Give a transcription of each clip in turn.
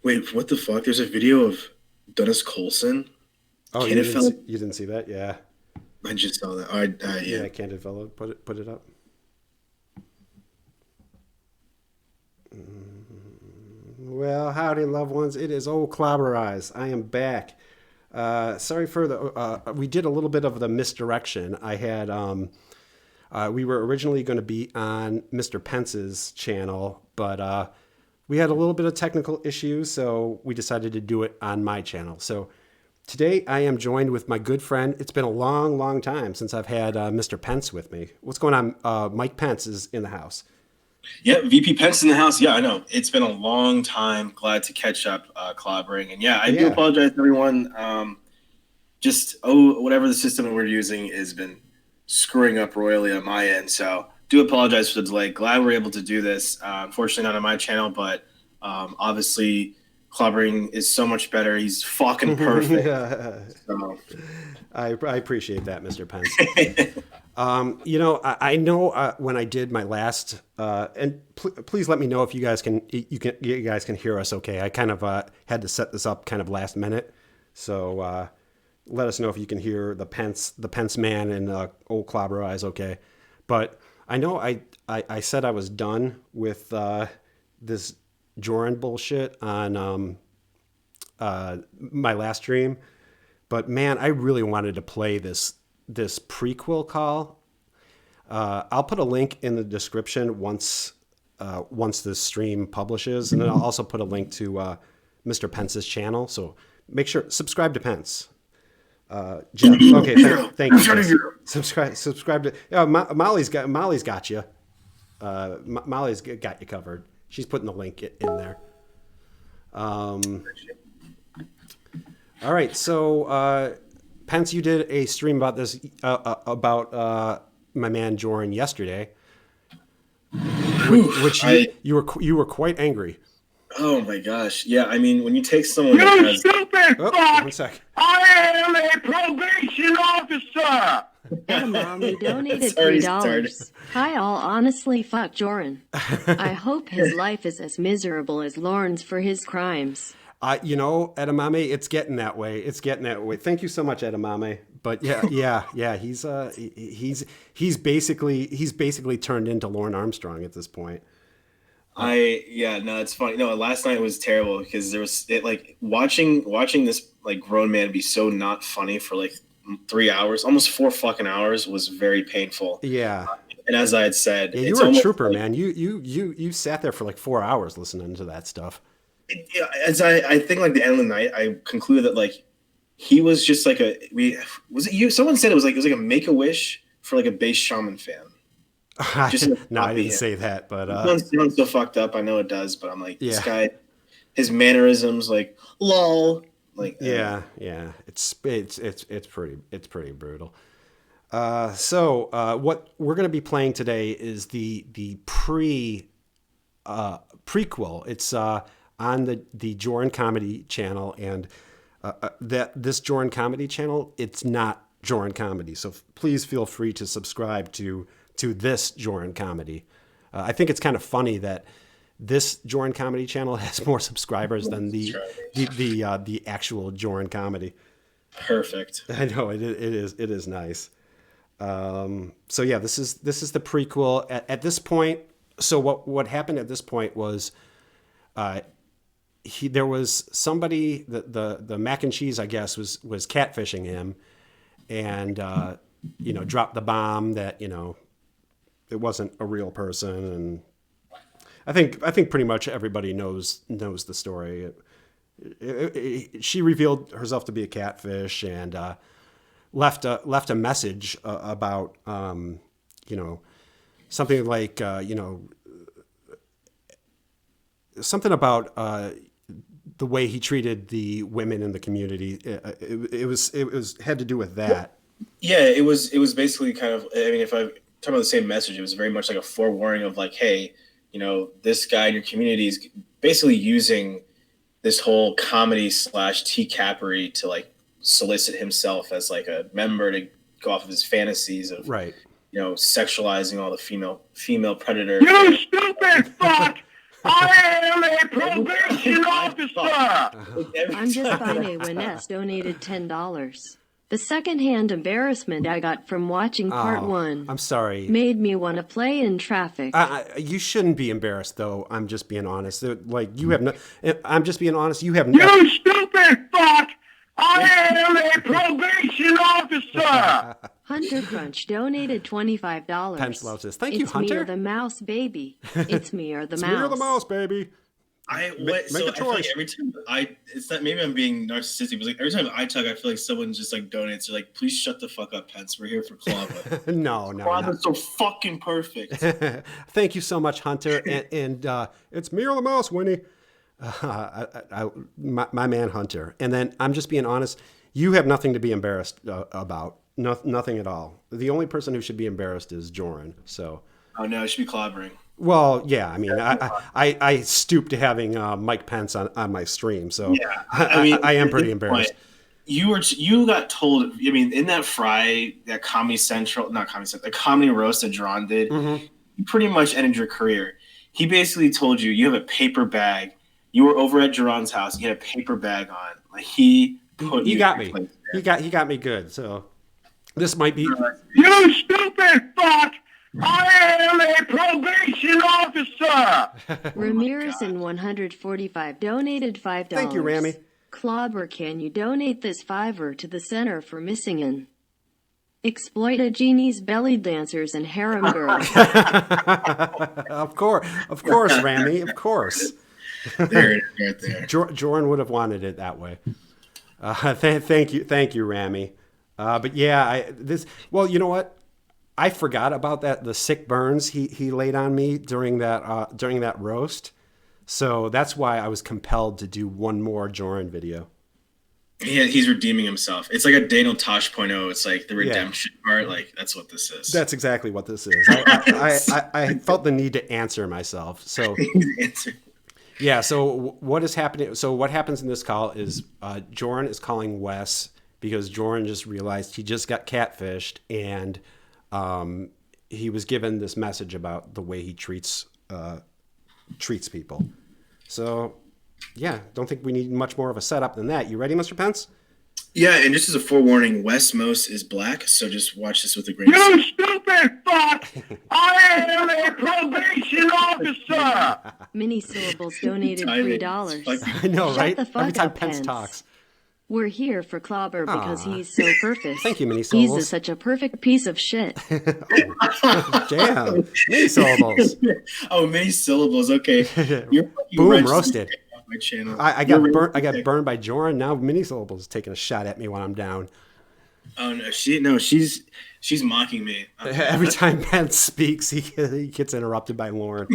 Wait, what the fuck? There's a video of Dennis Coulson. Oh, Can it fell? you didn't see that? Yeah. I just saw that. Yeah. Yeah, Candid Fellow put it up. Well, howdy, loved ones. It is old Clobber Eyes. I am back. Sorry for the. We did a little bit of the misdirection. I had. We were originally going to be on Mr. Pence's channel, but we had a little bit of technical issues, so we decided to do it on my channel. So today I am joined with my good friend. It's been a long, long time since I've had Mr. Pence with me. What's going on? Mike Pence is in the house. Yeah, VP Pence in the house. Yeah, I know. It's been a long time. Glad to catch up, collaborating. And yeah, I do apologize to everyone. Whatever the system that we're using has been screwing up royally on my end. So do apologize for the delay. Glad we're able to do this. Unfortunately, not on my channel, but obviously, collaborating is so much better. He's fucking perfect. So. I appreciate that, Mr. Pence. I know when I did my last, and please let me know if you guys can hear us. Okay, I kind of had to set this up kind of last minute, so let us know if you can hear the Pence man and old Clobber Eyes. Okay, but I know I said I was done with this Joran bullshit on my last stream. But man, I really wanted to play this prequel call. I'll put a link in the description once this stream publishes, and then I'll also put a link to Mr. Pence's channel. So make sure subscribe to Pence. Jeff, okay, thank you. Subscribe to. Molly's got you. Molly's got you covered. She's putting the link in there. All right, so Pence, you did a stream about this about my man Jorrun yesterday, which you were quite angry. Oh my gosh! Yeah, I mean, when you take someone that has... stupid fuck! 1 sec. I am a probation officer. Mommy donated $3. Hi, all. Honestly, fuck Joran. I hope his life is as miserable as Lauren's for his crimes. Edamame, it's getting that way. Thank you so much, Edamame. But yeah, he's basically turned into Lauren Armstrong at this point. It's funny. No, last night was terrible because there was watching this grown man be so not funny for 3 hours, almost 4 fucking hours, was very painful. Yeah. And as I had said, yeah, you were a trooper, man. You sat there for 4 hours listening to that stuff. Yeah, as I think the end of the night, I concluded that he was just someone said it was like a Make-A-Wish for a bass shaman fan. No, I didn't say that, but it sounds so fucked up. I know it does, but I'm this guy, his mannerisms, lol, yeah, it's pretty brutal. So what we're gonna be playing today is the prequel. It's on the Jorrun Comedy channel, and this Jorrun Comedy channel, it's not Jorrun Comedy. So please feel free to subscribe to this Jorrun Comedy. I think it's kind of funny that this Jorrun Comedy channel has more subscribers than the actual Jorrun Comedy. Perfect. I know it is nice. So yeah, this is the prequel at this point. So what happened at this point was, there was somebody that the mac and cheese, I guess, was catfishing him, and dropped the bomb that it wasn't a real person, and I think pretty much everybody knows the story. She revealed herself to be a catfish and left a message about something like something about the way he treated the women in the community. It was had to do with that. Yeah, it was basically kind of, I mean, if I talk about the same message, it was very much like a forewarning of hey, this guy in your community is basically using this whole comedy / TCAPery to solicit himself as a member to go off of his fantasies of right. Sexualizing all the female predator. You stupid fuck! I am a probation officer. sir. I'm just fine when S donated $10. The secondhand embarrassment I got from watching part 1 I'm sorry. made me want to play in traffic. You shouldn't be embarrassed, though. I'm just being honest. Like, you have no. I'm just being honest. You have no. You stupid fuck! I am a probation officer! Hunter Crunch donated $25. Pence loves this. Thank you, It's Hunter. me or the mouse, baby. It's me or the It's mouse. me or the mouse, baby. I Make a feel choice. like every time it's not, maybe I'm being narcissistic, but like every time I talk, I feel like someone just like donates. They're like, please shut the fuck up, Pence. We're here for Clawbah. No. Clawbah's so fucking perfect. Thank you so much, Hunter. And it's me or the mouse, Winnie. My man, Hunter. And then I'm just being honest. You have nothing to be embarrassed about. Nothing at all. The only person who should be embarrassed is Joran. So. Oh no, it should be clobbering. Well, yeah. I mean, I stooped to having Mike Pence on my stream, so yeah. I mean, I am pretty embarrassed. You got told. I mean, in that that Comedy Central, not Comedy Central, the comedy roast that Jorrun did, you pretty much ended your career. He basically told you have a paper bag. You were over at Jorrun's house. You had a paper bag on. Like he got me. He got me good. So this might be. You stupid fuck! I am a probation officer! Ramirez in 145 donated $5. Thank you, Rami. Clawbah, can you donate this $5 to the Center for Missing Exploited Genies, Belly Dancers, and Harem Girls? Of course, Rami, of course. There it is, right there. Jordan would have wanted it that way. Thank you, Rami. But yeah, well, you know what? I forgot about that. The sick burns he laid on me during that roast. So that's why I was compelled to do one more Joran video. Yeah, he's redeeming himself. It's like a Daniel Tosh.0. It's like the redemption part. Like that's what this is. That's exactly what this is. I felt the need to answer myself. So yeah. So what is happening? So what happens in this call is Joran is calling Wes because Joran just realized he just got catfished and he was given this message about the way he treats people. So, yeah, don't think we need much more of a setup than that. You ready, Mr. Pence? Yeah, and just as a forewarning, Wes Most is black, so just watch this with a grain of salt. You stupid fuck! I am a probation officer! Mini Syllables donated $3. I know, right? Shut the fuck Every time up, Pence talks. We're here for Clawbah because he's so perfect. Thank you, Mini Syllables. He's such a perfect piece of shit. Damn. Mini Syllables. Oh, Mini Syllables. Okay. You're boom, roasted. My channel. I got burned by Joran. Now Mini Syllables taking a shot at me when I'm down. Oh no, she's mocking me. Every time Pence speaks, he gets interrupted by Lauren.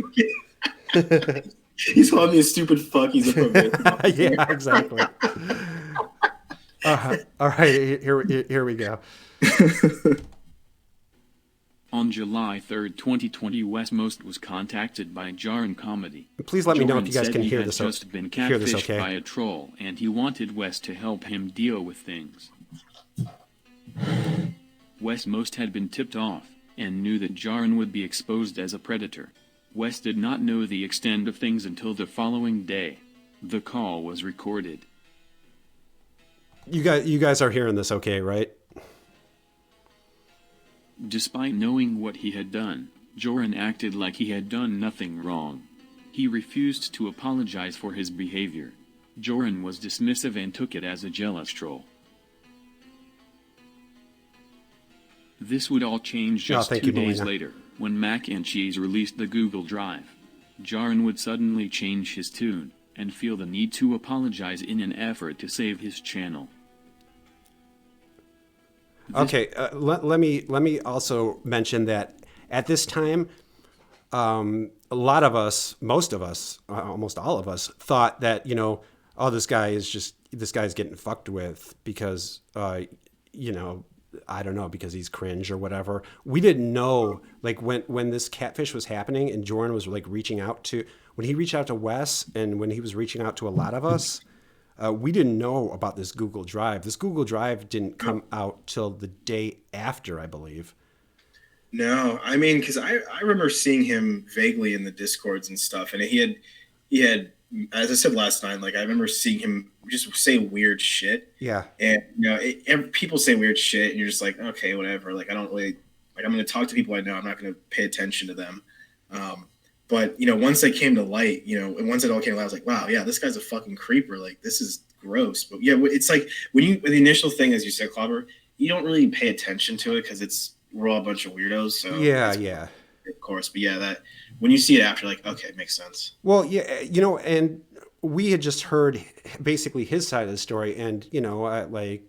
He's calling me a stupid fuck. He's a probation officer. Yeah, exactly. All right, here we go. On July 3rd, 2020, Wes Most was contacted by Jorrun Comedy. Please let me know if Jorrun you guys said can he hear had this. just been Hear this catfished okay? by a troll, and he wanted Wes to help him deal with things. Wes Most had been tipped off, and knew that Jorrun would be exposed as a predator. Wes did not know the extent of things until the following day. The call was recorded. You guys are hearing this okay, right? Despite knowing what he had done, Jorrun acted like he had done nothing wrong. He refused to apologize for his behavior. Jorrun was dismissive and took it as a jealous troll. This would all change just 2 days later, when Mac and Cheese released the Google Drive. Jorrun would suddenly change his tune, and feel the need to apologize in an effort to save his channel. Okay, let me also mention that at this time, a lot of us, most of us, almost all of us, thought that this guy's getting fucked with because I don't know, because he's cringe or whatever. We didn't know, like when this catfish was happening and Jordan was like when he reached out to Wes and when he was reaching out to a lot of us, we didn't know about this Google Drive. This Google Drive didn't come out till the day after, I believe. No, I mean, because I remember seeing him vaguely in the Discords and stuff, and he had as I said last night, like I remember seeing him just say weird shit. Yeah. And people say weird shit, and you're just like, okay, whatever. Like I don't really like. I'm going to talk to people I know. I'm not going to pay attention to them. But once they came to light, and once it all came to light, I was like, wow, yeah, this guy's a fucking creeper. Like this is gross. But yeah, it's like the initial thing, as you said, Clawbah, you don't really pay attention to it because we're all a bunch of weirdos. So yeah. Of course, but yeah, that when you see it after, like, okay, it makes sense. Well, yeah, and we had just heard basically his side of the story, and like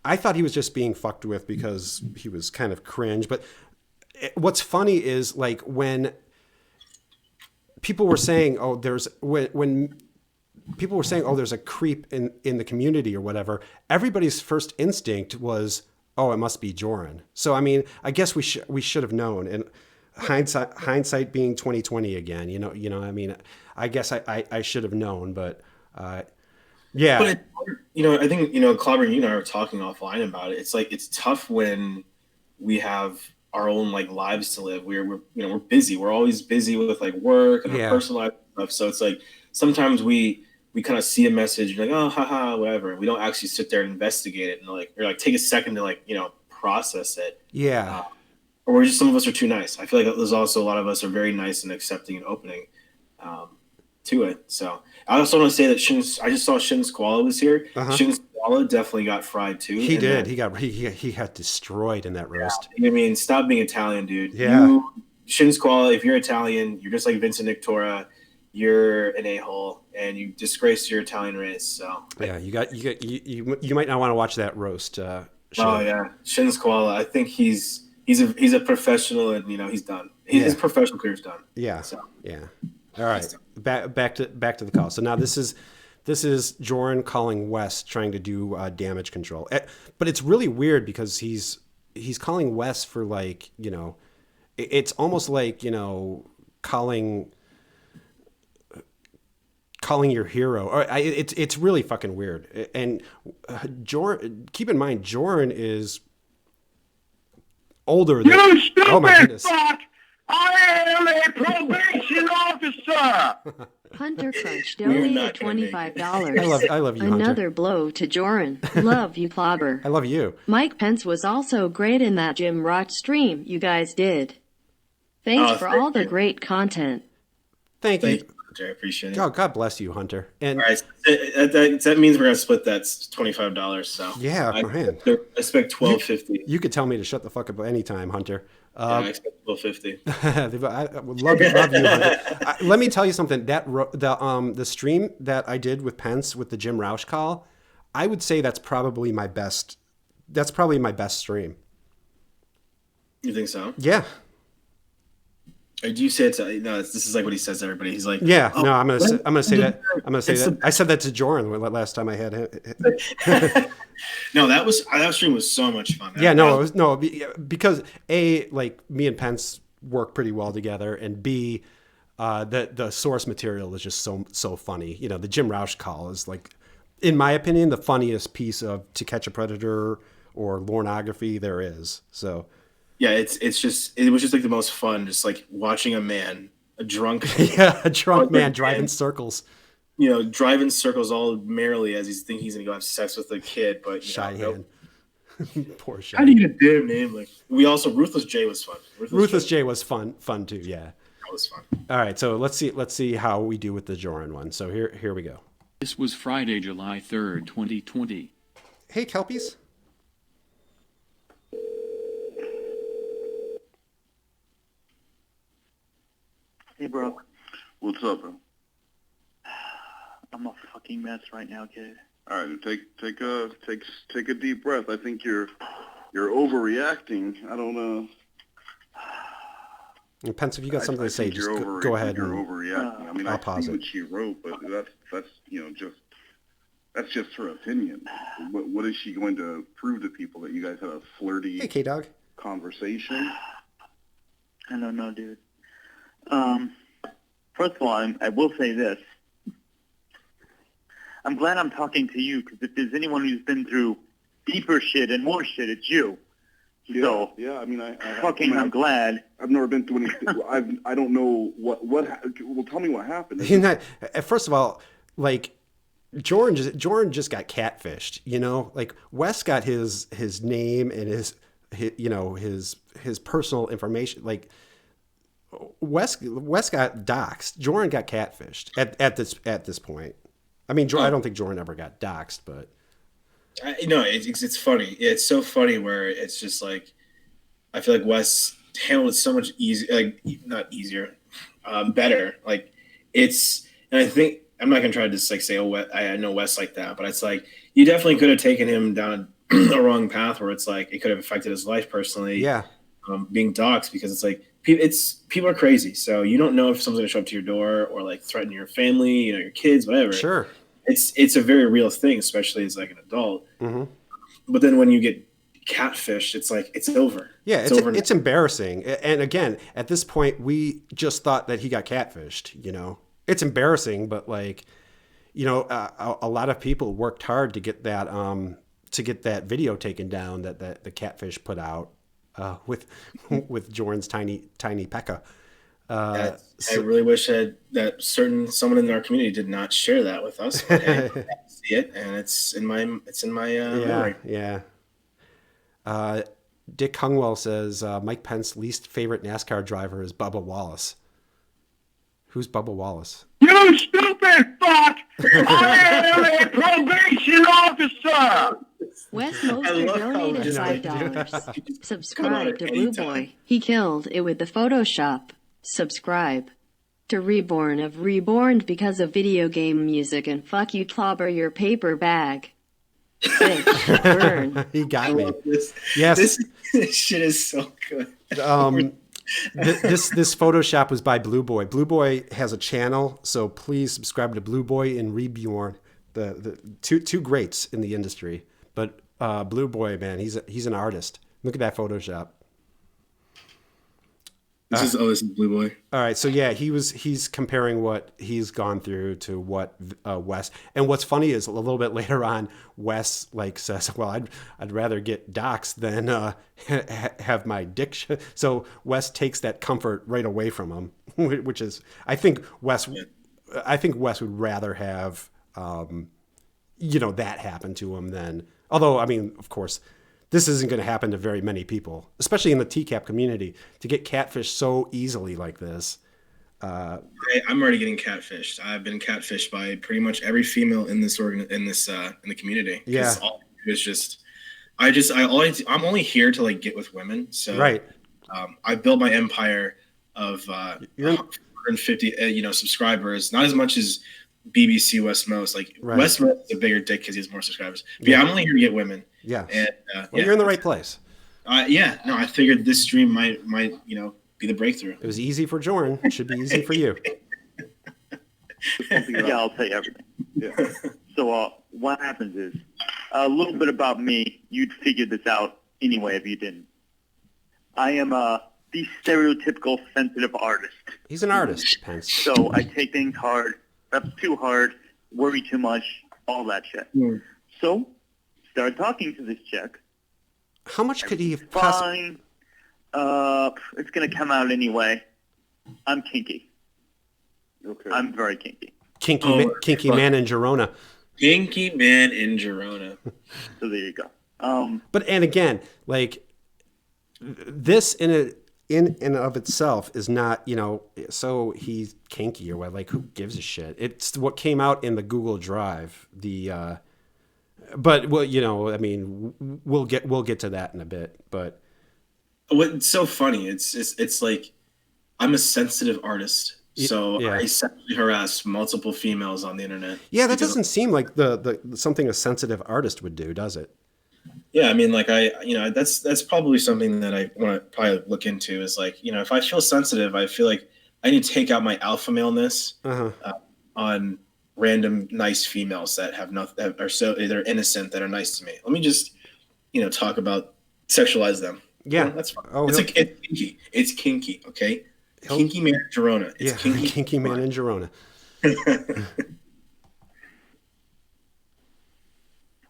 I thought he was just being fucked with because he was kind of cringe. But what's funny is like when people were saying, oh, when people were saying, oh, there's a creep in the community or whatever, everybody's first instinct was, oh, it must be Joran. So I mean, I guess we should have known. And hindsight being 2020 again, I mean, I guess I should have known, but yeah. But I think Clawbah, you and I were talking offline about it. It's like it's tough when we have our own like lives to live. We're busy. We're always busy with like work and our personal life stuff. So it's like sometimes we kind of see a message and you're like, oh, haha, whatever. And we don't actually sit there and investigate it and or take a second to like process it. Yeah. Or just some of us are too nice. I feel like there's also a lot of us are very nice and accepting and opening to it. So I also want to say that I just saw Shin Squala was here. Shin Squala definitely got fried too. He did. He got destroyed in that roast. I mean, stop being Italian, dude. Yeah. Shin Squala, if you're Italian, you're just like Vincent Nictora. You're an a-hole and you disgrace your Italian race. So yeah, you might not want to watch that roast. Oh yeah, Shin Squala. I think he's a professional, and he's done. His professional career's done. Yeah. So yeah. All right. Back to the call. So now this is Jorrun calling Wes, trying to do damage control. But it's really weird because he's calling Wes for like it's almost like calling your hero. Or it's really fucking weird. And keep in mind, Jorrun is older than. You stupid oh my goodness. fuck! I am a probation officer. Hunter Crunch donated $25. I love you, Hunter. Another blow to Joran. Love you, Clawbah. I love you. Mike Pence was also great in that Jim Rock stream you guys did. Thanks for all the great content. Thank you. I appreciate it. Oh, God bless you, Hunter. And all right, that means we're gonna split that $25. So yeah, man. I expect $12.50. You could tell me to shut the fuck up anytime, Hunter. I expect $12.50. I would love you, Hunter. Let me tell you something. The stream that I did with Pence with the Jim Roush call, I would say that's probably my best. That's probably my best stream. You think so? Yeah. Or do you say it to, no, this is like what he says to everybody. He's like, yeah, no, I'm gonna say that. I said that to Joran last time I had him. No, that stream was so much fun. Because A, like me and Pence work pretty well together, and B, the source material is just so funny. The Jim Roush call is like, in my opinion, the funniest piece of To Catch a Predator or Lornography there is. So. Yeah, it was just like the most fun, just like watching a drunk man driving circles. Driving circles all merrily as he's thinking he's gonna go have sex with a kid, but Cheyenne. Poor Cheyenne. How do you get a damn name? Like Ruthless J was fun. Ruthless J was fun too. Yeah, that was fun. All right, so let's see how we do with the Joran one. So here we go. This was Friday, July 3rd, 2020. Hey, Kelpies. Hey, bro. What's up, bro? I'm a fucking mess right now, kid. All right, take a deep breath. I think you're overreacting. I don't know. Pence, if you got something to say, just go ahead. You're overreacting. I mean, I'll I pause see it. what she wrote, but that's just her opinion. What is she going to prove to people, that you guys had a flirty K-Dog conversation? I don't know, dude. First of all, I will say this. I'm glad I'm talking to you, because if there's anyone who's been through deeper shit and more shit, it's you. So, yeah. I mean, I'm glad. I've never been through anything. I don't know what. Well, tell me what happened. First of all, like Jorrun just got catfished. You know, like Wes got his name and his personal information. Like Wes got doxxed. Jorrun got catfished at this point. I mean, I don't think Jorrun ever got doxxed, but. It's funny. It's so funny where it's just like, I feel like Wes handled it so much easier, like not easier, better. Like and I think I'm not gonna try to just like say, oh, I know Wes like that, but it's like you definitely could have taken him down a wrong path where it's like it could have affected his life personally. Yeah. Being doxxed because it's like people are crazy, so you don't know if someone's gonna show up to your door or like threaten your family, your kids, whatever. Sure. It's a very real thing, especially as like an adult. Mm-hmm. But then when you get catfished, it's like it's over. Yeah, it's embarrassing. And again, at this point, we just thought that he got catfished. You know, it's embarrassing, but like, a lot of people worked hard to get that video taken down that the catfish put out with Jorrun's tiny Pekka. I really wish that someone in our community did not share that with us. But I see it, and it's in my memory. Yeah. Dick Hungwell says Mike Pence's least favorite NASCAR driver is Bubba Wallace. Who's Bubba Wallace? You stupid fuck! I am a probation officer! Wes Moster donated $5. Subscribe to Blue Boy. He killed it with the Photoshop. Subscribe to Reborn of Reborn because of video game music and fuck you Clawbah your paper bag. Bitch, burn. He got me. This. Yes. This shit is so good. This Photoshop was by Blue Boy. Blue Boy has a channel, so please subscribe to Blue Boy and Reborn, the two greats in the industry. But Blue Boy, man, he's an artist. Look at that Photoshop. This is Blue Boy. All right, so yeah, he's comparing what he's gone through to what Wes. And what's funny is a little bit later on, Wes like says, "Well, I'd rather get doxxed than have my dick." So Wes takes that comfort right away from him, which is I think Wes would rather have that happen to him than. Although I mean, of course. This isn't going to happen to very many people, especially in the TCAP community, to get catfished so easily like this. I'm already getting catfished. I've been catfished by pretty much every female in this in the community. Yeah, all it's just I'm only here to like get with women. So right, I built my empire of 150 subscribers, not as much as BBC West Most. Like right. West Most is a bigger dick because he has more subscribers. But yeah, I'm only here to get women. Yeah. And, you're in the right place. I figured this stream might be the breakthrough. It was easy for Jorrun. It should be easy for you. Yeah, I'll tell you everything. Yeah. So what happens is, a little bit about me. You'd figure this out anyway if you didn't. I am the stereotypical sensitive artist. He's an artist, Pence. So I take things hard, that's too hard, worry too much, all that shit. Mm. So started talking to this chick. How much could he have possibly? It's going to come out anyway. I'm kinky. Okay. I'm very kinky. Kinky man in Jorrun. Kinky man in Jorrun. So there you go. But and again, like this in and of itself is not, so he's kinky or what? Like who gives a shit? It's what came out in the Google Drive. But well, I mean, we'll get to that in a bit. But what's so funny? It's like I'm a sensitive artist, so yeah. I sexually harass multiple females on the internet. Yeah, that doesn't seem like the something a sensitive artist would do, does it? Yeah, I mean, like that's probably something that I want to probably look into. Is like if I feel sensitive, I feel like I need to take out my alpha maleness on random nice females that have nothing, that are so they're innocent, that are nice to me. Let me just talk about sexualize them. Yeah, that's fine. It's kinky. It's kinky. Okay, kinky man in Jorrun. It's kinky man in Jorrun.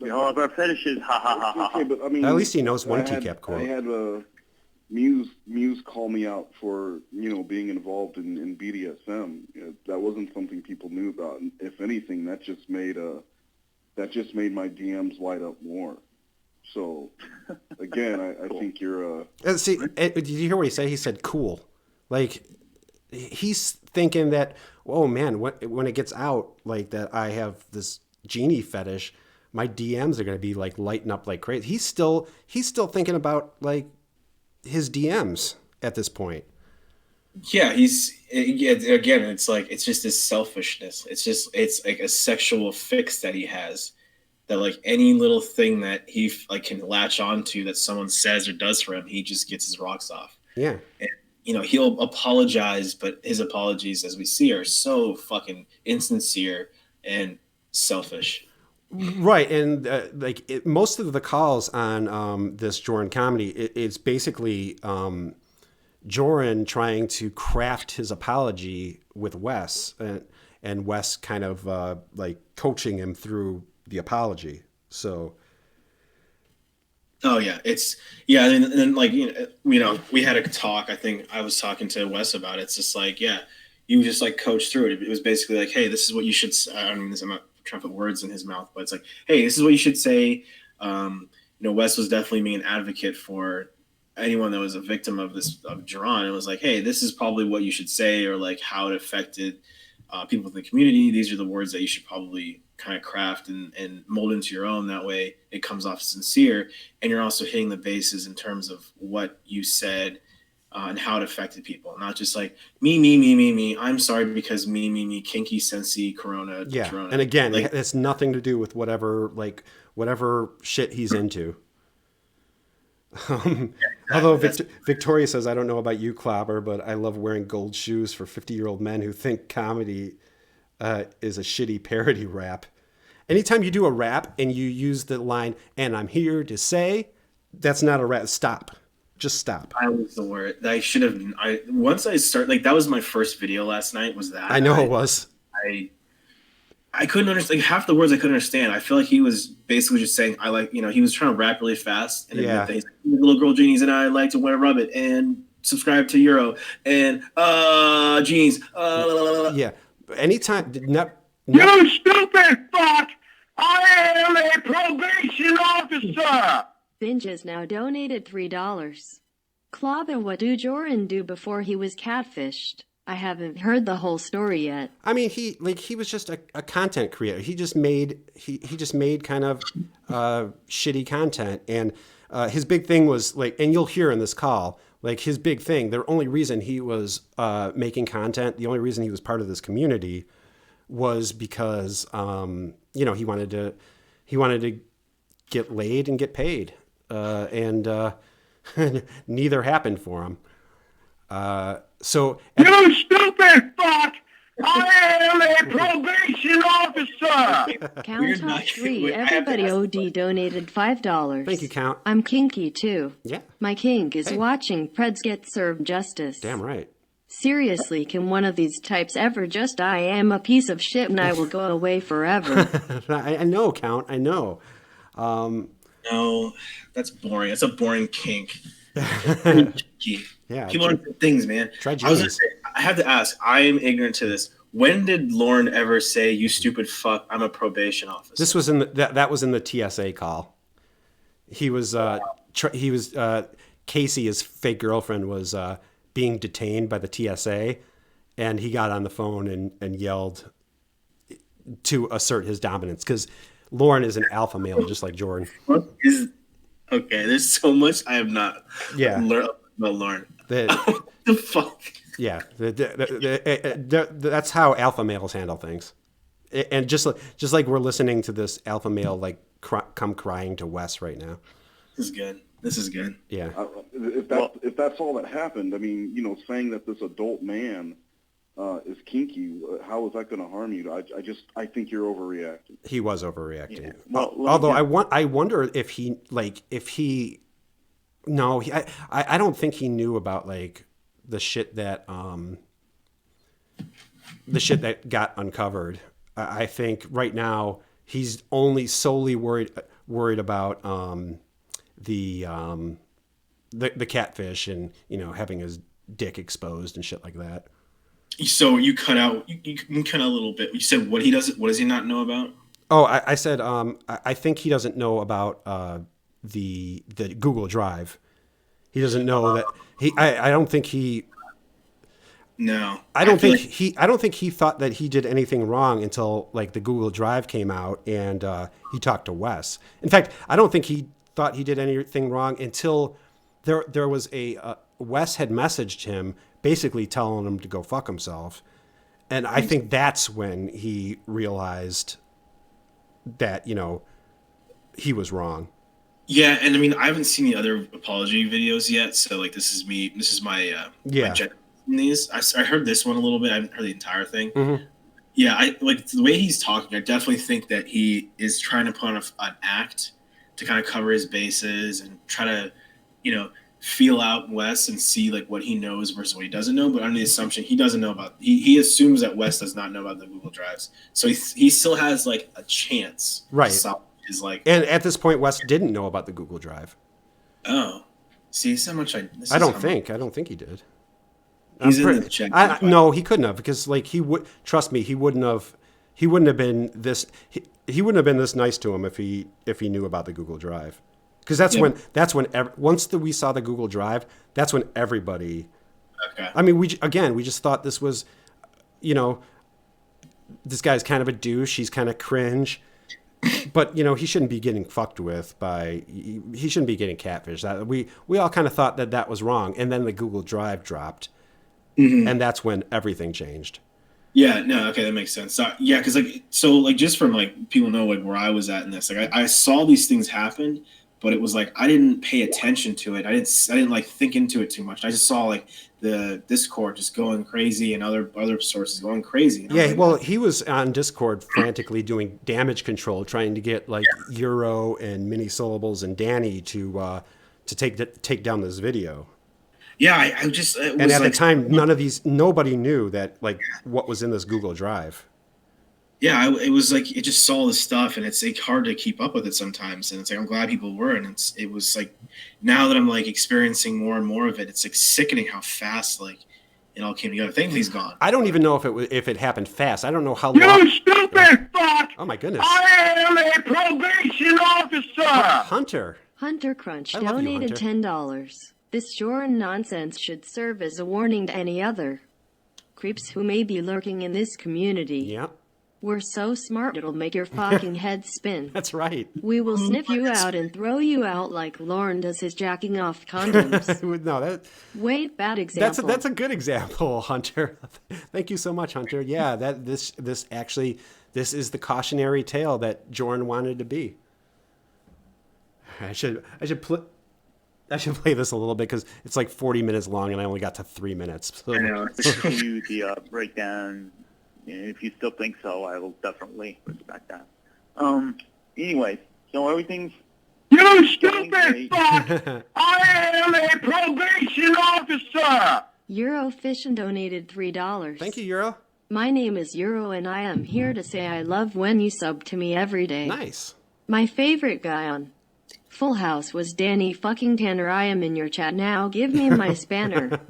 Yeah, all of our fetishes. Ha ha ha ha. Okay, but I mean, at least he knows one TCAP quote. I had Muse call me out for being involved in BDSM. That wasn't something people knew about. And if anything, that just made my DMs light up more. So again, I cool. think you're see. Did you hear what he said? He said cool. Like he's thinking that, oh man, when it gets out like that, I have this genie fetish. My DMs are going to be like lighting up like crazy. He's still thinking about like his DMs at this point. Yeah, again, it's like, it's just his selfishness. It's like a sexual fix that he has, that like any little thing that he like can latch onto that someone says or does for him, he just gets his rocks off. Yeah. And, he'll apologize, but his apologies, as we see, are so fucking insincere and selfish. Right, and most of the calls on this Jorrun comedy, it's basically Jorrun trying to craft his apology with Wes, and Wes kind of like coaching him through the apology. So. Oh yeah, and then like we had a talk. I think I was talking to Wes about it. It's just like, yeah, you just like coach through it. It was basically like, hey, this is what you should. I'm not trying to put words in his mouth, but it's like, hey, this is what you should say. Wes was definitely being an advocate for anyone that was a victim of Joran. It was like, hey, this is probably what you should say, or like how it affected people in the community. These are the words that you should probably kind of craft and mold into your own. That way it comes off sincere, and you're also hitting the bases in terms of what you said and how it affected people, not just like me. I'm sorry because me, kinky, sensey, corona. Yeah, corona. And again, like, it has nothing to do with whatever shit he's into. Although Victoria says, I don't know about you, Clawbah, but I love wearing gold shoes for 50-year-old men who think comedy is a shitty parody rap. Anytime you do a rap and you use the line, and I'm here to say, that's not a rap. Stop. Just stop. I was the word. I should have. Once I start, like, that was my first video last night. Was that? I know it was. I couldn't understand, like, half the words I couldn't understand. I feel like he was basically just saying, I like, he was trying to rap really fast and admit that he's like, little girl genies and I like to wear rub it and subscribe to Euro and jeans. Yeah. Anytime. You stupid fuck! I am a probation officer! Binge has now donated $3. Clawbah, what do Jorrun do before he was catfished? I haven't heard the whole story yet. I mean, he was just a content creator. He just made kind of shitty content, and his big thing was like, and you'll hear in this call, like his big thing, the only reason he was making content, the only reason he was part of this community was because he wanted to get laid and get paid, and neither happened for him. So you stupid fuck! I am a probation officer! Count top 3. Everybody OD donated $5. Thank you, Count. I'm kinky too. Yeah. My kink is watching Preds get served justice. Damn right. Seriously, can one of these types ever just I am a piece of shit and I will go away forever? I know, Count. I know. No, that's boring. That's a boring kink. Yeah, people are good things, man. I was gonna say, I have to ask. I am ignorant to this. When did Lauren ever say, "You stupid fuck"? I'm a probation officer. This was in that was in the TSA call. He was Casey, his fake girlfriend, was being detained by the TSA, and he got on the phone and yelled to assert his dominance because Lauren is an alpha male, just like Jorrun. Okay, there's so much I have not learned about Lauren. What the fuck? Yeah, that's how alpha males handle things, and just like we're listening to this alpha male like come crying to Wes right now. This is good. Yeah. If that's all that happened, I mean, saying that this adult man is kinky, how is that going to harm you? I think you're overreacting. He was overreacting. Yeah. Well, although I wonder if he I don't think he knew about like the shit that got uncovered. I think right now he's only solely worried. worried about the catfish and, you know, having his dick exposed and shit like that. So you cut out a little bit. You said what does he not know about? Oh, I said I think he doesn't know about the Google Drive. He doesn't know that I don't think he. No, I don't think he thought that he did anything wrong until like the Google Drive came out and he talked to Wes. In fact, I don't think he thought he did anything wrong until there was Wes had messaged him basically telling him to go fuck himself, and I think that's when he realized that, you know, he was wrong. Yeah, and I mean, I haven't seen the other apology videos yet, so like this is my my in these. I heard this one a little bit. I haven't heard the entire thing. Mm-hmm. Yeah, I like the way he's talking. I definitely think that he is trying to put on an act to kind of cover his bases and try to, you know, feel out Wes and see like what he knows versus what he doesn't know. But under the assumption he doesn't know about, he assumes that Wes does not know about the Google Drives, so he still has like a chance, right? Is like, and at this point, Wes didn't know about the Google Drive. Oh, see, so much I don't think he did. He's in the chat. No, he couldn't have, because like he would, trust me, he wouldn't have been this. He wouldn't have been this nice to him if he knew about the Google Drive, because once we saw the Google Drive, that's when everybody. Okay. I mean, we just thought this was, you know, this guy's kind of a douche. He's kind of cringe. But, you know, he shouldn't be getting fucked with he shouldn't be getting catfish. We all kind of thought that was wrong. And then the Google Drive dropped. Mm-hmm. And that's when everything changed. Yeah, no, okay, that makes sense. Yeah, because just from like people know like where I was at in this, like I saw these things happen, but it was like I didn't pay attention to it. I didn't like think into it too much. I just saw like the Discord just going crazy and other sources going crazy. Yeah, like, well, he was on Discord frantically doing damage control, trying to get like Euro and Mini Syllables and Danny to take down this video. Yeah, I just and at the time, nobody knew that like what was in this Google Drive. Yeah, it was like it just saw the stuff, and it's like hard to keep up with it sometimes. And it's like I'm glad people were, and it was like now that I'm like experiencing more and more of it, it's like sickening how fast like it all came together. Thankfully, he's gone. I don't even know if it happened fast. I don't know how long. You stupid fuck! Oh my goodness! I am a probation officer. Hunter Crunch donated $10. This Jorrun nonsense should serve as a warning to any other creeps who may be lurking in this community. Yeah. We're so smart it'll make your fucking head spin. That's right. We will sniff you out and throw you out like Lauren does his jacking off condoms. No, Wait, bad example. That's a good example, Hunter. Thank you so much, Hunter. Yeah, this is the cautionary tale that Jorrun wanted to be. I should play this a little bit because it's like 40 minutes long and I only got to 3 minutes. So. I know. Continue the breakdown. If you still think so, I will definitely respect that. Anyways, so everything's... You stupid fuck! I am a probation officer! Eurofishin donated $3. Thank you, Euro. My name is Euro, and I am here to say I love when you sub to me every day. Nice. My favorite guy on Full House was Danny fucking Tanner. I am in your chat now. Give me my spanner.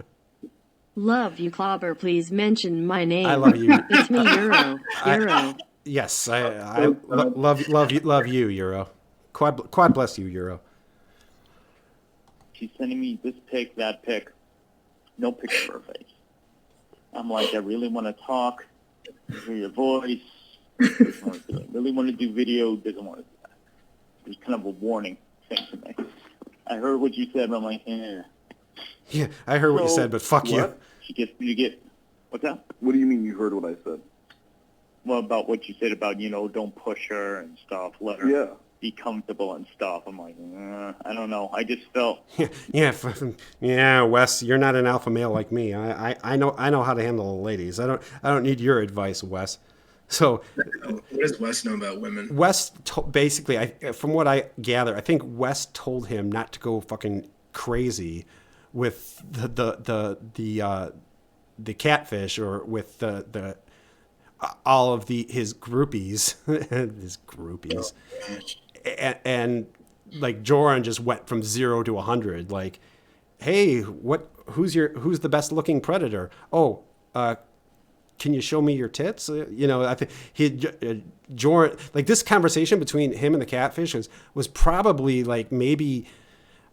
Love you, Clawbah. Please mention my name. I love you. It's me, Euro. Yes, I love you, Euro. Quad bless you, Euro. She's sending me this pic, that pic. No picture of her face. I'm like, I really want to talk. Hear your voice. Doesn't want to do it. Really want to do video. Doesn't want to do that. It's kind of a warning thing to me. I heard what you said, but I'm like, eh. Yeah, I heard what you said, but fuck what? You get, what's that? What do you mean you heard what I said? Well, about what you said about, don't push her and stuff. Let her be comfortable and stuff. I'm like, I don't know. I just felt. Yeah, Wes, you're not an alpha male like me. I know how to handle the ladies. I don't need your advice, Wes. So, what does Wes know about women? Wes basically, from what I gather, I think Wes told him not to go fucking crazy with the catfish or with the all of his groupies, and like Joran just went from 0 to 100. Like, hey, who's the best looking predator? Oh, can you show me your tits? I think Jorrun, like this conversation between him and the catfish was probably like maybe,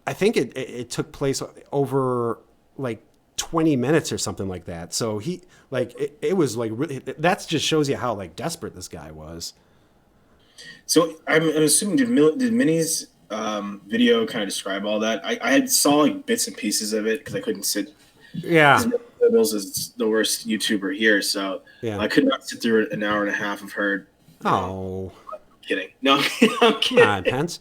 I think it took place over like 20 minutes or something like that. So he like, it was like, really, that just shows you how like desperate this guy was. So I'm assuming did Minnie's video kind of describe all that? I had saw like bits and pieces of it because I couldn't sit. Yeah. Mills is the worst YouTuber here, so I could not sit through an hour and a half of her. Oh, I'm kidding. No, I'm kidding. Come on, Pence.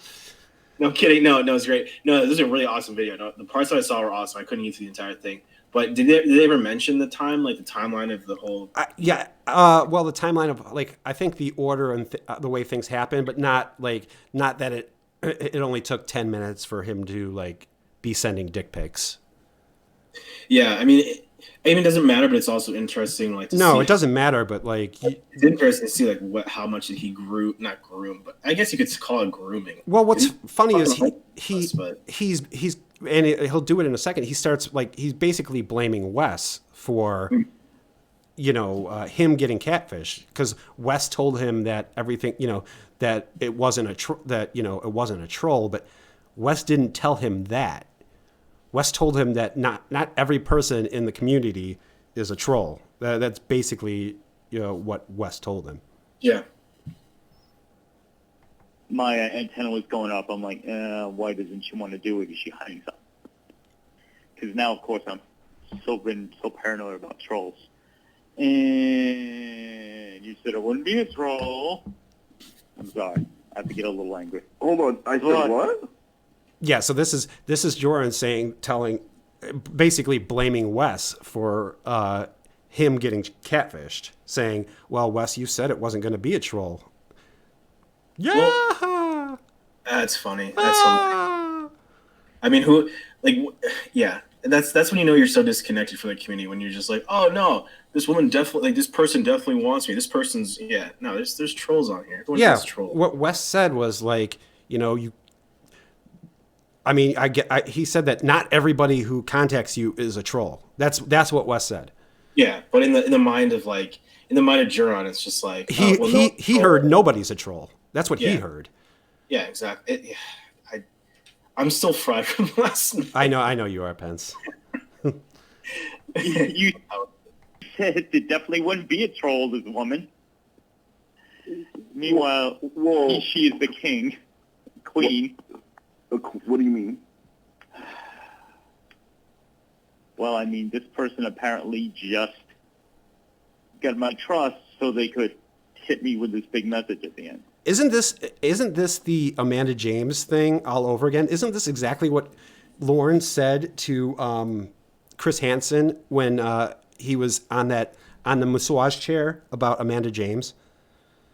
No, I'm kidding. No, it's great. No, this is a really awesome video. No, the parts that I saw were awesome. I couldn't get through the entire thing. But did they ever mention the timeline of the whole? Well, the timeline of like I think the order and the way things happen, but not that it only took 10 minutes for him to like be sending dick pics. Yeah, I mean, it doesn't matter, but it's also interesting. Like, no, it doesn't matter, but like, it's interesting to see like how much did he not groom, but I guess you could call it grooming. Well, what's funny is he's and he'll do it in a second. He starts like he's basically blaming Wes for, him getting catfish because Wes told him that everything, that it wasn't it wasn't a troll, but Wes didn't tell him that. Wes told him that not every person in the community is a troll. That's basically what Wes told him. Yeah. My antenna was going up. I'm like, why doesn't she want to do it? Is she hiding something? Because now, of course, I'm been so paranoid about trolls. And you said it wouldn't be a troll. I'm sorry. I have to get a little angry. Hold on. I said what? Yeah, so this is Jorrun basically blaming Wes for him getting catfished, saying, "Well, Wes, you said it wasn't going to be a troll." Yeah, well, that's funny. That's hilarious. I mean, that's when you know you're so disconnected from the community when you're just like, oh no, this woman definitely, like this person definitely wants me. This person's there's trolls on here. Everyone has trolls. What Wes said was like, you. I mean, he said that not everybody who contacts you is a troll. That's what Wes said. Yeah, but in the mind of Joran, it's just like he heard nobody's a troll. That's what he heard. Yeah, exactly. I'm still fried from last night. I know you are, Pence. You said it definitely wouldn't be a troll, this woman. Meanwhile, she is the queen. What do you mean? Well, I mean, this person apparently just got my trust so they could hit me with this big message at the end. Isn't this the Amanda James thing all over again? Isn't this exactly what Lauren said to Chris Hansen when he was on the massage chair about Amanda James?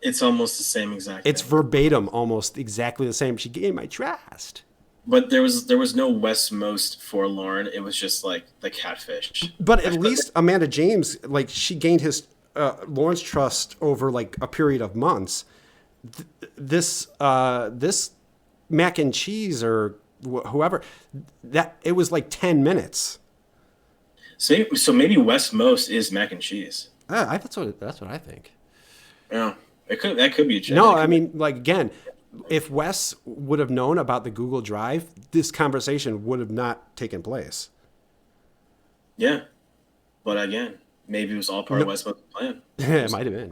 It's almost the same exact. It's verbatim, almost exactly the same. She gained my trust. But there was no West Most for Lauren. It was just like the catfish. But at least Amanda James, like she gained his Lauren's trust over like a period of months. This mac and cheese or whoever, that it was like 10 minutes. So maybe West Most is mac and cheese. That's what I think. Yeah. That could be a joke. No, I mean, like, again, if Wes would have known about the Google Drive, this conversation would have not taken place. Yeah. But again, maybe it was all part of Wes' plan. It might have been.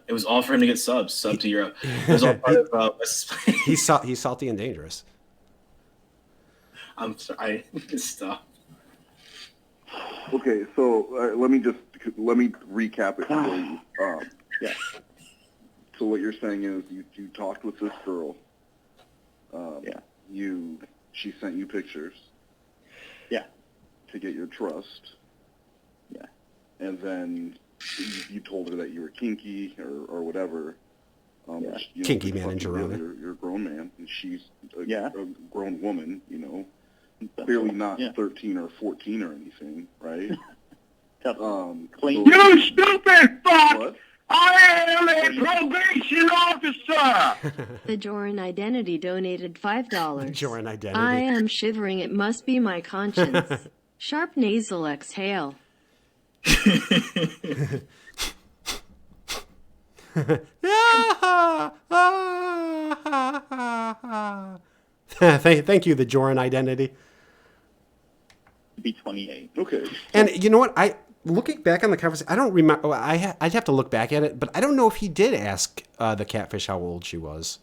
It was all for him to get sub to Euro. It was all part of Wes' plan. He's salty and dangerous. I'm sorry. Stop. Okay, so let me recap it for you. Yeah. So what you're saying is you talked with this girl. She sent you pictures. Yeah. To get your trust. Yeah. And then you told her that you were kinky or whatever. Kinky man in Jorrun. You're a grown man, and she's a grown woman. Clearly not 13 or 14 or anything, right? You stupid fuck! What? I am a probation officer! officer! The Joran Identity donated $5. Joran Identity. I am shivering. It must be my conscience. Sharp nasal exhale. Thank you, the Joran Identity. Be 28. Okay. And you know what? Looking back on the conversation, I don't remember. I'd have to look back at it, but I don't know if he did ask the catfish how old she was.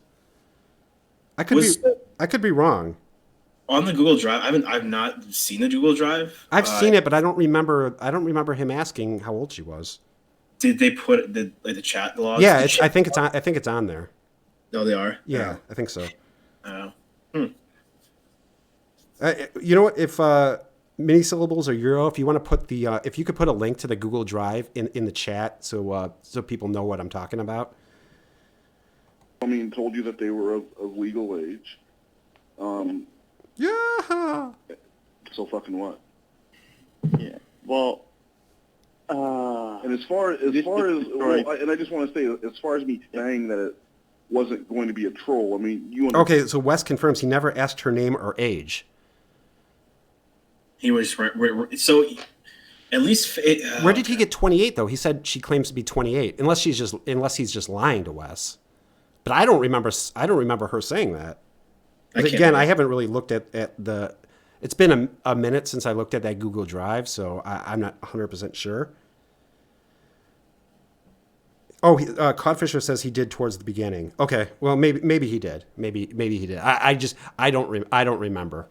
I could be wrong. On the Google Drive, I've not seen the Google Drive. I've seen it, but I don't remember him asking how old she was. Did they put the chat logs? Yeah, I think it's on there. No, they are. Yeah, I think so. Oh. You know what? If mini syllables or Euro, if you want to put if you could put a link to the Google Drive in the chat, so people know what I'm talking about. I mean, told you that they were of legal age. Yeah. So fucking what? Yeah. Well. And as far as and I just want to say, as far as me saying that it wasn't going to be a troll, I mean, you. Okay, so Wes confirms he never asked her name or age. He was so. At least. Where did he get 28 though? He said she claims to be 28, unless he's just lying to Wes. But I don't remember her saying that. But again, I haven't really looked at the. It's been a minute since I looked at that Google Drive, so I'm not 100% sure. Oh, Codfisher says he did towards the beginning. Okay, well maybe he did. Maybe he did. I don't remember.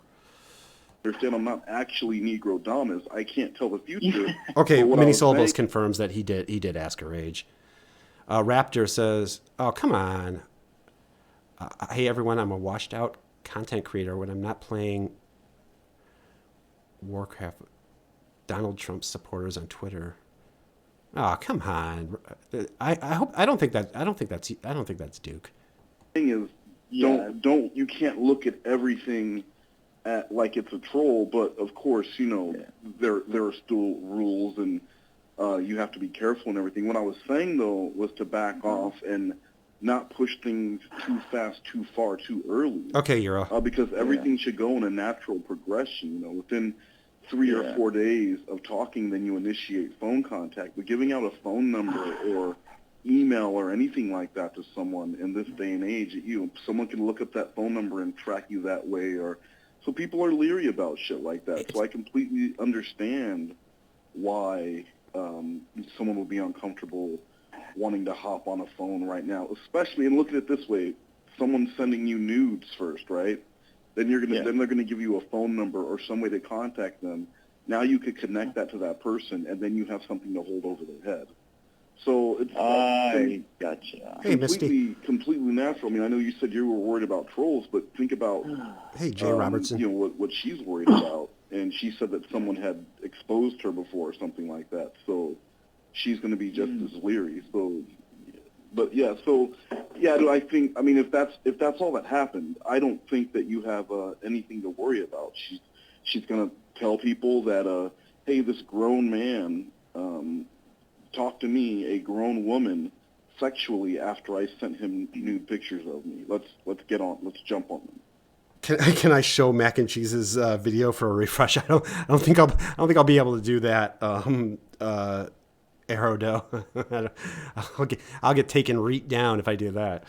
Understand, I'm not actually Negro Damas. I can't tell the future. Okay, Mini Syllables confirms that he did ask her age. Raptor says, "Oh, come on. Hey everyone, I'm a washed out content creator when I'm not playing Warcraft. Donald Trump supporters on Twitter. Oh, come on. I don't think that's Duke. The thing is, you can't look at everything like it's a troll, but of course, there are still rules and you have to be careful and everything. What I was saying though was to back off and not push things too fast, too far, too early. Okay, Euro. Because everything should go in a natural progression. Within 3 or 4 days of talking, then you initiate phone contact. But giving out a phone number or email or anything like that to someone in this day and age, someone can look up that phone number and track you that way. So people are leery about shit like that. So I completely understand why someone would be uncomfortable wanting to hop on a phone right now, especially, and look at it this way, someone's sending you nudes first, right? Then then they're gonna give you a phone number or some way to contact them. Now you could connect that to that person, and then you have something to hold over their head. So it's gotcha. Hey, Misty. Completely natural. I mean, I know you said you were worried about trolls, but think about hey, Jay Robertson. What she's worried about, and she said that someone had exposed her before or something like that. So she's going to be just as leery. So, but yeah, I think, I mean, if that's all that happened, I don't think that you have anything to worry about. She's going to tell people that, hey, this grown man talked to me, a grown woman, sexually after I sent him nude pictures of me. Let's jump on them. Can I show Mac and Cheese's video for a refresh? I don't think I'll be able to do that. Aerodo. I'll get taken down if I do that.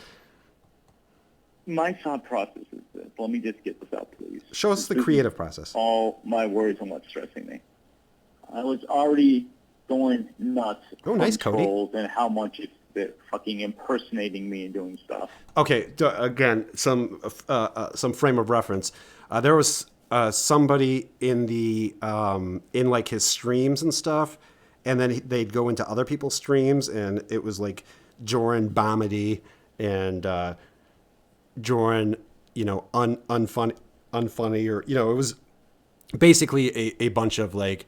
My thought process is this. Let me just get this out, please. Show us the creative process. All my words and what's stressing me. I was already going nuts. Oh, nice, Cody. And how much they're fucking impersonating me and doing stuff. Okay, again, some frame of reference. There was somebody in the in like his streams and stuff. And then they'd go into other people's streams, and it was like Joran Bomedy and Joran, unfunny, or it was basically a bunch of like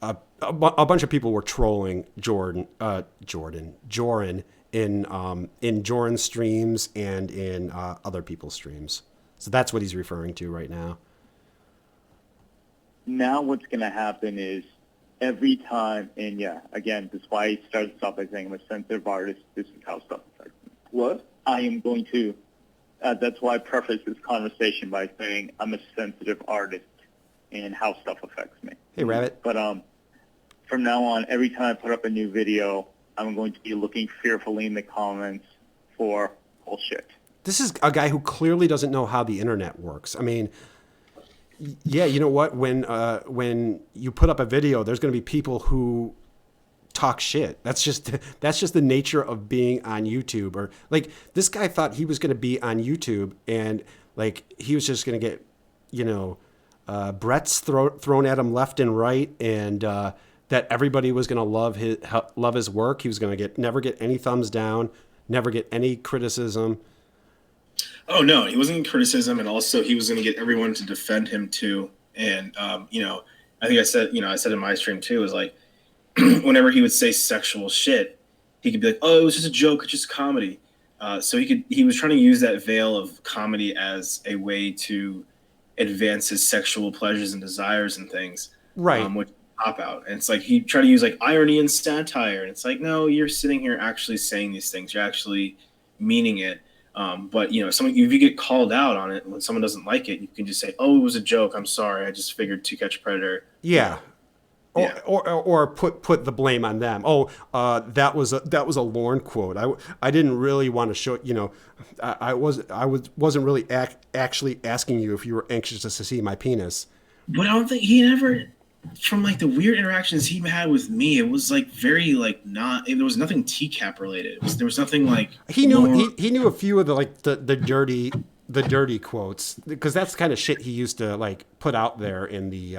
a bunch of people were trolling Joran in Joran's streams and in other people's streams. So that's what he's referring to right now. Now what's going to happen is, every time, and again, this is why I started this off by saying I'm a sensitive artist. This is how stuff affects me. What? I am going to, that's why I preface this conversation by saying I'm a sensitive artist and how stuff affects me. Hey, Rabbit. But from now on, every time I put up a new video, I'm going to be looking fearfully in the comments for bullshit. This is a guy who clearly doesn't know how the internet works. I mean, yeah, you know what? When you put up a video, there's going to be people who talk shit. That's just the nature of being on YouTube. Or like this guy thought he was going to be on YouTube and like he was just going to get, Brett's thrown at him left and right, and that everybody was going to love his work. He was going to never get any thumbs down, never get any criticism. Oh no, he wasn't getting criticism, and also he was going to get everyone to defend him too. And I think I said in my stream too, is like whenever he would say sexual shit, he could be like, "Oh, it was just a joke, it's just comedy." So he was trying to use that veil of comedy as a way to advance his sexual pleasures and desires and things, right? Which pop out, and it's like he tried to use like irony and satire, and it's like, no, you're sitting here actually saying these things, you're actually meaning it. But if you get called out on it when someone doesn't like it, you can just say, "Oh, it was a joke. I'm sorry. I just figured To Catch a Predator." Yeah. Or put the blame on them. Oh, that was a Lorne quote. I didn't really want to show. I wasn't really actually asking you if you were anxious to see my penis. But I don't think he ever. From like the weird interactions he had with me, it was like very like not. There was nothing TCAP related. There was nothing like he knew a few of the dirty quotes, because that's the kind of shit he used to like put out there in the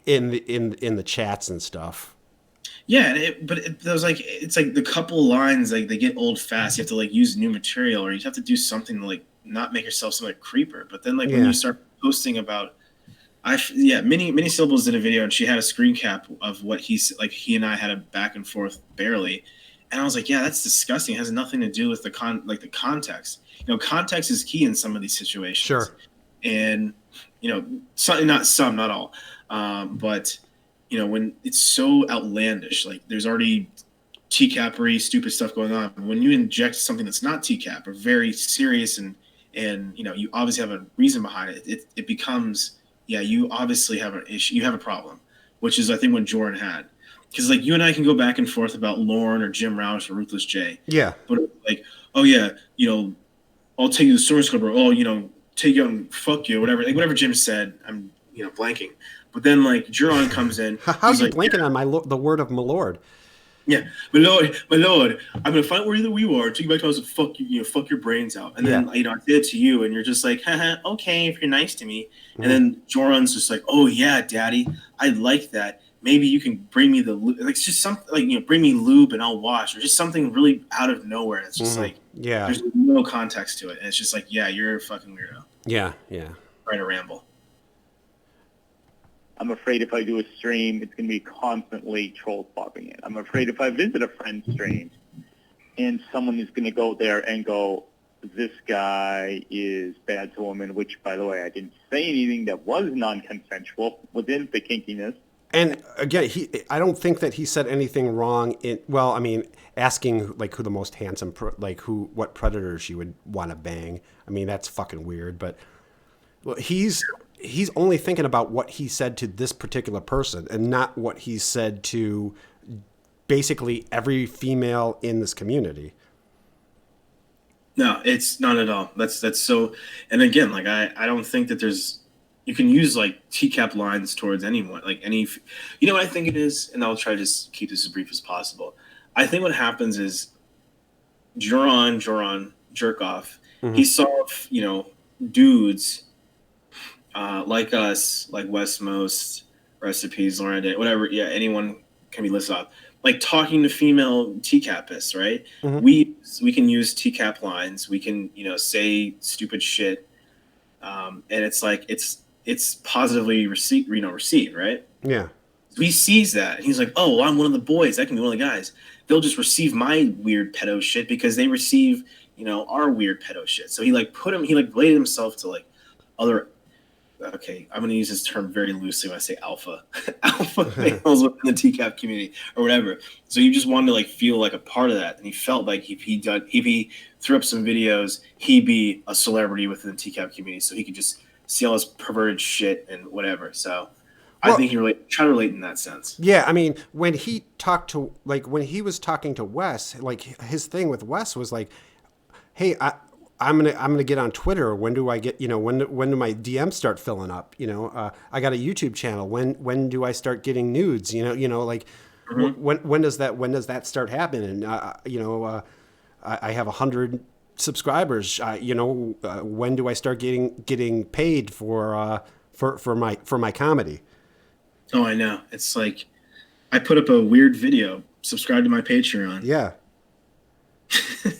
in the chats and stuff. Yeah, it's like the couple lines, like they get old fast. You have to like use new material, or you have to do something to like not make yourself sound like a creeper. But then when you start posting about. Mini Syllables did a video, and she had a screen cap of what he and I had a back and forth barely, and I was like, yeah, that's disgusting. It has nothing to do with the context. Context is key in some of these situations. Sure. And not all, but when it's so outlandish, like there's already TCAP-y stupid stuff going on. When you inject something that's not TCAP or very serious and you obviously have a reason behind it, it becomes. Yeah, you obviously have an issue. You have a problem, which is, I think, what Jorrun had. Because, like, you and I can go back and forth about Lorne or Jim Rouse or Ruthless J. Yeah. But, like, oh, yeah, I'll take you to the Source Club, or, take you out and fuck you, or whatever. Like, whatever Jim said, I'm, blanking. But then, like, Joran comes in. How's he blanking on the word of my lord? Yeah, my lord, I'm gonna find where you are, take you back to the house and fuck you, fuck your brains out. And then I did it to you, and you're just like, haha, okay, if you're nice to me. Mm-hmm. And then Joran's just like, oh yeah, daddy, I like that. Maybe you can bring me the lube. Like, it's just something like bring me lube and I'll wash, or just something really out of nowhere. It's just like there's no context to it, and it's just like, yeah, you're a fucking weirdo. Yeah. Trying to ramble. I'm afraid if I do a stream, it's going to be constantly trolls popping in. I'm afraid if I visit a friend's stream and someone is going to go there and go, this guy is bad to women, which, by the way, I didn't say anything that was non-consensual within the kinkiness. And again, I don't think that he said anything wrong asking like who the most handsome, what predator she would want to bang. I mean, that's fucking weird, but he's only thinking about what he said to this particular person and not what he said to basically every female in this community. No, it's not at all. That's so. And again, like I don't think that you can use like TCAP lines towards anyone, like any. You know what I think it is, and I'll try to just keep this as brief as possible. I think what happens is Joran jerk off. Mm-hmm. He saw dudes. Like us, like West Most, Recipes, Lauren Day, whatever, anyone can be listed off. Like talking to female TCAPists, right? Mm-hmm. We can use TCAP lines. We can, say stupid shit, and it's like it's positively received, right? Yeah. So he sees that, and he's like, "Oh, well, I'm one of the boys. I can be one of the guys. They'll just receive my weird pedo shit because they receive, our weird pedo shit." So he related himself to like other. okay, I'm going to use this term very loosely when I say alpha males within the TCAP community or whatever. So you just wanted to like feel like a part of that, and he felt like if he threw up some videos, he'd be a celebrity within the TCAP community, so he could just see all this perverted shit and whatever. So I think he try to relate in that sense. Yeah, I mean, when he was talking to Wes, like his thing with Wes was like, hey, I'm gonna get on Twitter. When do I get, when do my DMs start filling up? I got a YouTube channel. When do I start getting nudes? Like when does that start happening? And I have 100 subscribers. When do I start getting paid for my comedy? Oh, I know. It's like I put up a weird video. Subscribe to my Patreon. Yeah.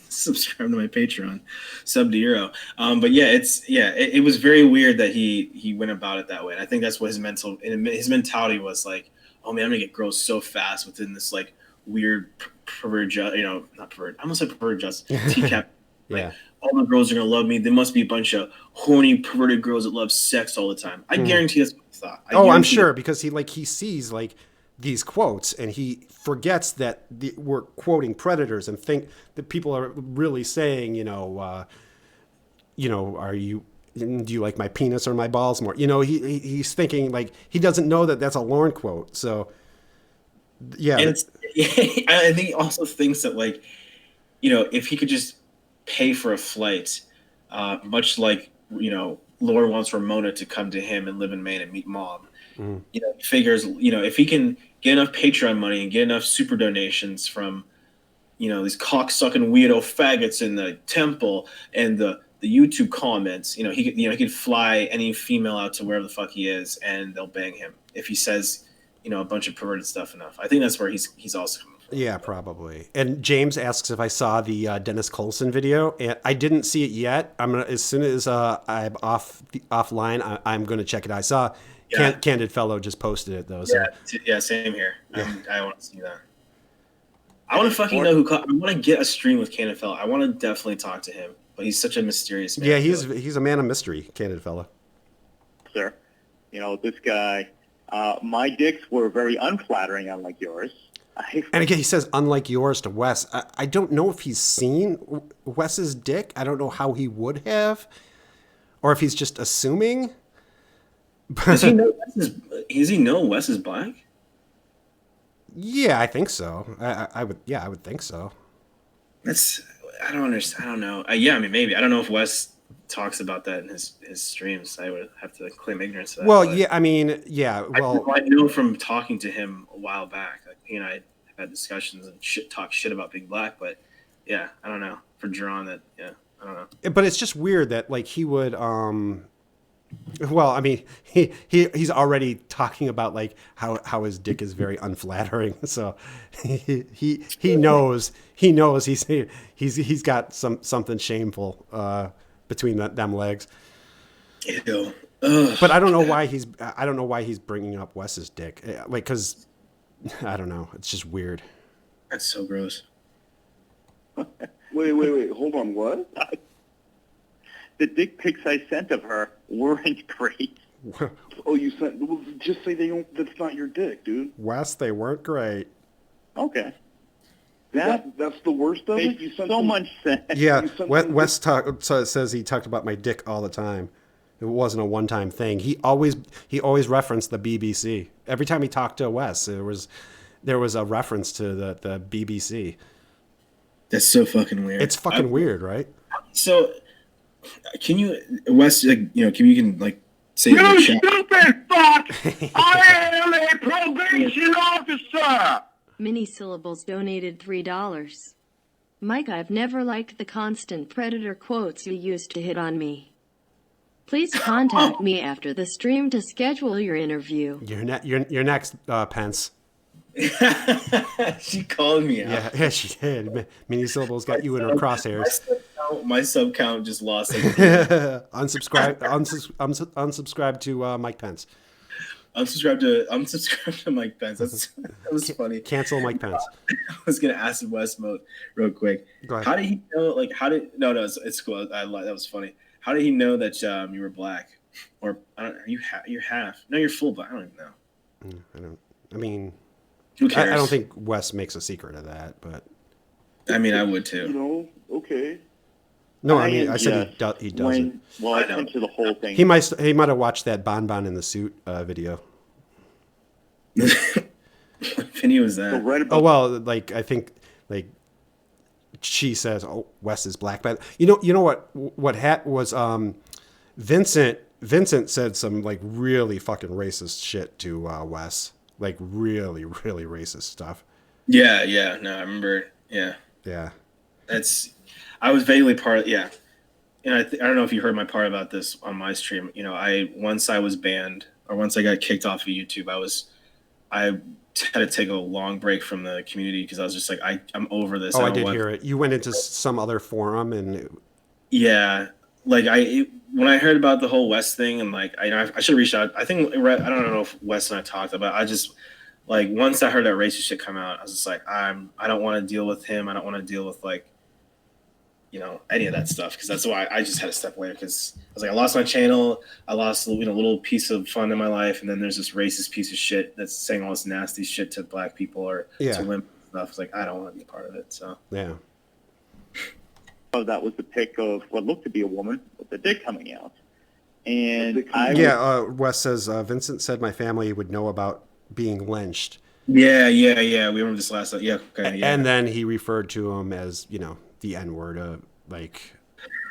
Subscribe to my Patreon. Sub to Euro. But yeah, it was very weird that he went about it that way. And I think that's what his mentality was like. Oh man, I'm gonna get girls so fast within this like weird not pervert. I almost said pervert just TCAP. Yeah. Like, all the girls are gonna love me. There must be a bunch of horny, perverted girls that love sex all the time. I guarantee that's what he thought. I'm sure because he sees like these quotes and he forgets that we're quoting predators and think that people are really saying, do you like my penis or my balls more? He's thinking like he doesn't know that that's a Lorne quote. So yeah, and I think he also thinks that like, if he could just pay for a flight, much like Lorne wants Ramona to come to him and live in Maine and meet Mom. He figures if he can get enough Patreon money and get enough super donations from these cocksucking weirdo faggots in the temple and the YouTube comments, he could fly any female out to wherever the fuck he is and they'll bang him if he says a bunch of perverted stuff enough. I think that's where he's also coming from. Yeah, probably. And James asks if I saw the Dennis Colson video, and I didn't see it yet. I'm gonna, as soon as I'm offline, I'm gonna check it. I saw Candid Fellow just posted it though. So. Yeah, same here. Yeah. I want to see that. I want to fucking know who. I want to get a stream with Candid Fellow. I want to definitely talk to him, but he's such a mysterious man. Yeah, he's a man of mystery, Candid Fellow. Sir, this guy. My dicks were very unflattering, unlike yours. And again, he says, unlike yours to Wes. I don't know if he's seen Wes's dick. I don't know how he would have, or if he's just assuming. Does he know Wes is black? Yeah, I think so. I would think so. I don't understand. I don't know. Yeah, I mean, maybe. I don't know if Wes talks about that in his streams. I would have to claim ignorance of that. Well, yeah, I mean, yeah. Well, I know from talking to him a while back. Like, he and I have had discussions and talk shit about being black, but yeah, I don't know. For Joran, I don't know. But it's just weird that like he would. Well, I mean, he's already talking about like how his dick is very unflattering. So he knows he's got something shameful between them legs. Ew. But I don't know why he's bringing up Wes's dick. Like, cause I don't know. It's just weird. That's so gross. Wait. Hold on. What? The dick pics I sent of her weren't great. Oh, you sent? Well, just say that's not your dick, dude. Wes, they weren't great. Okay. That's the worst of it. You sent so much sense. Yeah, Wes says he talked about my dick all the time. It wasn't a one-time thing. He always referenced the BBC. Every time he talked to Wes, there was a reference to the BBC. That's so fucking weird. It's fucking weird, right? So, can you, Wes? Like, you can like say. You stupid fuck! I am a probation officer. Mini Syllables donated $3. Mike, I've never liked the constant predator quotes you used to hit on me. Please contact me after the stream to schedule your interview. You're next, Pence. She called me out. Yeah, she did. Mini Syllables got you in her crosshairs. My sub count just lost. Unsubscribe to Mike Pence. Unsubscribe to Mike Pence. That was funny. Cancel Mike Pence. I was gonna ask Wes Mode real quick. Go ahead. How did he know? Like, no, it's cool. That was funny. How did he know that you were black? or I don't. Are you're half? No, you're full black. I don't even know. I mean, who cares? I don't think Wes makes a secret of that, but I mean, I would too. You know, okay. No, I mean, I said he doesn't. Well, I went to the whole thing. He might have watched that Bon Bon in the Suit video. What video was that? So right about Oh well, like I think like she says, "Oh, Wes is black," but you know what was Vincent said some like really fucking racist shit to Wes, like really really racist stuff. Yeah. No, I remember. Yeah. I was vaguely part. Yeah. And I don't know if you heard my part about this on my stream. You know, once I was banned or once I got kicked off of YouTube, I had to take a long break from the community because I was just like, I'm over this. Oh, I did hear it. You went into some other forum and yeah, like when I heard about the whole Wes thing and like I should have reached out. I think I don't know if Wes and I talked about. I just like once I heard that racist shit come out, I was just like, I don't want to deal with him. I don't want to deal with like, you know, any of that stuff because that's why I just had to step away because I was like, I lost my channel, I lost a little piece of fun in my life, and then there's this racist piece of shit that's saying all this nasty shit to black people or to women and stuff. It's like I don't want to be part of it. So yeah. Oh, that was the pic of what looked to be a woman with the dick coming out, and Wes says Vincent said my family would know about being lynched. Yeah. We remember this last. Yeah. Okay. Yeah. And then he referred to him as the N-word like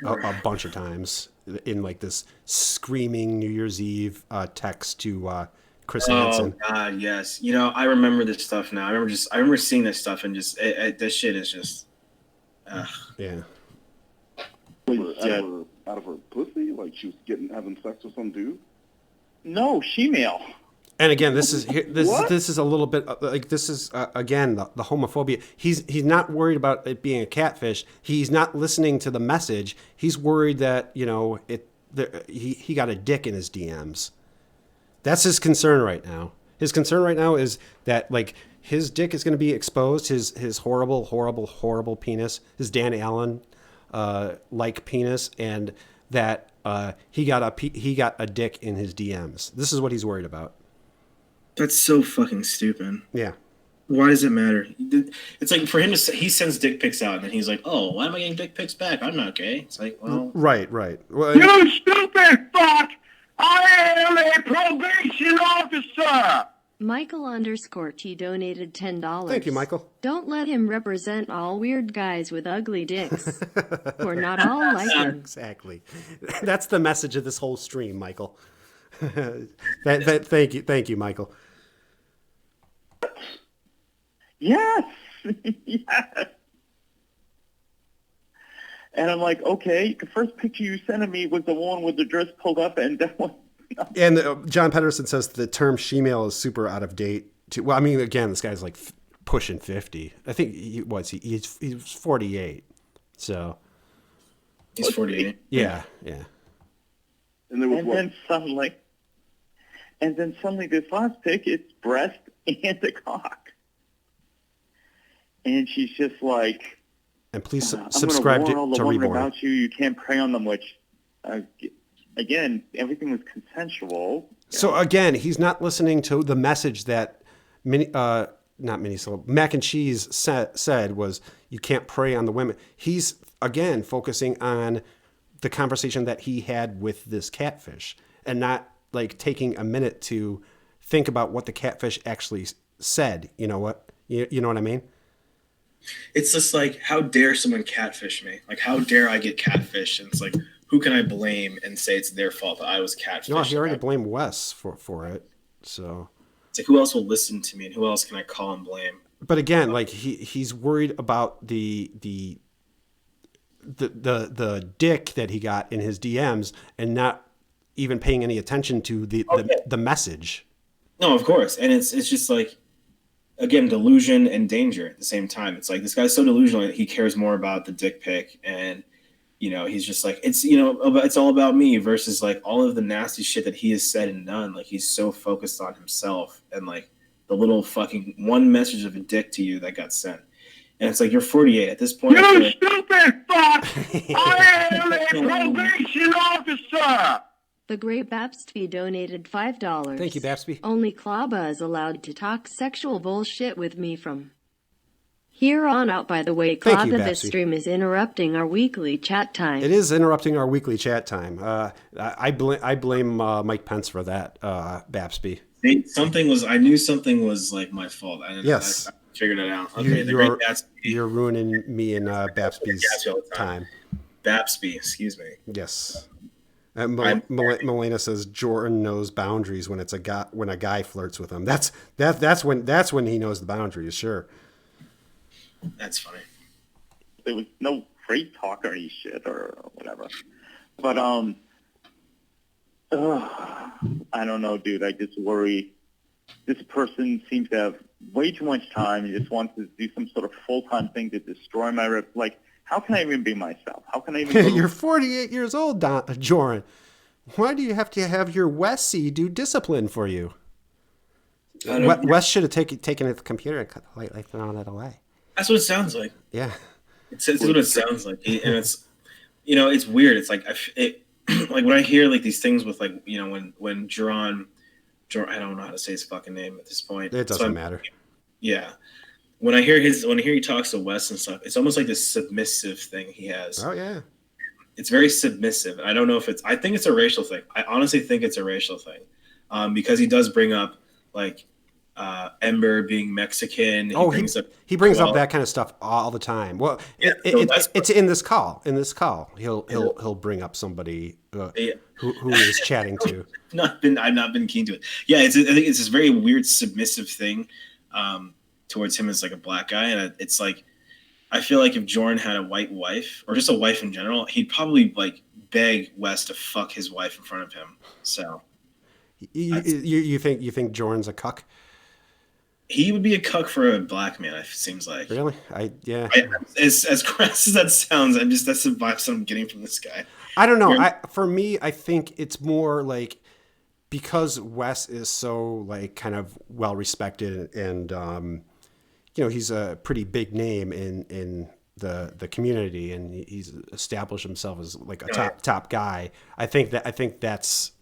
a bunch of times in like this screaming New Year's Eve text to Chris Hansen. Oh God, yes. You know, I remember this stuff now. I remember seeing this stuff and just this shit is just. Yeah. Out of her pussy, like she was having sex with some dude. No, she-male. And again, this is a little bit like this is again the homophobia. He's not worried about it being a catfish. He's not listening to the message. He's worried that he got a dick in his DMs. That's his concern right now. His concern right now is that like his dick is going to be exposed. His horrible penis. His Dan Allen like penis, and that he got a dick in his DMs. This is what he's worried about. That's so fucking stupid. Yeah. Why does it matter? It's like for him to say, he sends dick pics out and then he's like, oh, why am I getting dick pics back? I'm not gay. It's like, well. Right. Well, you stupid fuck! I am a probation officer! Michael _ T donated $10. Thank you, Michael. Don't let him represent all weird guys with ugly dicks. We're not all like him. Exactly. That's the message of this whole stream, Michael. Thank you, Michael. Yes. Yes. And I'm like, okay, the first picture you sent me was the one with the dress pulled up, and that one. And John Pedersen says the term shemale is super out of date. Well, I mean, again, this guy's like pushing 50. I think he's 48. So he's 48. Yeah. And then suddenly this last pic, it's breast and a cock. And she's just like, and please subscribe to Reborn. About you can't prey on them, which, again, everything was consensual. So again, he's not listening to the message that Mac and Cheese said was you can't prey on the women. He's again focusing on the conversation that he had with this catfish and not like taking a minute to think about what the catfish actually said. You know what? You know what I mean? It's just like, how dare someone catfish me? Like, how dare I get catfished? And it's like, who can I blame and say it's their fault that I was catfished? No, he already blamed Wes for it. So it's like, who else will listen to me, and who else can I call and blame? But again, like he's worried about the dick that he got in his DMs and not even paying any attention to the message. No, of course, and it's just like, again, delusion and danger at the same time. It's like this guy's so delusional that he cares more about the dick pic, and he's just like, it's all about me versus like all of the nasty shit that he has said and done. Like he's so focused on himself and like the little fucking one message of a dick to you that got sent. And it's like, you're 48 at this point. You stupid fuck! I am a probation officer! The Great Babsby donated $5. Thank you, Babsby. Only Clawbah is allowed to talk sexual bullshit with me from here on out. By the way, Clawbah, this stream is interrupting our weekly chat time. It is interrupting our weekly chat time. I blame Mike Pence for that, Babsby. I knew something was like my fault. Yes. I figured it out. Okay, you're ruining me and Babsby's time. Babsby, excuse me. Yes. Melena says Jordan knows boundaries when a guy flirts with him. That's when he knows the boundaries. Sure. That's funny. There was no freight talk or any shit or whatever. But I don't know, dude. I just worry. This person seems to have way too much time and just wants to do some sort of full-time thing to destroy my rep. Like, how can I even be myself? How can I even... You're 48 years old, Joran. Why do you have to have your Wessie do discipline for you? Wes should have taken it to the computer and completely thrown it away. That's what it sounds like. Yeah. It's what it sounds like. And it's, it's weird. It's like, like when I hear like these things with like, when Joran, I don't know how to say his fucking name at this point. It doesn't matter. Yeah. When I hear he talks to Wes and stuff, it's almost like this submissive thing he has. Oh yeah. It's very submissive. I don't know if I think it's a racial thing. I honestly think it's a racial thing. Because he does bring up like Ember being Mexican. He brings up that kind of stuff all the time. Well, it's in this call. In this call, he'll bring up somebody who is chatting to. I've not been keen to it. Yeah, I think it's this very weird submissive thing towards him as like a black guy, and it's like I feel like if Jordan had a white wife or just a wife in general, he'd probably like beg Wes to fuck his wife in front of him. So you think Jordan's a cuck? He would be a cuck for a black man. It seems like. Really? As crass as that sounds, that's the vibes I'm getting from this guy. I don't know. For me, I think it's more like because Wes is so like kind of well respected and he's a pretty big name in the community and he's established himself as like a top guy. I think that's.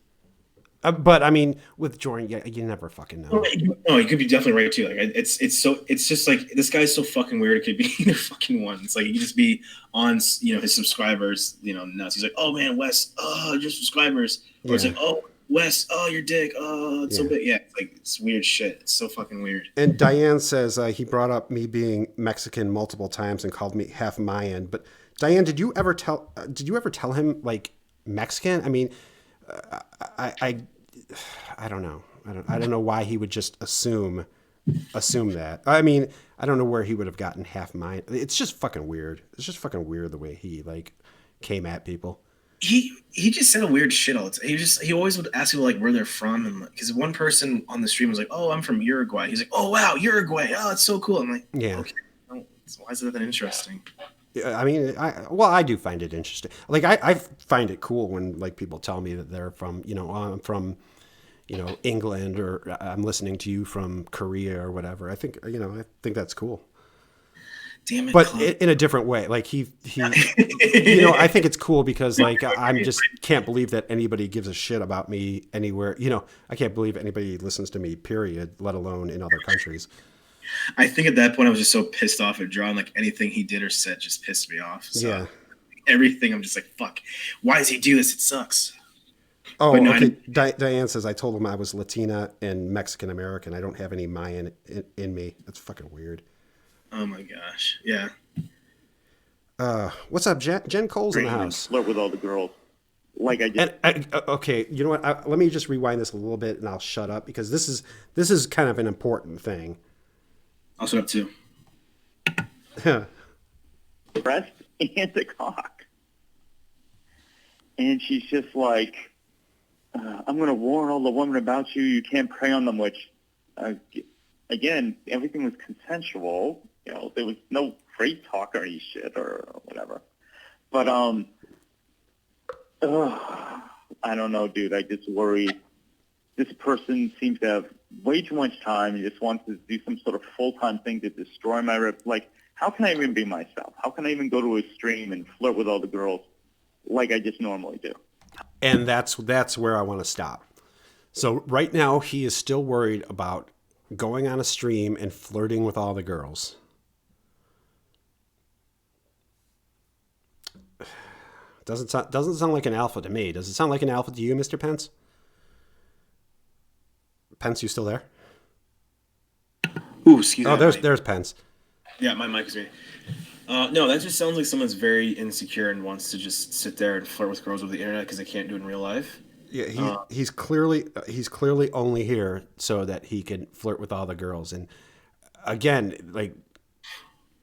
But I mean, with Jordan, you never fucking know. No, you could be definitely right too. Like it's just like this guy's so fucking weird. It could be either fucking one. It's like he could just be on his subscribers, nuts. He's like, oh man, Wes, your subscribers. Or it's like, oh Wes, your dick, it's so big. Yeah, it's weird shit. It's so fucking weird. And Diane says he brought up me being Mexican multiple times and called me half Mayan. But Diane, did you ever tell him like Mexican? I mean. I don't know. I don't know why he would just assume that. I mean, I don't know where he would have gotten half mine. It's just fucking weird. It's just fucking weird the way he like came at people. He just said weird shit all the time. He always would ask people like where they're from, and because one person on the stream was like, "Oh, I'm from Uruguay." He's like, "Oh wow, Uruguay! Oh, it's so cool." I'm like, "Yeah, okay. Why is that interesting?" I mean, I do find it interesting. Like, I find it cool when like people tell me that they're from, I'm from, England, or I'm listening to you from Korea or whatever. I think that's cool. Damn it! But in a different way. Like he, I think it's cool because like I'm just can't believe that anybody gives a shit about me anywhere. I can't believe anybody listens to me. Period. Let alone in other countries. I think at that point I was just so pissed off at Jorrun. Like anything he did or said just pissed me off. So yeah. Everything I'm just like, fuck. Why does he do this? It sucks. Oh, no, okay. Diane says I told him I was Latina and Mexican American. I don't have any Mayan in me. That's fucking weird. Oh my gosh. Yeah. What's up, Jen Cole's in the house. Flirt with all the girls. Like I did. Okay, you know what? Let me just rewind this a little bit and I'll shut up because this is kind of an important thing. I'll shut up too. Breast and the cock. And she's just like, I'm going to warn all the women about you. You can't prey on them, which, again, everything was consensual. There was no freight talk or any shit or whatever. But, I don't know, dude. I just worry. This person seems to have way too much time and just wants to do some sort of full-time thing to destroy my rep. Like, how can I even be myself? How can I even go to a stream and flirt with all the girls like I just normally do? And that's where I want to stop. So right now he is still worried about going on a stream and flirting with all the girls. Doesn't sound like an alpha to me. Does it sound like an alpha to you, Mr. Pence? Pence, you still there? Ooh, excuse me. Oh, there's Pence. Yeah, my mic is ready. No, that just sounds like someone's very insecure and wants to just sit there and flirt with girls over the internet because they can't do it in real life. Yeah, he's clearly only here so that he can flirt with all the girls. And again, like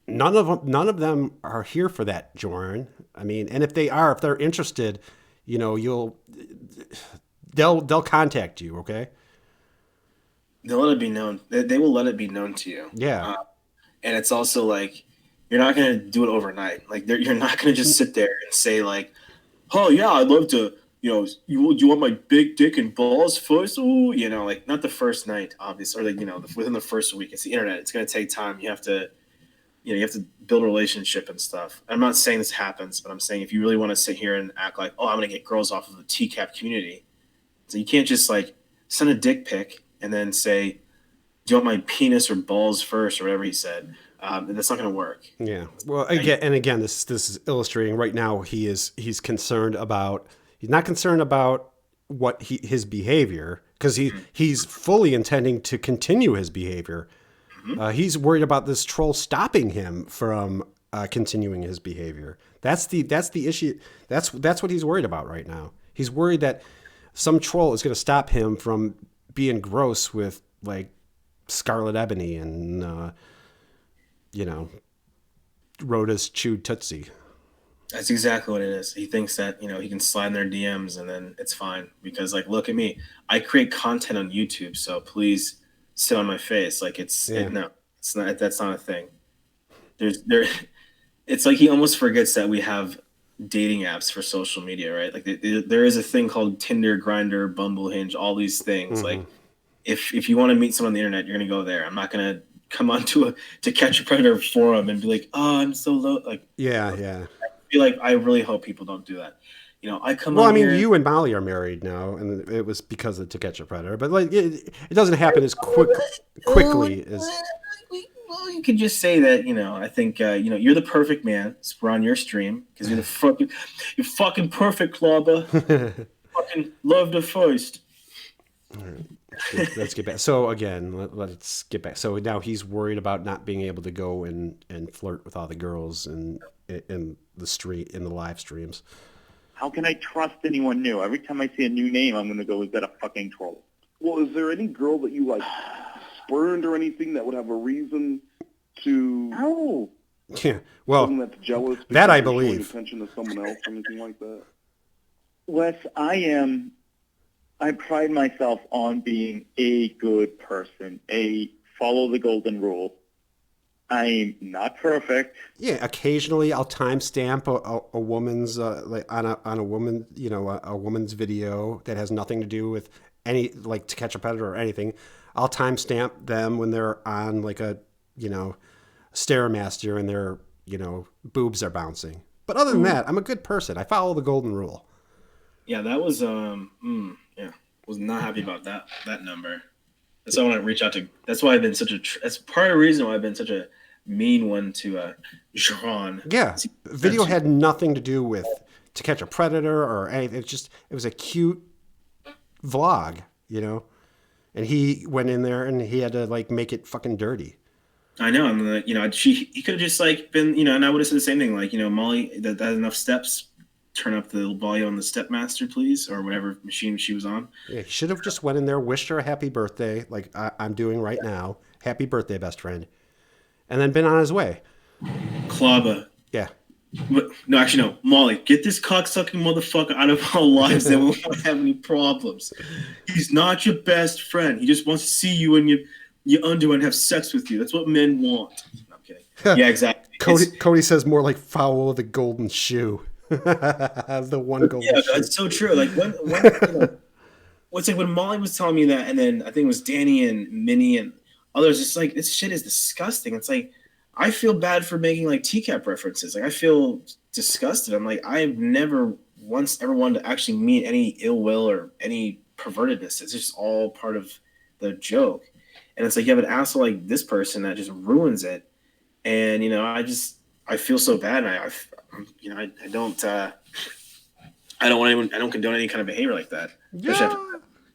none of them are here for that, Jorrun. I mean, and if they're interested, you know, they'll contact you. Okay. They'll let it be known. They will let it be known to you. Yeah. And it's also like, you're not going to do it overnight. Like you're not going to just sit there and say like, oh yeah, I'd love to, you know, you want my big dick and balls first? Ooh, you know, like not the first night, obviously, or like, you know, within the first week. It's the internet. It's going to take time. You have to build a relationship and stuff. I'm not saying this happens, but I'm saying if you really want to sit here and act like, oh, I'm going to get girls off of the TCAP community. So you can't just like send a dick pic and then say, do you want my penis or balls first or whatever he said. That's not going to work. Yeah. Well, again, this is illustrating right now. He's concerned about. He's not concerned about what his behavior because he's fully intending to continue his behavior. Mm-hmm. He's worried about this troll stopping him from continuing his behavior. That's the issue. That's what he's worried about right now. He's worried that some troll is going to stop him from being gross with like Scarlet Ebony and. You know, Rhoda's chewed Tootsie. That's exactly what it is. He thinks that, you know, he can slide in their DMs and then it's fine because, like, look at me. I create content on YouTube, so please sit on my face. Like, it's not. That's not a thing. It's like he almost forgets that we have dating apps for social media, right? Like, there is a thing called Tinder, Grindr, Bumble, Hinge, all these things. Mm-hmm. Like, if you want to meet someone on the internet, you're gonna go there. I'm not gonna come on to Catch a Predator forum and be like, oh, I'm so low. Like, yeah. I feel like I really hope people don't do that. You know, I mean, you and Molly are married now, and it was because of To Catch a Predator. But like, it doesn't happen as quickly as. Well, you could just say that. You know, I think you know, you're the perfect man. So we're on your stream because you're fucking perfect, Clawbah. Fucking love the first. All right. Let's get back. So again, let's get back. So now he's worried about not being able to go and flirt with all the girls in the live streams. How can I trust anyone new? Every time I see a new name, I'm going to go, is that a fucking troll? Well, is there any girl that you like spurned or anything that would have a reason to? No. Yeah. Well, that's jealous. That I believe. Attention to someone else or anything like that. Wes, I pride myself on being a good person, follow the golden rule. I'm not perfect. Yeah, occasionally I'll timestamp a woman's like on a woman, you know, a woman's video that has nothing to do with any like To Catch a Predator or anything. I'll timestamp them when they're on like a, you know, Stairmaster and their, you know, boobs are bouncing. But other than that, I'm a good person. I follow the golden rule. Yeah, that was was not happy about that number. That's why I want to reach out to. That's why I've been that's part of the reason why I've been such a mean one to Joran. Yeah, video had nothing to do with To Catch a Predator or anything. It was a cute vlog, you know. And he went in there and he had to like make it fucking dirty. I know, and you know, he could have just like been, you know, and I would have said the same thing, like, you know, Molly, that has enough steps. Turn up the volume on the Stepmaster, please, or whatever machine she was on. Yeah, he should have just went in there, wished her a happy birthday, like I'm doing right now. Happy birthday, best friend. And then been on his way. Clawbah. Yeah. No, actually, no. Molly, get this cocksucking motherfucker out of our lives that we won't have any problems. He's not your best friend. He just wants to see you in your underwear and have sex with you. That's what men want. No, I'm kidding. Yeah, exactly. Cody says more like follow the golden shoe. The one golden shoe. That's so true. Like when you know, it's like when Molly was telling me that, and then I think it was Danny and Minnie and others. It's like, this shit is disgusting. It's like, I feel bad for making like TCAP references. Like, I feel disgusted. I'm like, I've never wants everyone to actually mean any ill will or any pervertedness. It's just all part of the joke. And it's like you have an asshole like this person that just ruins it. And, you know, I feel so bad. And I don't want anyone, I don't condone any kind of behavior like that.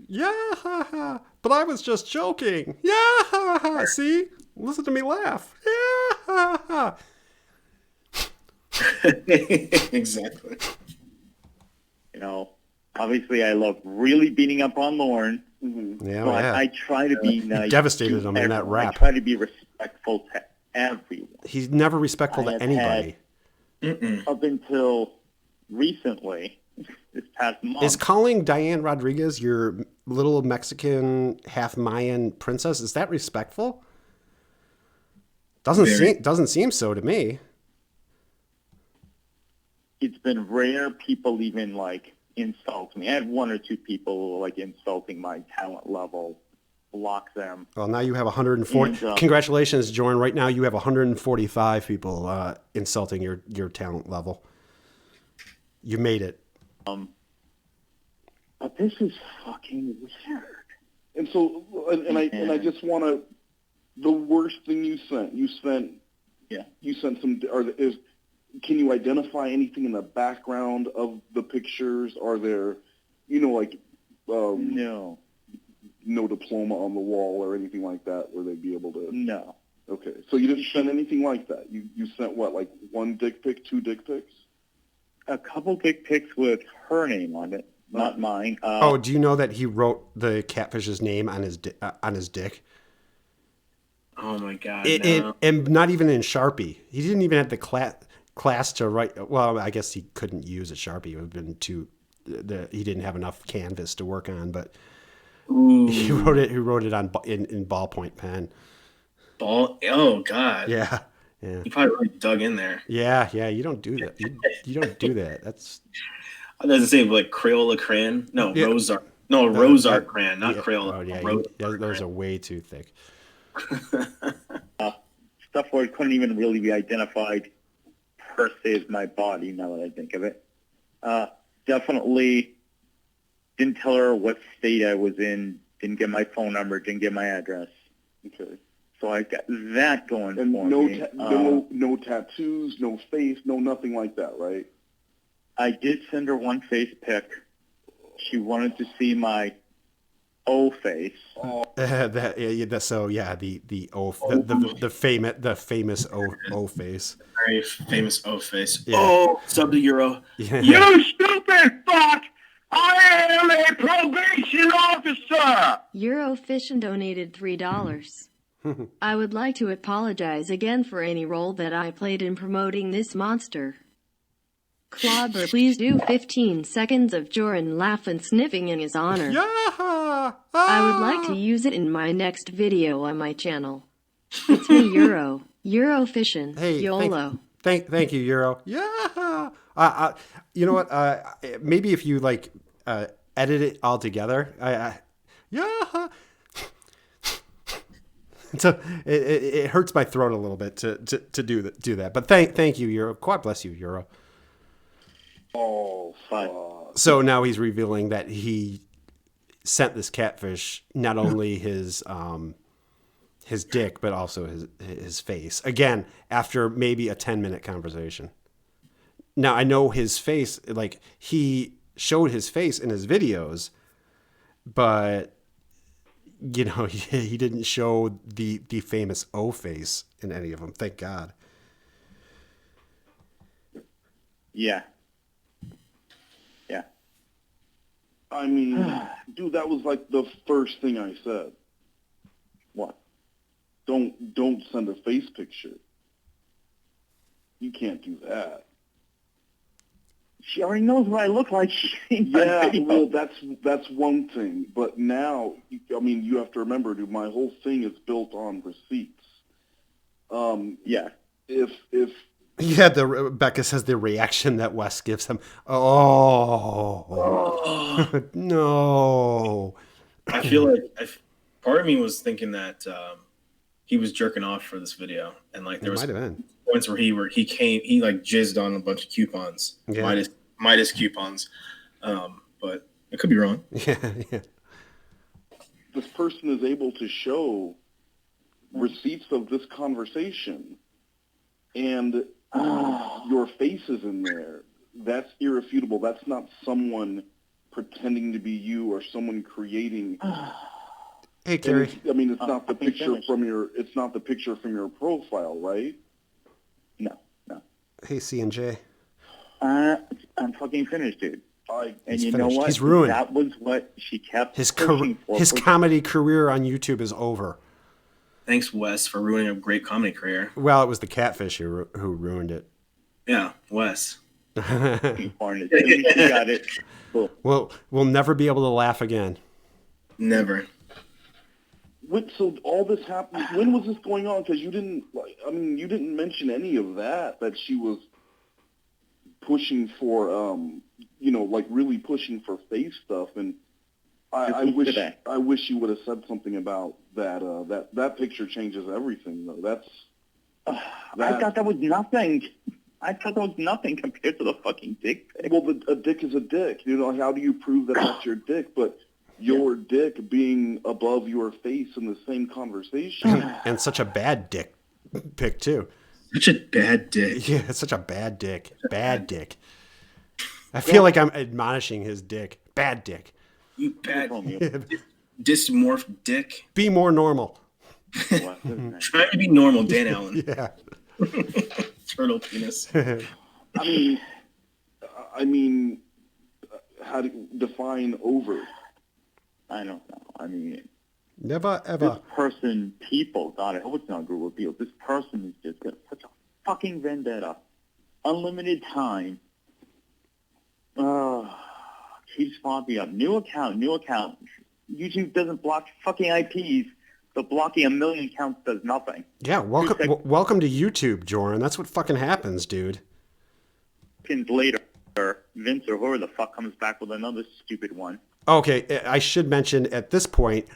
Yeah, but I was just joking. Yeah, see? Listen to me laugh. Yeah. Exactly. You know, obviously I love really beating up on Lauren. Yeah, but I try to be nice. You devastated him in that rap. I try to be respectful to everyone. He's never respectful to anybody. Up until recently, this past month. Is calling Diane Rodriguez your little Mexican half Mayan princess, is that respectful? Doesn't seem so to me. It's been rare people even like insult me. I had one or two people like insulting my talent level, block them. Well, now you have 140. Congratulations, Jorrun. Right now you have 145 people insulting your talent level. You made it. But this is fucking weird. And so, and I just want to. The worst thing you sent some. Can you identify anything in the background of the pictures? Are there, like, no diploma on the wall or anything like that where they'd be able to? No. Okay, so you didn't send anything like that. You sent what, like one dick pic, two dick pics? A couple dick pics with her name on it, not mine. Do you know that he wrote the catfish's name on his dick? Oh my God! And not even in Sharpie. He didn't even have the class to write. Well, I guess he couldn't use a Sharpie. It would have been he didn't have enough canvas to work on. But he wrote it. He wrote it in ballpoint pen. Oh God! Yeah. He probably really dug in there. Yeah. You don't do that. You don't do that. That's. I was gonna say like Crayola crayon. No, yeah. Rose art. No, rose art crayon, not Crayola. Oh yeah, those are way too thick. Stuff where it couldn't even really be identified per se as my body, now that I think of it. Definitely didn't tell her what state I was in, didn't get my phone number, didn't get my address. Okay. So I got that going for me. No tattoos, no face, no nothing like that, right? I did send her one face pic. She wanted to see my O face. The famous O face. Very famous O face. Yeah. Oh, sub to Euro. Yeah. You stupid fuck! I am a probation officer. Eurofishin donated $3. I would like to apologize again for any role that I played in promoting this monster. Clawbah, please do 15 seconds of Joran laughing sniffing in his honor. Yeah! I would like to use it in my next video on my channel. It's me, Eurofishin. Hey, YOLO. Thank you, Euro. Yeah! You know what? Maybe if you edit it all together. Yeah! So it hurts my throat a little bit to do that. But thank you, Euro. God bless you, Euro. Oh, fine. So now he's revealing that he sent this catfish not only his dick but also his face. Again, after maybe a 10-minute conversation. Now I know his face, like he showed his face in his videos, but he didn't show the famous O face in any of them. Thank God. Yeah. I mean, dude, that was like the first thing I said. What? Don't send a face picture. You can't do that. She already knows what I look like. Yeah, well, that's one thing. But now, you have to remember, dude, my whole thing is built on receipts. Yeah. If Yeah, Becca says the reaction that Wes gives him. Oh. No. I feel like part of me was thinking that he was jerking off for this video, and like there was points where he jizzed on a bunch of coupons. Yeah. Midas coupons. But I could be wrong. Yeah. This person is able to show receipts of this conversation, and your face is in there. That's irrefutable. That's not someone pretending to be you or someone creating. Hey, Gary. It's not the picture from your. It's not the picture from your profile, right? No. Hey, C&J. I'm fucking finished, dude. And you know what? He's ruined. That was what she kept his pushing for. His comedy career on YouTube is over. Thanks, Wes, for ruining a great comedy career. Well, it was the catfish who ruined it. Yeah, Wes. He got it. Cool. Well, we'll never be able to laugh again. Never. So all this happened. When was this going on? Because you didn't. You didn't mention any of that. That she was pushing for, really pushing for face stuff. And I wish you would have said something about that. That picture changes everything, though. I thought that was nothing. I thought that was nothing compared to the fucking dick pic. Well, a dick is a dick. How do you prove that that's your dick? But your dick being above your face in the same conversation. And such a bad dick pic, too. Such a bad dick. Yeah, it's such a bad dick. Bad dick. I feel like I'm admonishing his dick. Bad dick. You bad dysmorph dick. Be more normal. Trying to be normal, Dan Allen. Yeah. Turtle penis. How do you define over? I don't know. Never ever. This person, God, I hope it's not Google revealed. This person is just got such a fucking vendetta. Unlimited time. Keeps popping up. New account. YouTube doesn't block fucking IPs, but blocking a million accounts does nothing. Yeah, welcome to YouTube, Joran. That's what fucking happens, dude. Later, Vince or whoever the fuck comes back with another stupid one. Okay, I should mention at this point,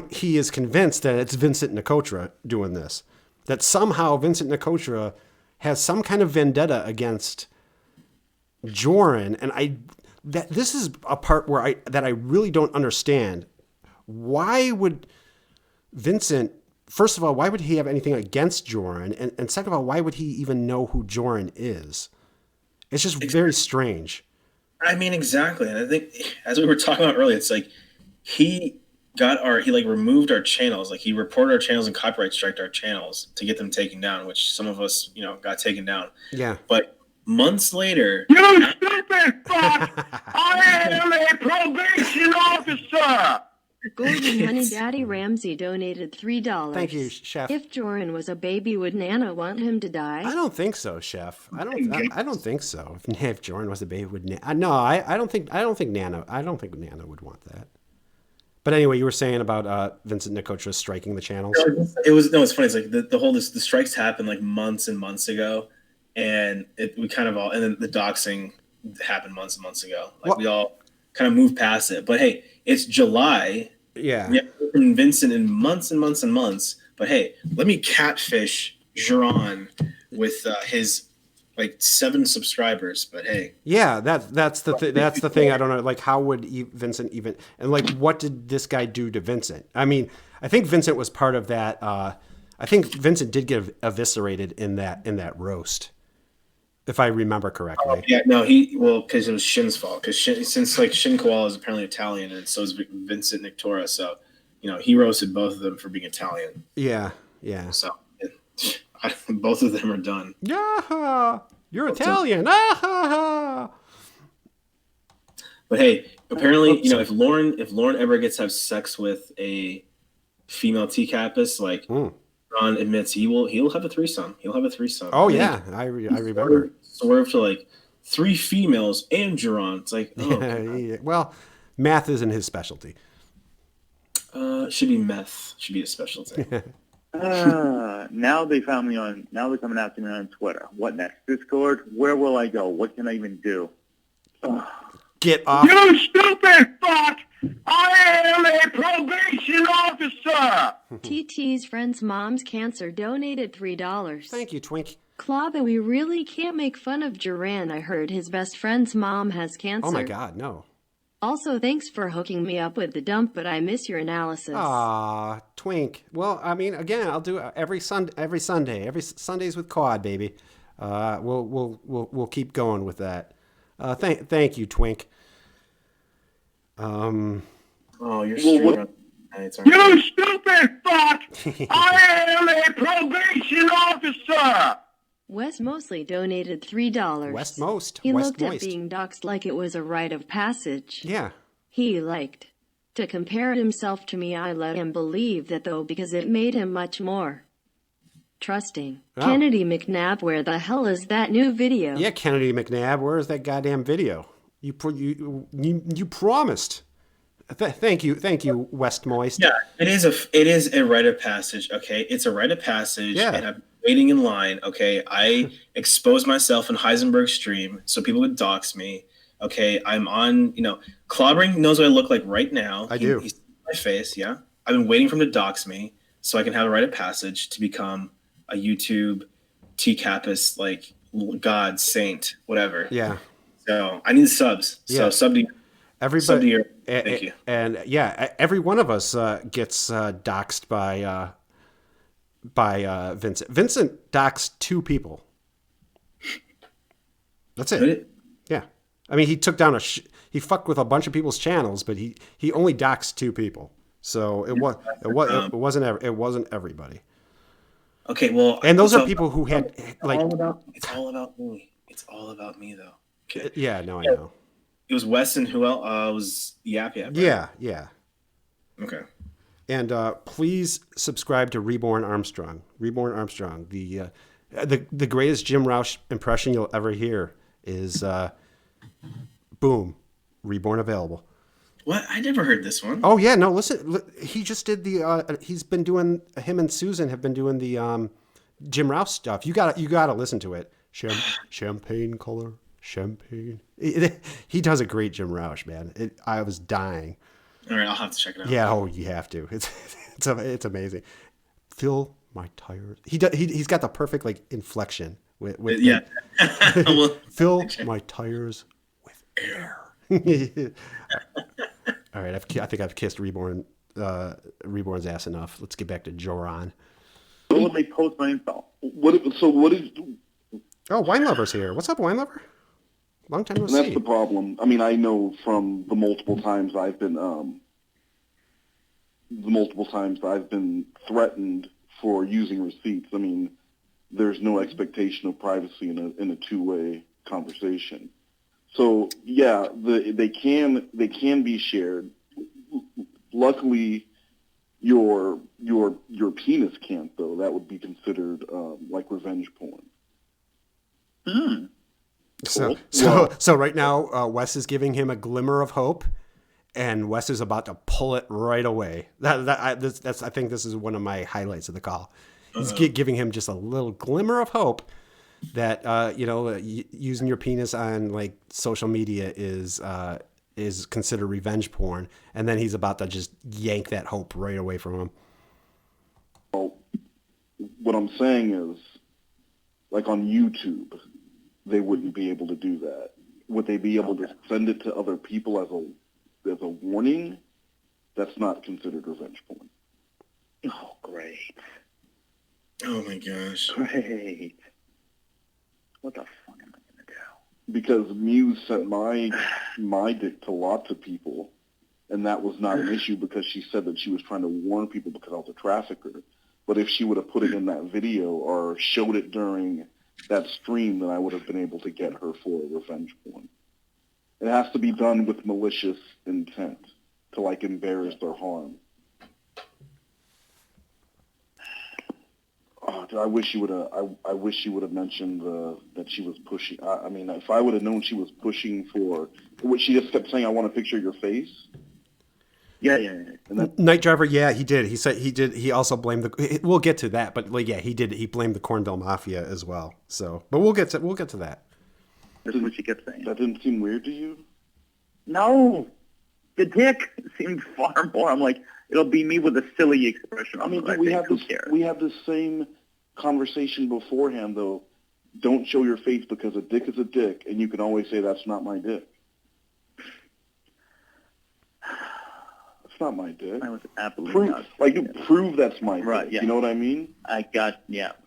he is convinced that it's Vincent Nicotra doing this. That somehow Vincent Nicotra has some kind of vendetta against Joran, and this is a part where I really don't understand. Why would Vincent, first of all, why would he have anything against Joran? And second of all, why would he even know who Joran is? It's just very strange. Exactly. And I think, as we were talking about earlier, it's like he removed our channels. Like, he reported our channels and copyright striked our channels to get them taken down, which some of us, got taken down. Yeah. But months later... You stupid fuck! I am a probation officer! Gordon Honey Daddy Ramsey donated $3. Thank you, Chef. If Jorrun was a baby, would Nana want him to die? I don't think so, Chef. I don't think so. If Jorrun was a baby, would I don't think Nana would want that. But anyway, you were saying about Vincent Nicotra striking the channels. It's funny. It's like the strikes happened like months and months ago, and and then the doxing happened months and months ago. Like, we all kind of moved past it. But hey, it's July. Yeah. We haven't heard from Vincent in months and months and months. But hey, let me catfish Joran with his 7 subscribers. But hey. Yeah, that's the thing. I don't know. Like, how would Vincent even, and what did this guy do to Vincent? I think Vincent was part of that. I think Vincent did get eviscerated in that roast, if I remember correctly. Because it was Shin's fault. Because since Shin Koala is apparently Italian, and so is Vincent Nicotra, so he roasted both of them for being Italian. Yeah. So both of them are done. Yeah, you're Italian. But hey, apparently, if Lauren ever gets to have sex with a female T-Capus, Ron admits he'll have a threesome. Oh yeah, I remember. Swerve to 3 females and Joran. It's like, yeah. Well, math isn't his specialty. Should be meth. Should be a specialty. Now they're coming after me on Twitter. What next? Discord? Where will I go? What can I even do? Get off. You stupid fuck! I am a probation officer! TT's friend's mom's cancer donated $3. Thank you, Twink. Clawbah, we really can't make fun of Joran. I heard his best friend's mom has cancer. Oh my God, no. Also, thanks for hooking me up with the dump, but I miss your analysis. Ah, Twink. Well, I mean, again, I'll do it every Sunday. Every Sundays with Quad, baby. We'll keep going with that. Thank you, Twink. Oh, you're Well, You stupid fuck! I am a probation officer! Wes Mosley donated $3. West Most. He West looked Moist. at being doxxed like it was a rite of passage. Yeah. He liked to compare himself to me. I let him believe that, though, because it made him much more trusting. Oh. Kennedy McNabb, where the hell is that new video? Yeah, Kennedy McNabb, where is that goddamn video? You promised. Thank you, West Moist. Yeah, it is a rite of passage. Okay, it's a rite of passage, Yeah. and I'm waiting in line. Okay, I exposed myself in Heisenberg's stream so people would dox me. Okay, I'm on. Clobbering knows what I look like right now. I do. He's my face. Yeah, I've been waiting for him to dox me so I can have a rite of passage to become a YouTube T-Capus, like God, saint, whatever. Yeah. So I need subs. Yeah. So sub to Everybody. sub to your. Thank you. And yeah, every one of us gets doxxed by Vincent. Vincent doxed 2 people. That's it. Really? Yeah. I mean, he took down he fucked with a bunch of people's channels, but he only doxed 2 people. So it wasn't everybody. Okay, well, And those are people who had it's like. It's all about me. It's all about me, though. Okay. Yeah, no, I know. It was Wes and who else? It was Yap Yap. Right? Yeah. Okay. And please subscribe to Reborn Armstrong. Reborn Armstrong, the greatest Jim Roush impression you'll ever hear is boom, Reborn available. What? I never heard this one. Oh yeah, no, listen, he just did he's been doing, him and Susan have been doing the Jim Roush stuff. You gotta listen to it. Champagne color, champagne. He does a great Jim Roush, man. I was dying. All right, I'll have to check it out. Yeah, oh, you have to. It's amazing. Fill my tires. He's got the perfect like inflection with yeah. Well, fill my tires with air. All right, I think I've kissed Reborn's ass enough. Let's get back to Joran. Let me post my info. What is? Oh, Wine Lover's here. What's up, Wine Lover? Long time no see. That's the problem. I mean, I know from the multiple times I've been threatened for using receipts. I mean, there's no expectation of privacy in a two-way conversation. So yeah, they can be shared. Luckily, your penis can't, though. That would be considered like revenge porn. Hmm. So right now, Wes is giving him a glimmer of hope, and Wes is about to pull it right away. I think this is one of my highlights of the call. He's giving him just a little glimmer of hope that using your penis on like social media is considered revenge porn, and then he's about to just yank that hope right away from him. Well, what I'm saying is, like on YouTube, they wouldn't be able to do that. Would they be able to send it to other people as a warning? That's not considered revenge porn. Oh, great. Oh my gosh. Great. What the fuck am I gonna do? Because Muse sent my dick to lots of people, and that was not an issue because she said that she was trying to warn people because I was a trafficker. But if she would have put it in that video or showed it during that stream, then I would have been able to get her for revenge porn. It has to be done with malicious intent to like embarrass or harm. Oh, I wish you would have. I wish you would have mentioned that she was pushing. I mean, if I would have known she was pushing for, what she just kept saying, "I want to picture your face." Yeah. And Night Driver, yeah, he did. He said he did. He also blamed the. We'll get to that, but like, yeah, he did. He blamed the Cornville Mafia as well. So, but we'll get to that. That's what she kept saying. that didn't seem weird to you? No, the dick seemed far more. I'm like, it'll be me with a silly expression. I mean, who we have cares? the same conversation beforehand, though. don't show your face because a dick is a dick, and you can always say that's not my dick. That's not my dick. I was absolutely not. Prove that's my dick. Right, yeah. You know what I mean?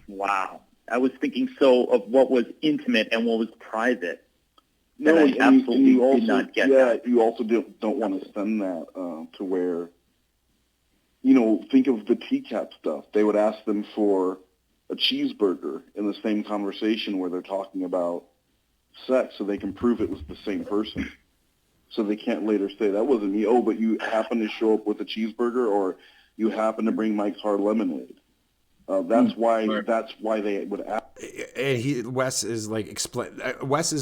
Wow. I was thinking of what was intimate and what was private. No, I absolutely did not get that. You also don't want to send that to where, think of the TCAP stuff. They would ask them for a cheeseburger in the same conversation where they're talking about sex so they can prove it was the same person. So they can't later say, that wasn't me. Oh, but you happened to show up with a cheeseburger, or you happened to bring Mike's Hard Lemonade. That's why they would ask. And Wes is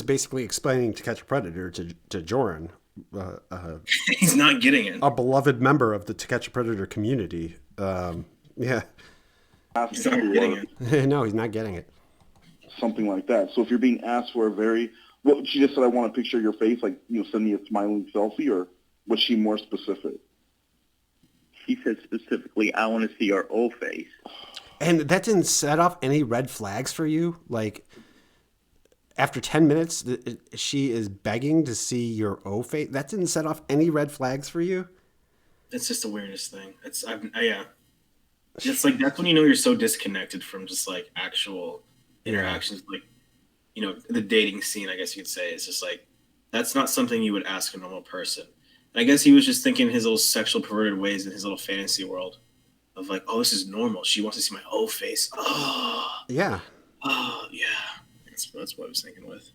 basically explaining To Catch a Predator to Joran. He's not getting it. A beloved member of the To Catch a Predator community. Yeah. He's not getting it. No, he's not getting it. Something like that. So if you're being asked for she just said, I want a picture of your face, send me a smiling selfie, or was she more specific? She said specifically, I want to see your O face. And that didn't set off any red flags for you? Like, after 10 minutes, she is begging to see your O face? That didn't set off any red flags for you? It's just a weirdest thing. Yeah. It's like, that's when you know you're so disconnected from just like actual interactions. Like, the dating scene, I guess you could say. It's just like, that's not something you would ask a normal person. And I guess he was just thinking his little sexual perverted ways in his little fantasy world of like, oh, this is normal. She wants to see my O face. Oh. Yeah. Oh, yeah. That's what I was thinking with.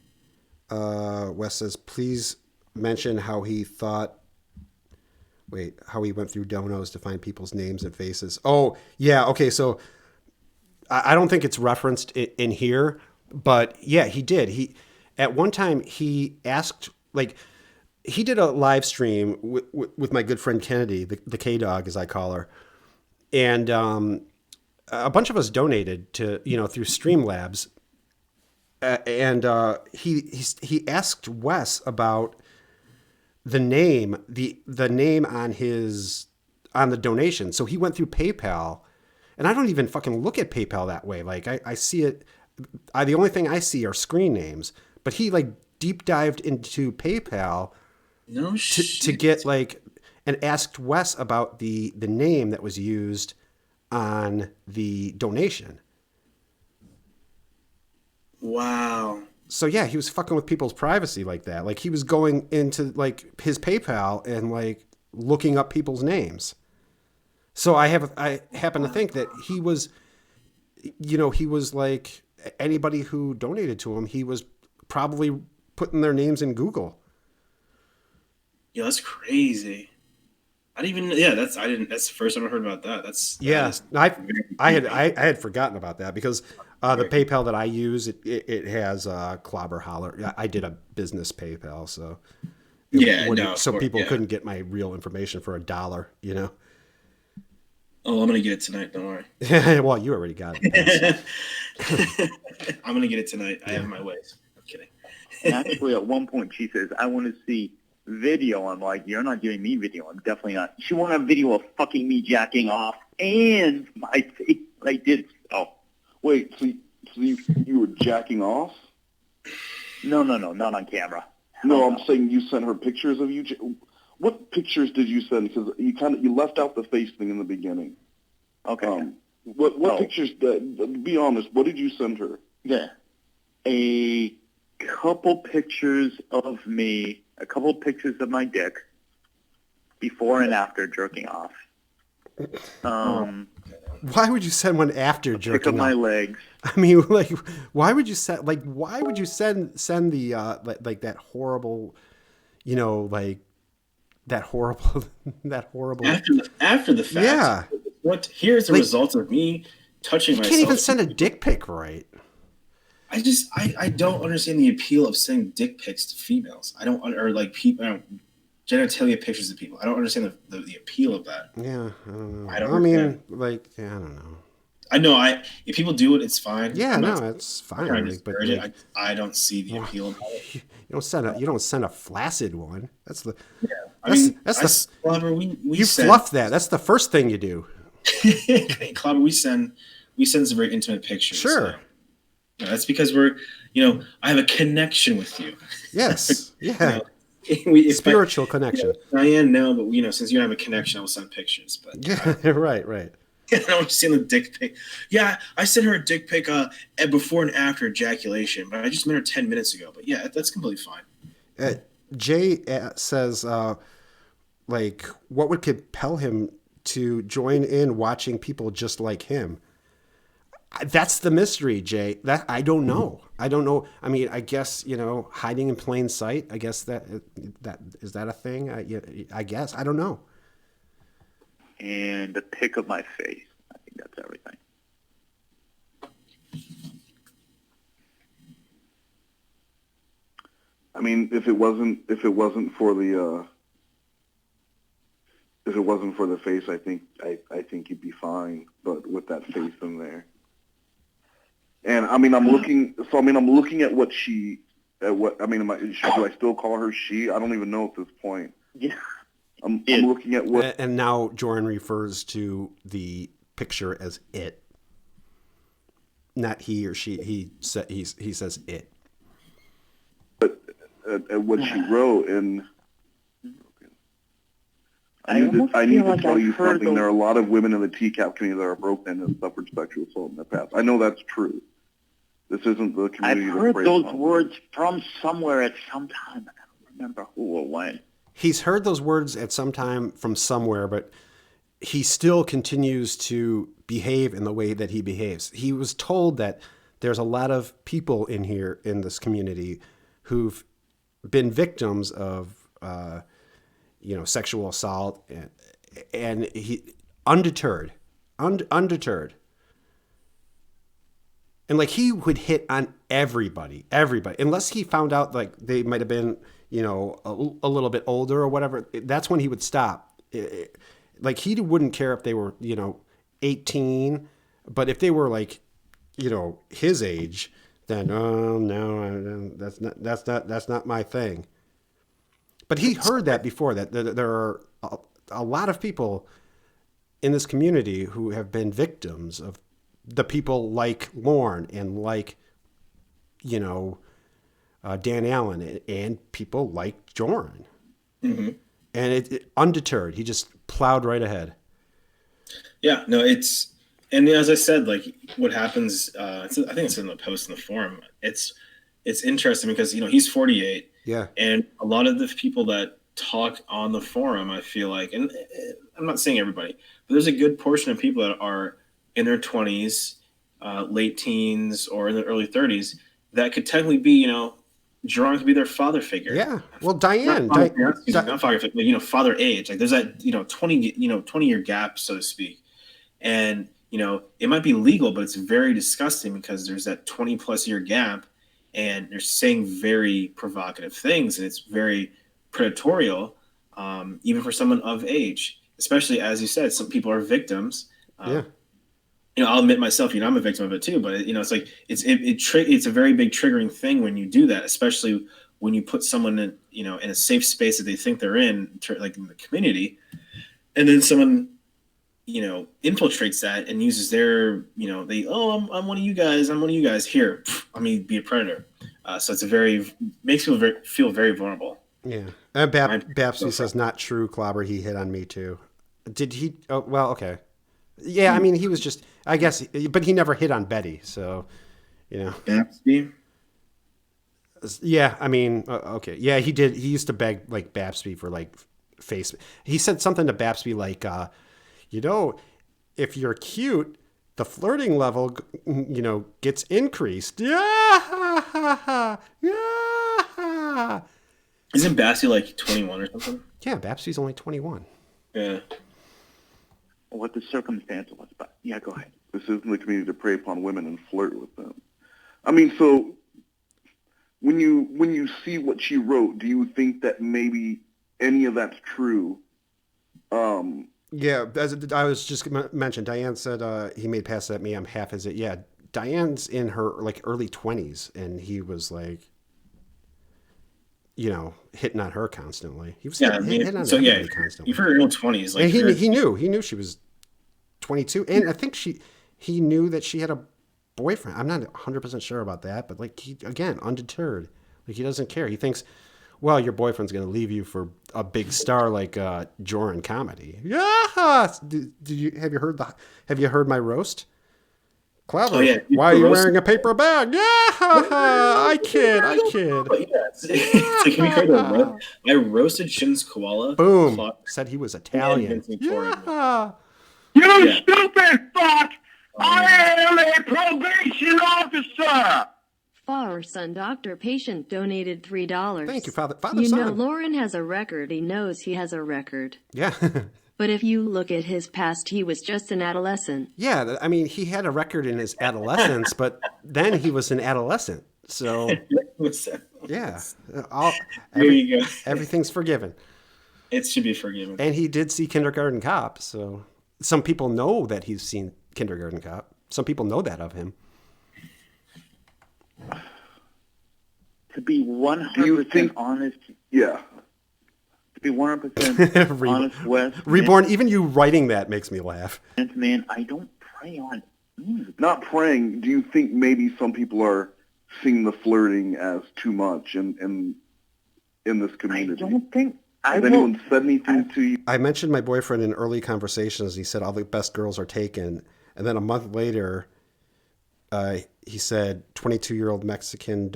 Wes says, please mention how he went through donos to find people's names and faces. Oh, yeah. Okay. So I don't think it's referenced in here, but yeah, he did. At one time he asked, he did a live stream with my good friend Kennedy, the K-Dog, as I call her. And a bunch of us donated to, through Streamlabs. And he asked Wes about the name, the name on the donation. So he went through PayPal, and I don't even fucking look at PayPal that way. Like I see it. The only thing I see are screen names, but he deep dived into PayPal to get and asked Wes about the name that was used on the donation. Wow. So yeah, he was fucking with people's privacy like that. Like he was going into his PayPal and looking up people's names. So I happen to think that he was, he was like anybody who donated to him, he was probably putting their names in Google. Yeah, that's crazy. That's the first time I heard about that. I had forgotten about that because the PayPal that I use, it has Clawbah holler. I did a business PayPal, so people couldn't get my real information for $1, Oh, I'm gonna get it tonight. Don't worry. Well, you already got it. I'm gonna get it tonight. I have my ways. I'm kidding. Actually, at one point, she says, "I want to see video." I'm like, "You're not giving me video. I'm definitely not." She wanted a video of fucking me jacking off and my face. I did. Oh, wait. So you were jacking off? No, not on camera. No, I'm saying you sent her pictures of you. What pictures did you send? Because you left out the face thing in the beginning. Okay. What pictures? Be honest. What did you send her? Yeah, a couple pictures of me, a couple pictures of my dick, before and after jerking off. Why would you send one after jerking off? Pick up my legs. I mean, why would you send the that horrible, that horrible after the fact. Yeah. Here's the results of me touching myself. You can't even send a dick pic, right? I don't understand the appeal of sending dick pics to females. I don't, or people, genitalia pictures of people. I don't understand the appeal of that. Yeah, I don't know. I don't know. I know. If people do it, it's fine. Yeah, it's fine. But I don't see the appeal of it. You don't send a flaccid one. That's the. Yeah, you fluff that. That's the first thing you do. Clawbah, we send some very intimate pictures. Sure. That's because I have a connection with you. Yes. Yeah. Spiritual connection. Diane, no, but since you have a connection, I will send pictures. But yeah, right. I don't want to send a dick pic. Yeah, I sent her a dick pic before and after ejaculation, but I just met her 10 minutes ago. But yeah, that's completely fine. Jay says, what would compel him to join in watching people just like him? That's the mystery, Jay. That I don't know. I mean, I guess, hiding in plain sight. I guess that is that a thing? I guess. I don't know. And the pic of my face. I think that's everything. I mean, if it wasn't for the face, I think you'd be fine. But with that face in there, and I mean, I'm looking at what she, do I still call her she? I don't even know at this point. Yeah. I'm looking at what, and now Jorrun refers to the picture as it, not he or she. He says it. But at what she wrote, and I need to tell you something. There are a lot of women in the TCAP community that are broken and suffered sexual assault in the past. I know that's true. This isn't the community. I've heard those words from somewhere at some time. I don't remember who or when. He's heard those words at some time from somewhere, but he still continues to behave in the way that he behaves. He was told that there's a lot of people in this community who've been victims of, sexual assault, and he undeterred. And he would hit on everybody, unless he found out they might have been, a little bit older or whatever. That's when he would stop. He wouldn't care if they were, 18, but if they were his age, then no, that's not my thing. But he heard that before, that there are a lot of people in this community who have been victims of the people like Lorne and Dan Allen and people like Jorrun. Mm-hmm. And it undeterred. He just plowed right ahead. Yeah, no, and as I said, what happens, I think it's in the post in the forum. It's interesting because, he's 48. Yeah. And a lot of the people that talk on the forum, I feel like, and I'm not saying everybody, but there's a good portion of people that are in their 20s, late teens, or in their early 30s that could technically be, Jorrun could be their father figure. Yeah. Well, Diane. Not father figure, but, father age. There's that, 20-year gap, so to speak. And, it might be legal, but it's very disgusting because there's that 20-plus year gap. And they're saying very provocative things, and it's very predatorial, even for someone of age. Especially, as you said, some people are victims. Yeah. I'll admit myself, I'm a victim of it too. But it's a very big triggering thing when you do that, especially when you put someone in in a safe space that they think they're in the community, and then someone infiltrates that and uses their, I'm one of you guys here. Let me be a predator. So makes people feel very vulnerable. Yeah. And Babsy says, not true, Clawbah. He hit on me too. Did he? Oh, well, okay. Yeah. I mean, he was just, I guess, but he never hit on Betty. So, Babsy? Yeah. I mean, okay. Yeah, he did. He used to beg Babsy for face. He said something to Babsy if you're cute, the flirting level, gets increased. Yeah. Yeah. Isn't Babsy 21 or something? Yeah, Babsy's only 21. Yeah. What the circumstance was, but yeah, go ahead. This isn't the community to prey upon women and flirt with them. I mean, so when you see what she wrote, do you think that maybe any of that's true? Yeah, as I was just mentioned, Diane said he made passes at me. I'm half his age. Yeah, Diane's in her early 20s, and he was hitting on her constantly. He was hitting on everybody constantly. You're in your 20s, and he knew she was 22, and I think he knew that she had a boyfriend. I'm not 100% sure about that, but like he, again, undeterred. Like he doesn't care. He thinks, well, your boyfriend's going to leave you for a big star like Joran comedy. Yeah. Have you heard my roast? Clawbah, oh, yeah. why are you wearing a paper bag? Yeah, I kid. So can we hear the roast? I roasted Shin's koala. Boom. Said he was Italian. Yeah. You stupid fuck! I am a probation officer! Father, son, doctor, patient donated $3. Thank you, father. You son. know, Lauren has a record. He knows he has a record. Yeah. But if you look at his past, he was just an adolescent. Yeah, I mean, he had a record in his adolescence, but then he was an adolescent. So, yeah. There you go. Everything's forgiven. It should be forgiven. And he did see Kindergarten Cop, so some people know that he's seen Kindergarten Cop. Some people know that of him. To be 100% honest. Yeah. To be 100% honest, Wes. Reborn, even you writing that makes me laugh. Man, I don't prey on music. Not praying. Do you think maybe some people are seeing the flirting as too much in this community? I don't think. Has anyone said anything to you? I mentioned my boyfriend in early conversations. He said all the best girls are taken. And then a month later, he said 22-year-old Mexican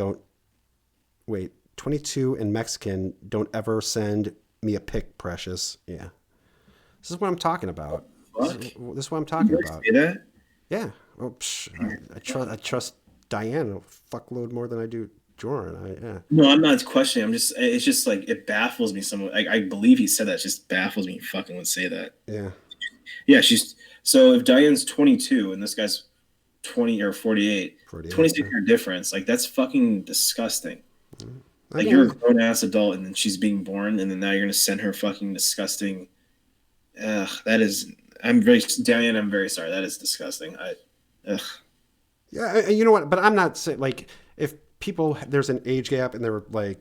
22 and Mexican don't ever send me a pic, precious. Yeah. This is what I'm talking about. This is what I'm talking about. See that? Yeah. Well, I trust Diane a fuckload more than I do Jorrun. Yeah. No, I'm not questioning. It's just like, it baffles me somewhat. I believe he said that. It just baffles me he fucking would say that. Yeah. Yeah, so if Diane's 22 and this guy's 20 or 48, 26-year difference, like that's fucking disgusting. Mm-hmm. Like you're a grown ass adult and then she's being born and then now you're gonna send her fucking disgusting. Diane, I'm very sorry. That is disgusting. Yeah, you know what? But I'm not saying like if people there's an age gap and they're like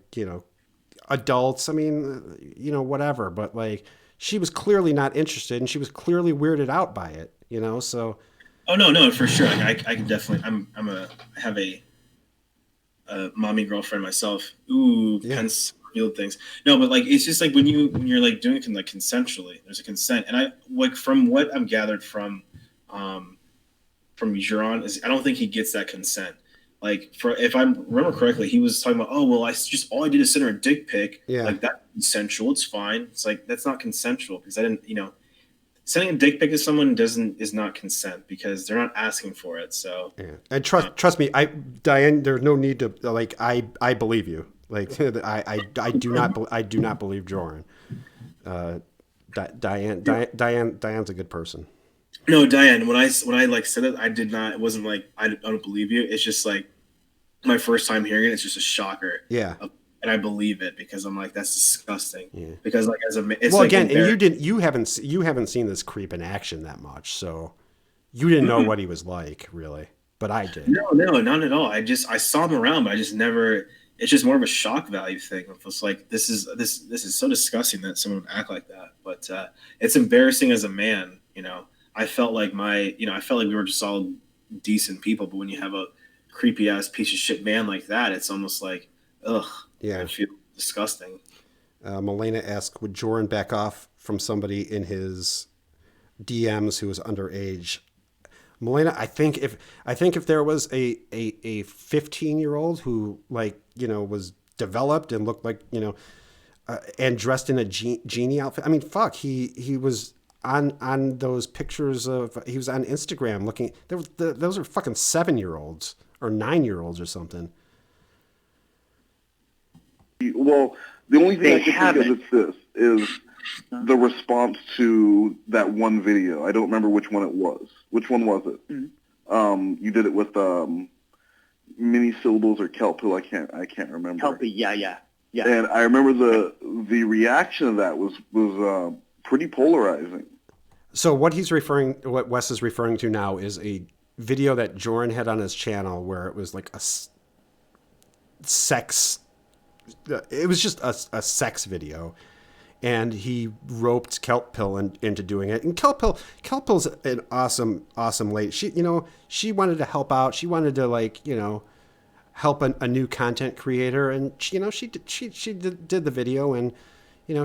adults. I mean, whatever. But like she was clearly not interested and she was clearly weirded out by it. So. Oh no, for sure. Like, I can definitely. I have a mommy girlfriend myself. Ooh, yeah. Pence revealed things. No, but like it's just like when you're like doing it like consensually. There's a consent, and I like from what I'm gathered from Joran is I don't think he gets that consent. Like if I remember correctly, he was talking about all I did is send her a dick pic. Yeah. Like that's consensual. It's fine. It's like that's not consensual because I didn't sending a dick pic to someone is not consent because they're not asking for it. So yeah, and trust me, Diane, there's no need to like. I believe you. Like I do not believe Jorrun. Diane's a good person. No, Diane. When I like said it, I did not. It wasn't like I don't believe you. It's just like my first time hearing it. It's just a shocker. Yeah. And I believe it because I'm like that's disgusting. Yeah. Because like as a it's well like again, and you haven't seen this creep in action that much, so you didn't know what he was like really, but I did. No, not at all. I saw him around, but I just never. It's just more of a shock value thing. It's like this is so disgusting that someone would act like that. But it's embarrassing as a man. I felt like we were just all decent people, but when you have a creepy ass piece of shit man like that, it's almost like ugh. Yeah, I feel disgusting. Melena asked, would Jorrun back off from somebody in his DMs who was underage? Melena, I think if there was a 15-year-old who was developed and looked like and dressed in a genie outfit. I mean, fuck, he was on those pictures he was on Instagram looking. Those are fucking 7-year-olds or 9-year-olds or something. Well, the only thing I can think of is the response to that one video. I don't remember which one it was. Which one was it? Mm-hmm. You did it with mini syllables or kelpil. I can't remember. Kelpie, yeah. And I remember the reaction of that was pretty polarizing. So what Wes is referring to now is a video that Jorrun had on his channel where it was like a sex. It was just a sex video, and he roped Kelp Pill into doing it. And Kelp Pill's an awesome lady. She wanted to help out. She wanted to help a new content creator, and she did the video, and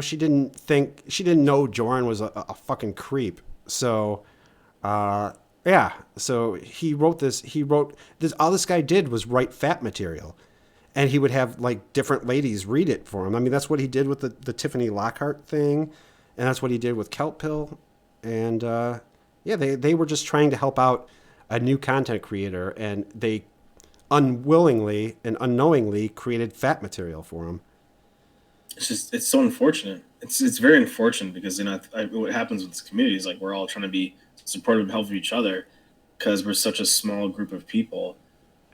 she didn't know Joran was a fucking creep. So so he wrote this. All this guy did was write fat material, and he would have different ladies read it for him. I mean, that's what he did with the Tiffany Lockhart thing, and that's what he did with Kelp Pill. And they were just trying to help out a new content creator, and they unwillingly and unknowingly created fat material for him. It's so unfortunate. It's very unfortunate because what happens with this community is we're all trying to be supportive and help each other because we're such a small group of people.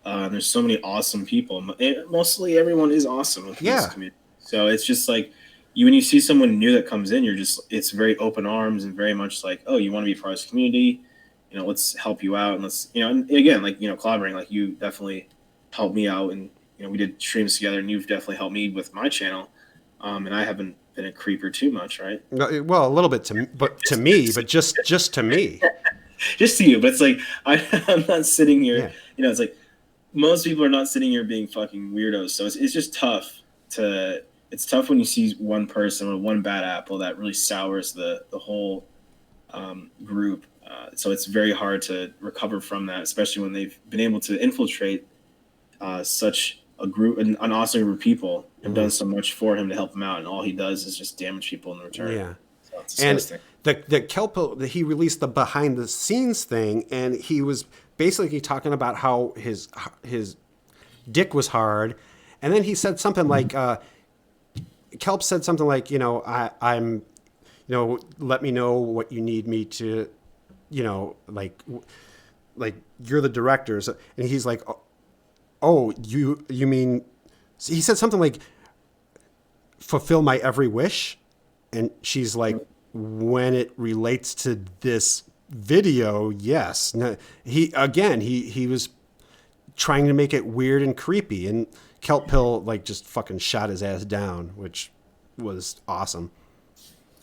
There's so many awesome people. Mostly everyone is awesome in this community. So it's just when you see someone new that comes in, it's very open arms and very much oh, you want to be part of this community, let's help you out, and let's, and again, collaborating, you definitely helped me out, and we did streams together, and you've definitely helped me with my channel, and I haven't been a creeper too much, right? Well, a little bit to me, but just to me, just to you. But it's I'm not sitting here. Yeah. It's most people are not sitting here being fucking weirdos. So it's just tough it's tough when you see one person or one bad apple that really sours the whole group. So it's very hard to recover from that, especially when they've been able to infiltrate such a group, an awesome group of people, and done so much for him to help him out, and all he does is just damage people in return. Yeah. So it's disgusting. And the Kelp, he released the behind the scenes thing, and he was basically talking about how his dick was hard, and then he said something Kelp said something I'm let me know what you need me to, you're the directors, and he's like, oh, you mean, he said something fulfill my every wish, and she's like, when it relates to this video, yes. No, he was trying to make it weird and creepy, and Kelp Pill just fucking shot his ass down, which was awesome.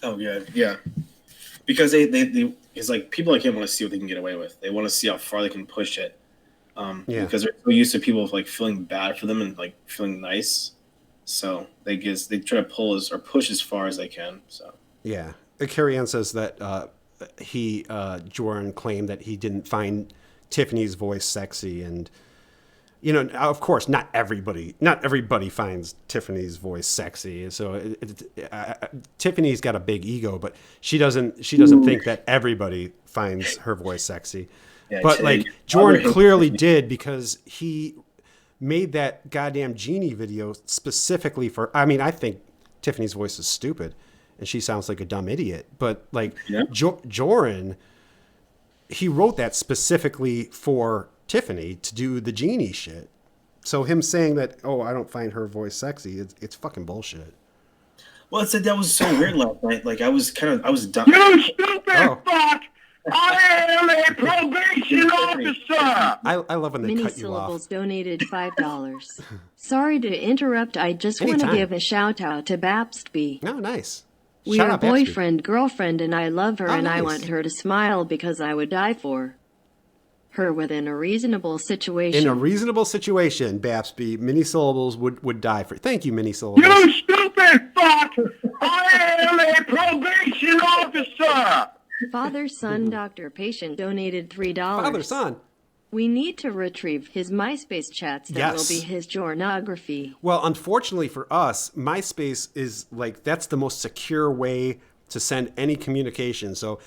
Oh yeah, because they it's people like him want to see what they can get away with. They want to see how far they can push it. Because they're so used to people feeling bad for them and feeling nice, so they try to push as far as they can. So yeah, Carrie Ann says that Jorrun claimed that he didn't find Tiffany's voice sexy, and of course not everybody finds Tiffany's voice sexy. So Tiffany's got a big ego, but she doesn't think that everybody finds her voice sexy. Yeah, but Jorrun clearly did, because he made that goddamn genie video specifically for. I mean, I think Tiffany's voice is stupid, and she sounds like a dumb idiot. But Jorrun, he wrote that specifically for Tiffany to do the genie shit. So him saying that, oh, I don't find her voice sexy, it's fucking bullshit. Well, that was so weird last night. I was done. You stupid fuck! I am a probation officer! I love when they Mini cut you off. Syllables donated $5. Sorry to interrupt. I just want to give a shout out to Babsby. Oh, nice. We are boyfriend, girlfriend, and I love her, and nice. I want her to smile because I would die for her within a reasonable situation. In a reasonable situation, Babsby, Mini Syllables would die for. Thank you, Mini Syllables. You stupid fuck! I am a probation officer! Father, son, doctor, patient donated $3. Father, son. We need to retrieve his MySpace chats that will be his pornography. Well, unfortunately for us, MySpace is that's the most secure way to send any communication. So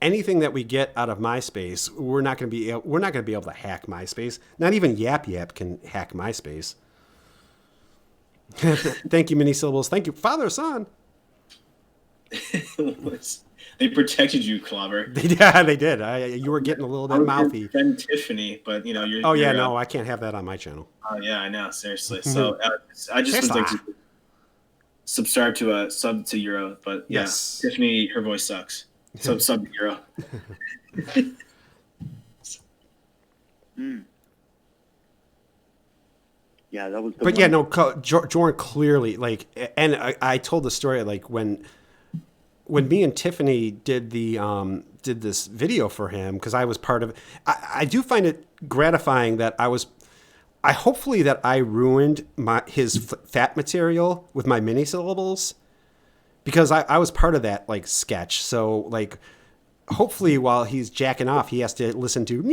anything that we get out of MySpace, we're not going to be able to hack MySpace. Not even Yap Yap can hack MySpace. Thank you, Mini Syllables. Thank you, Father, son. They protected you, Clawbah. Yeah, they did. You were getting a little bit mouthy. Friend Tiffany, but you're. Oh yeah, no, I can't have that on my channel. Oh yeah, I know. Seriously. So I just would like to subscribe to sub to Euro, but yes, Tiffany, her voice sucks. Sub to Euro. Yeah, that was. But yeah, no, Jorrun clearly like, and I told the story like when me and Tiffany did did this video for him because I was part of it. I do find it gratifying that hopefully that I ruined his fat material with my mini syllables because I was part of that like sketch. So like hopefully while he's jacking off, he has to listen to.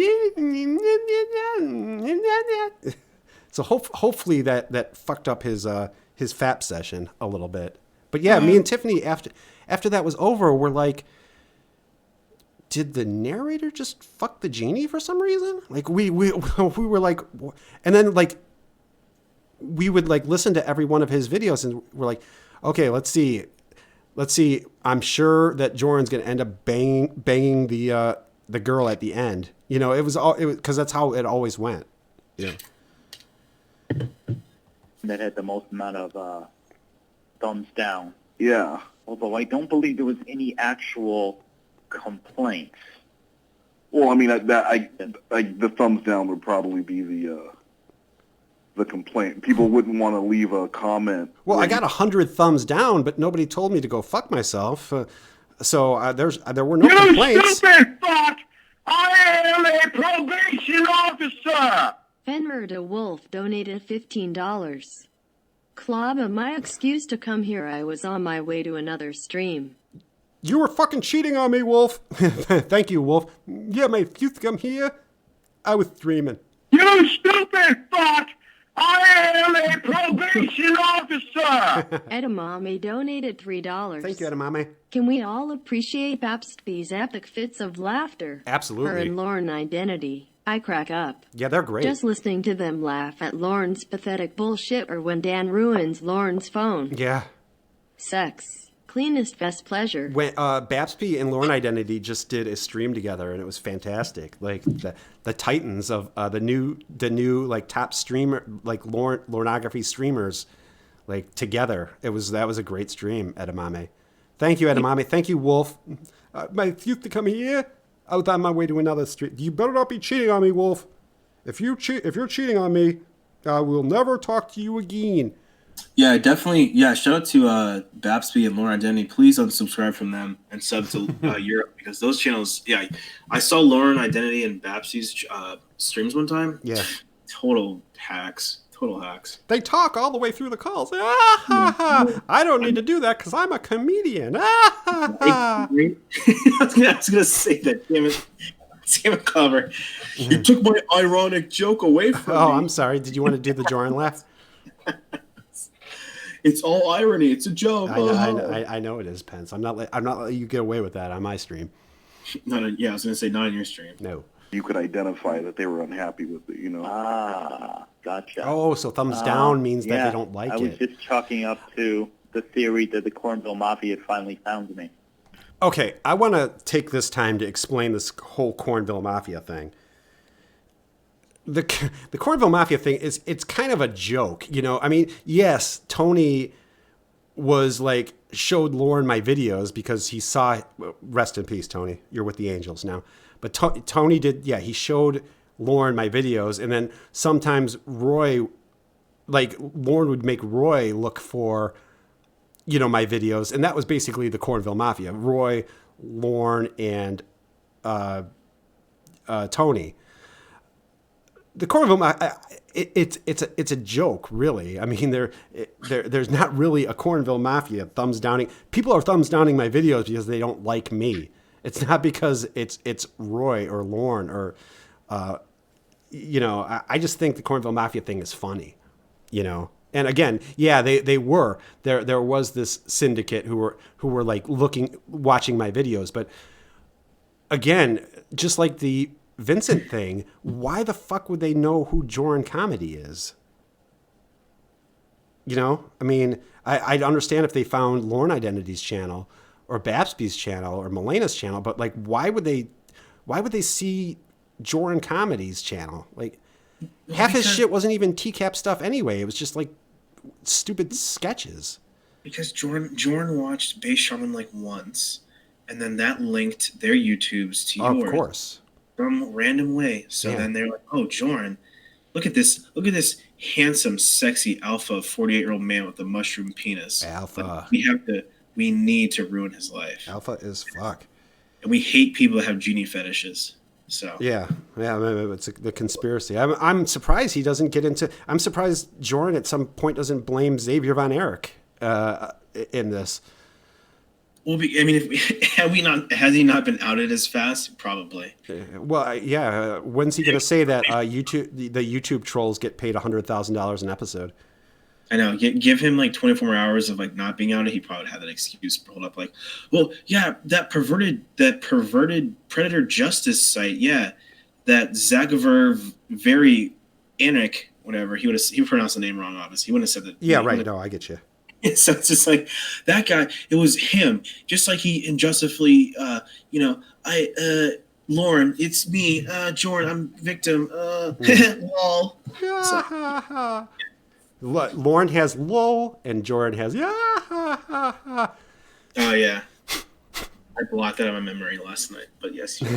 So hopefully that fucked up his FAP session a little bit. But yeah, me and Tiffany after that was over, we're like, did the narrator just fuck the genie for some reason? Like we were like, and then like we would like listen to every one of his videos and we're like, okay, let's see. I'm sure that Jorran's gonna end up banging the girl at the end. You know, it was because that's how it always went. Yeah. That had the most amount of thumbs down. Yeah. Although I don't believe there was any actual complaints. Well, I mean, the thumbs down would probably be the complaint. People wouldn't want to leave a comment. Well, I got 100 thumbs down, but nobody told me to go fuck myself. So there were no complaints. You stupid fuck! I am a probation officer! Fenrir de Wolf donated $15. Clawbah, my excuse to come here, I was on my way to another stream. You were fucking cheating on me, Wolf. Thank you, Wolf. Yeah, my excuse to come here, I was streaming. You stupid fuck! I am a probation officer! Edamame donated $3. Thank you, Edamame. Can we all appreciate Babsby's epic fits of laughter? Absolutely. Her and Lauren identity. I crack up. Yeah, they're great. Just listening to them laugh at Lauren's pathetic bullshit or when Dan ruins Lauren's phone. Yeah. Sex. Cleanest best pleasure. When Babsby and Lauren Identity just did a stream together and it was fantastic. Like the titans of the new like top streamer like Laurenography streamers like together. That was a great stream, Edamame. Thank you, Edamame. Thank you, Wolf. My excuse to come here. I was on my way to another stream. You better not be cheating on me, Wolf. If you're cheating on me, I will never talk to you again. Yeah, definitely. Yeah, shout out to Babsby and Lauren Identity. Please unsubscribe from them and sub to Europe because those channels. Yeah, I saw Lauren Identity and Babsy's streams one time. Yeah, total hacks. They talk all the way through the calls. Ah, ha, ha. I don't need to do that because I'm a comedian. Ah, ha, ha. I was gonna say that. Damn it, Cover. You took my ironic joke away from me. Oh, I'm sorry. Did you want to do the Joran laugh? It's all irony. It's a joke. I know it is, Pence. I'm not letting you get away with that on my stream. I was gonna say not on your stream. No. You could identify that they were unhappy with it, you know. Ah, gotcha. Oh, so thumbs down means that they don't like it. I was just chalking up to the theory that the Cornville Mafia had finally found me. Okay, I want to take this time to explain this whole Cornville Mafia thing. The Cornville Mafia thing it's kind of a joke, you know. I mean, yes, Tony was like showed Lauren my videos because he saw. Rest in peace, Tony. You're with the Angels now. But Tony did. Yeah, he showed Lauren my videos, and then sometimes Lauren would make Roy look for, you know, my videos, and that was basically the Cornville Mafia. Roy, Lauren, and Tony. The Cornville, it's a joke, really. I mean, there's not really a Cornville Mafia thumbs downing. People are thumbs downing my videos because they don't like me. It's not because it's Roy or Lauren or, you know. I just think the Cornville Mafia thing is funny, you know. And again, yeah, they were there was this syndicate who were like watching my videos, but again, just like the Vincent thing, why the fuck would they know who Joran Comedy is? You know, I mean, I'd understand if they found Lauren Identity's channel or Babsby's channel or Melena's channel, but like, why would they see Joran Comedy's channel? Like, half his shit wasn't even TCAP stuff anyway. It was just like stupid sketches. Because Jorrun watched Bay Shaman like once, and then that linked their YouTubes to yours. Of course. Some random way. So then they're like, oh, Jorrun, look at this handsome, sexy alpha 48-year-old man with a mushroom penis. Alpha. Like, we need to ruin his life. Alpha is fuck. And we hate people that have genie fetishes. So yeah, it's the conspiracy. I'm surprised he doesn't get into. I'm surprised Jorrun at some point doesn't blame Xavier Von Erich in this. Well, I mean, has he not been outed as fast? Probably. Well, yeah. When's he going to say that the YouTube trolls get paid $100,000 an episode? I know. Give him like 24 more hours of like not being outed. He probably had that excuse pulled up. Like, well, yeah, that perverted predator justice site. Yeah, that Zagaver very Anik, whatever. He pronounced the name wrong. Obviously, he wouldn't have said that. Yeah, right. No, I get you. So it's just like that guy. It was him. Just like he injustifully, Lauren, it's me, Jordan. I'm victim. Lol. So. Lauren has lol and Jordan has Oh yeah, I blocked that out of my memory last night. But yes. All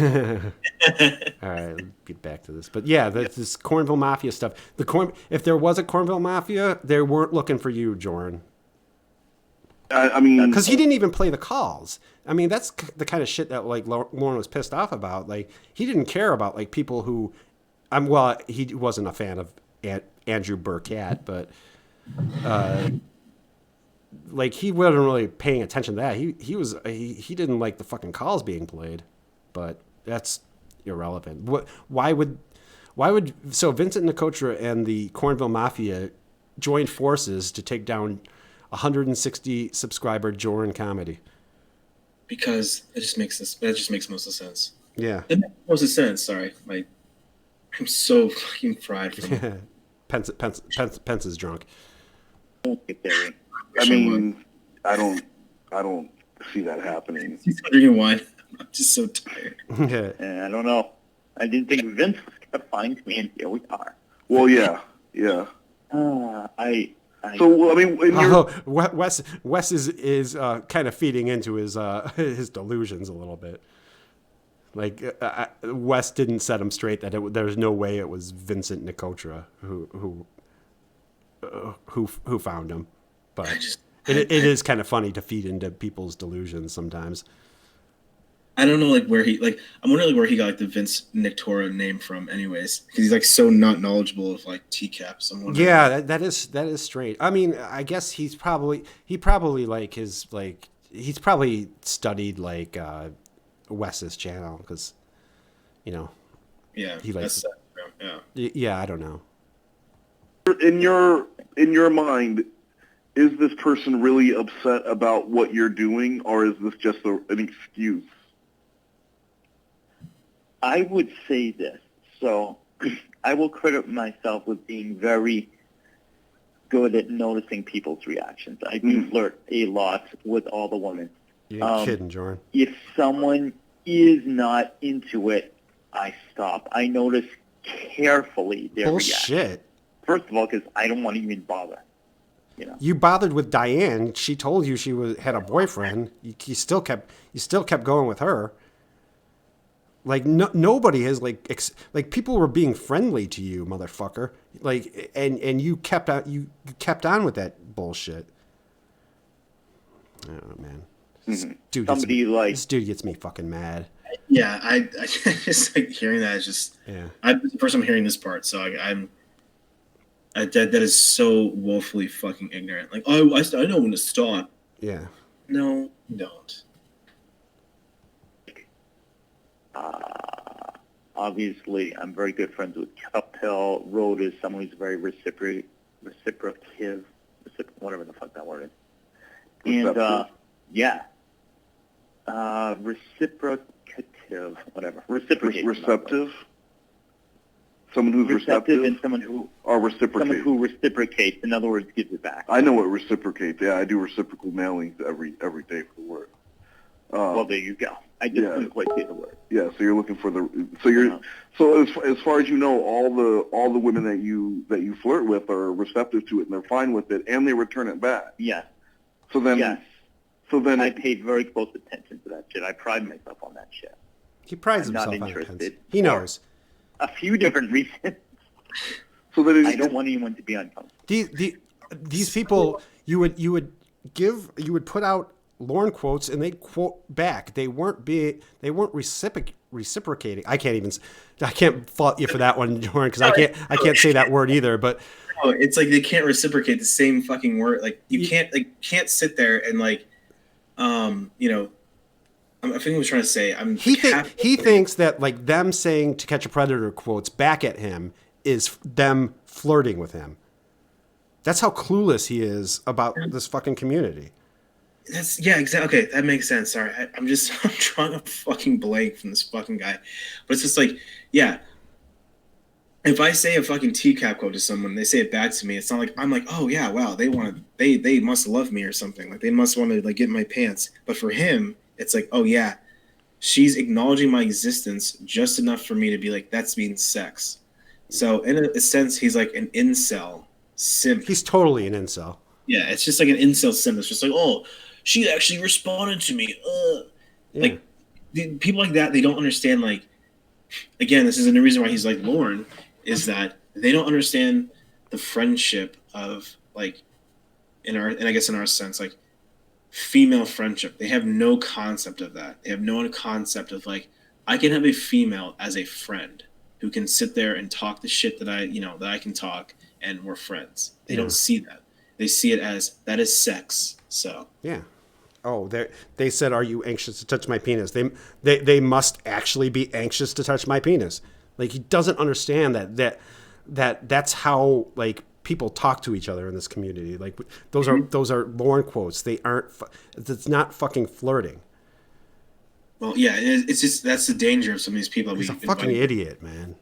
right, let's get back to this. But yeah, this Cornville Mafia stuff. If there was a Cornville Mafia, they weren't looking for you, Jordan. I mean, because he didn't even play the calls. I mean, that's the kind of shit that like Lauren was pissed off about. Like he didn't care about like people who, he wasn't a fan of Andrew Burkett, but like he wasn't really paying attention to that. He didn't like the fucking calls being played, but that's irrelevant. Why would Vincent Nicotra and the Cornville Mafia join forces to take down 160 subscriber Jorrun comedy? Because that just makes most of sense. Yeah, it makes most of sense. Sorry, I'm so fucking fried from Pence is drunk. I mean, I don't see that happening. He's drinking wine. I'm just so tired. I don't know. I didn't think Vince was gonna find me, and here we are. Well, yeah. So I mean, Wes is kind of feeding into his delusions a little bit. Like Wes didn't set him straight that there's no way it was Vincent Nicotra who found him, but it is kind of funny to feed into people's delusions sometimes. I don't know I'm wondering where he got like the Vince Nicotra name from, anyways, because he's like so not knowledgeable of like TCAPs. Yeah, that is strange. I mean, I guess he's probably studied like Wes's channel because, yeah, he likes. Yeah, I don't know. In your mind, is this person really upset about what you're doing, or is this just an excuse? I would say this. So I will credit myself with being very good at noticing people's reactions. I do flirt a lot with all the women. You ain't kidding, Jordan. If someone is not into it, I stop. I notice carefully their reaction. First of all, because I don't want to even bother. You bothered with Diane. She told you she had a boyfriend. You still kept going with her. Like nobody has like people were being friendly to you, motherfucker. Like and you kept on with that bullshit. Oh man, this dude gets me fucking mad. Yeah, I just like hearing that is just I'm the first time hearing this part, so that is so woefully fucking ignorant. Like I know when to stop. Yeah. No, don't. Obviously, I'm very good friends with Capel. Rode is someone who's very reciprocative, whatever the fuck that word is. And, reciprocative, whatever. Receptive? Someone who's receptive? And someone who... Or reciprocate. Someone who reciprocates, in other words, gives it back. I know what reciprocate. Yeah, I do reciprocal mailings every day for work. Well, there you go. I just couldn't quite say the word. Yeah, so you're looking for so as far as you know, all the women that you flirt with are receptive to it and they're fine with it and they return it back. Yes. So then I paid very close attention to that shit. I pride myself on that shit. He prides himself on it. He knows. A few different reasons. So that I don't want anyone to be uncomfortable. These people, you would put out Lauren quotes and they'd quote back. They weren't reciprocating. I can't fault you for that one, Jorrun, because I can't say that word either. But no, it's like they can't reciprocate the same fucking word. Like you can't sit there and like, you know. I think I was trying to say. He thinks that like them saying "To Catch a Predator" quotes back at him is them flirting with him. That's how clueless he is about this fucking community. Exactly. Okay, that makes sense. Sorry, I'm drawing a fucking blank from this fucking guy, but it's just like, yeah. If I say a fucking TCAP quote to someone, they say it back to me. It's not like I'm like, oh yeah, wow, they must love me or something. Like they must want to like get in my pants. But for him, it's like, oh yeah, she's acknowledging my existence just enough for me to be like, that's being sex. So in a sense, he's like an incel simp. He's totally an incel. Yeah, it's just like an incel simp. It's just like, oh, she actually responded to me. Yeah. Like people like that, they don't understand. Like, again, this is the reason why he's like Lauren, is that they don't understand the friendship of like, in our sense, like female friendship. They have no concept of that. They have no concept of like, I can have a female as a friend who can sit there and talk the shit that I can talk, and we're friends. They don't see that. They see it as that is sex. So yeah. Oh, they said, "Are you anxious to touch my penis?" They must actually be anxious to touch my penis. Like he doesn't understand that's how like people talk to each other in this community. Like those are Lauren quotes. They aren't. It's not fucking flirting. Well, yeah, it's just that's the danger of some of these people. He's a fucking idiot, man.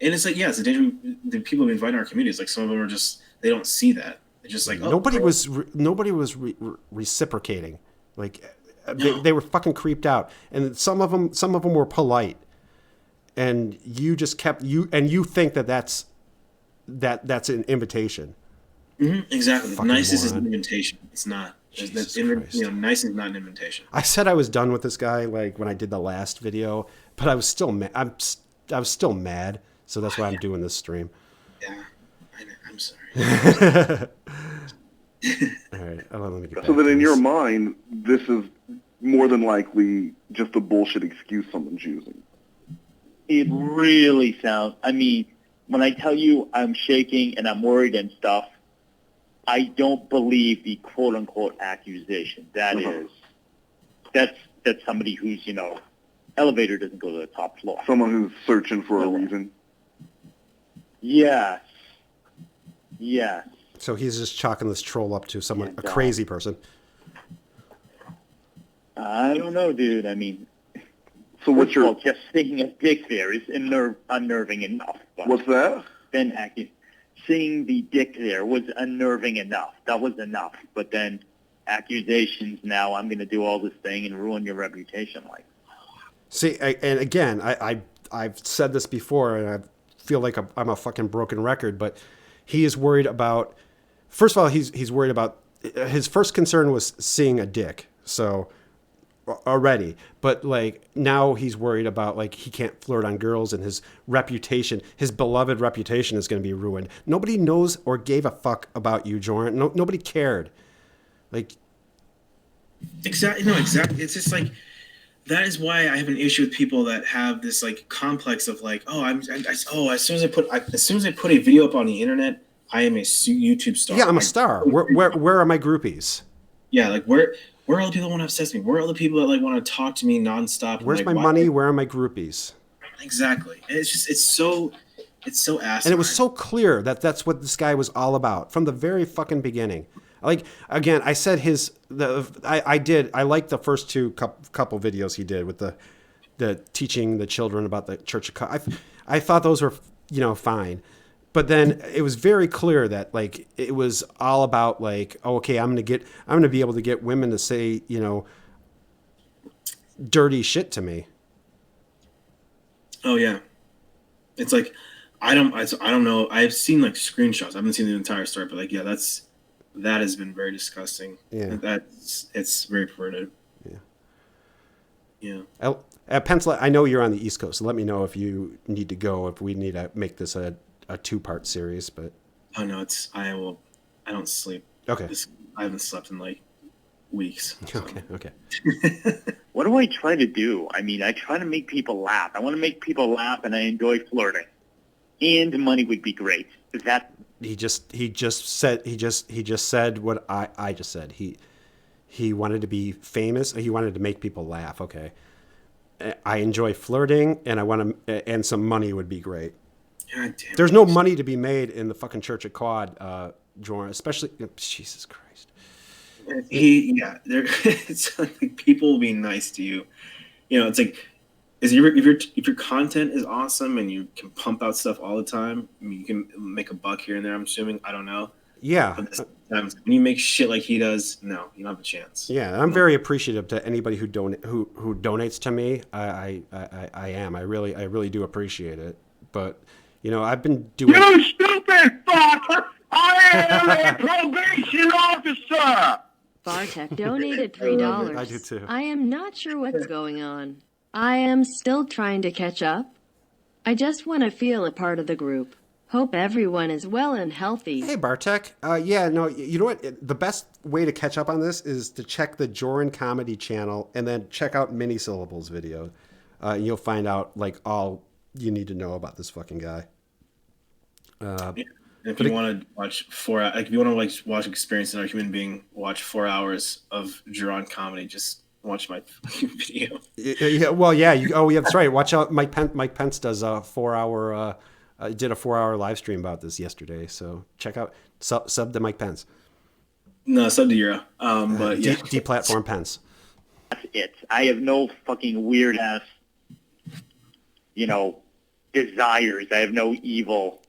And it's like, yeah, it's the danger. The people we invite in our communities, like some of them are just they don't see that. They're just like, oh, nobody was reciprocating. Like they were fucking creeped out, and some of them were polite, and you just you think that's an invitation. Mm-hmm, exactly. Fucking nice moron. is an invitation. It's not. Nice is not an invitation. I said I was done with this guy like when I did the last video, but I was still mad. I was still mad, so that's why I'm doing this stream. Yeah, I'm sorry. All right, let me get back so that to in this. your mind, this is more than likely just a bullshit excuse someone's using. It really sounds. I mean, when I tell you I'm shaking and I'm worried and stuff, I don't believe the quote unquote accusation. That's somebody who's elevator doesn't go to the top floor. Someone who's searching for a reason. Yes. So he's just chalking this troll up to someone, a crazy person. I don't know, dude. I mean, so what's your... just seeing a dick there is unnerving enough. What's that? Then seeing the dick there was unnerving enough. That was enough. But then accusations, now I'm going to do all this thing and ruin your reputation. Like, see, and again, I've said this before, and I feel like I'm a fucking broken record, but he is worried about... First of all, he's worried about... His first concern was seeing a dick, so already. But, like, now he's worried about, like, he can't flirt on girls, and his reputation, his beloved reputation is going to be ruined. Nobody knows or gave a fuck about you, Joran. Nobody cared. Like... Exactly. No, exactly. It's just, like... That is why I have an issue with people that have this, like, complex of, like, as soon as I put a video up on the internet, I am a YouTube star. Yeah, I'm a star. Where are my groupies? Yeah, like where are all the people that want to have sex with me? Where are all the people that like want to talk to me nonstop? Where's my money? Where are my groupies? Exactly. And it's so asinine. And it was so clear that that's what this guy was all about from the very fucking beginning. Like, again, I said I liked the first two couple videos he did with the teaching the children about the Church of God. I thought those were fine. But then it was very clear that like it was all about like, oh, okay, I'm gonna be able to get women to say dirty shit to me. Oh yeah, it's like I don't know. I've seen like screenshots. I haven't seen the entire story, but like that has been very disgusting. Yeah, it's very perverted. Yeah. Pence, I know you're on the East Coast, so let me know if you need to go. If we need to make this a a 2-part series, but oh no, I don't sleep. Okay. I haven't slept in like weeks. So. Okay. What do I try to do? I mean, I try to make people laugh. I want to make people laugh, and I enjoy flirting. And money would be great. Is that? He just said what I just said. He wanted to be famous. He wanted to make people laugh. Okay. I enjoy flirting, and some money would be great. God damn. There's no money to be made in the fucking Church of God, Jorrun, especially Jesus Christ. It's like people will be nice to you. You know, it's like if your content is awesome and you can pump out stuff all the time, I mean, you can make a buck here and there. I'm assuming. I don't know. Yeah. But when you make shit like he does, no, you don't have a chance. Yeah, I'm very appreciative to anybody who donates to me. I am. I really do appreciate it. But you know, I've been doing. You stupid fuck! I am a probation officer. Bartek donated $3. I do too. I am not sure what's going on. I am still trying to catch up. I just want to feel a part of the group. Hope everyone is well and healthy. Hey, Bartek. You know what? The best way to catch up on this is to check the Joran Comedy channel and then check out Mini Syllables video. You'll find out like all you need to know about this fucking guy. If you want to watch if you want to like watch experience in a human being, watch 4 hours of Joran comedy. Just watch my video. Yeah. Well, yeah. Yeah. That's right. Watch out. Mike Pence does a 4-hour. Did a 4-hour live stream about this yesterday, so check out sub to Mike Pence. No, sub to Euro. But yeah, deplatform Pence. That's it. I have no fucking weird ass, desires. I have no evil.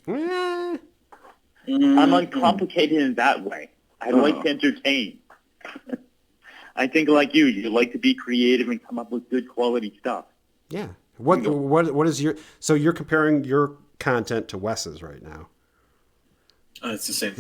I'm uncomplicated in that way. I like to entertain. I think like you like to be creative and come up with good quality stuff. Yeah. What is your? So you're comparing your content to Wes's right now. It's the same.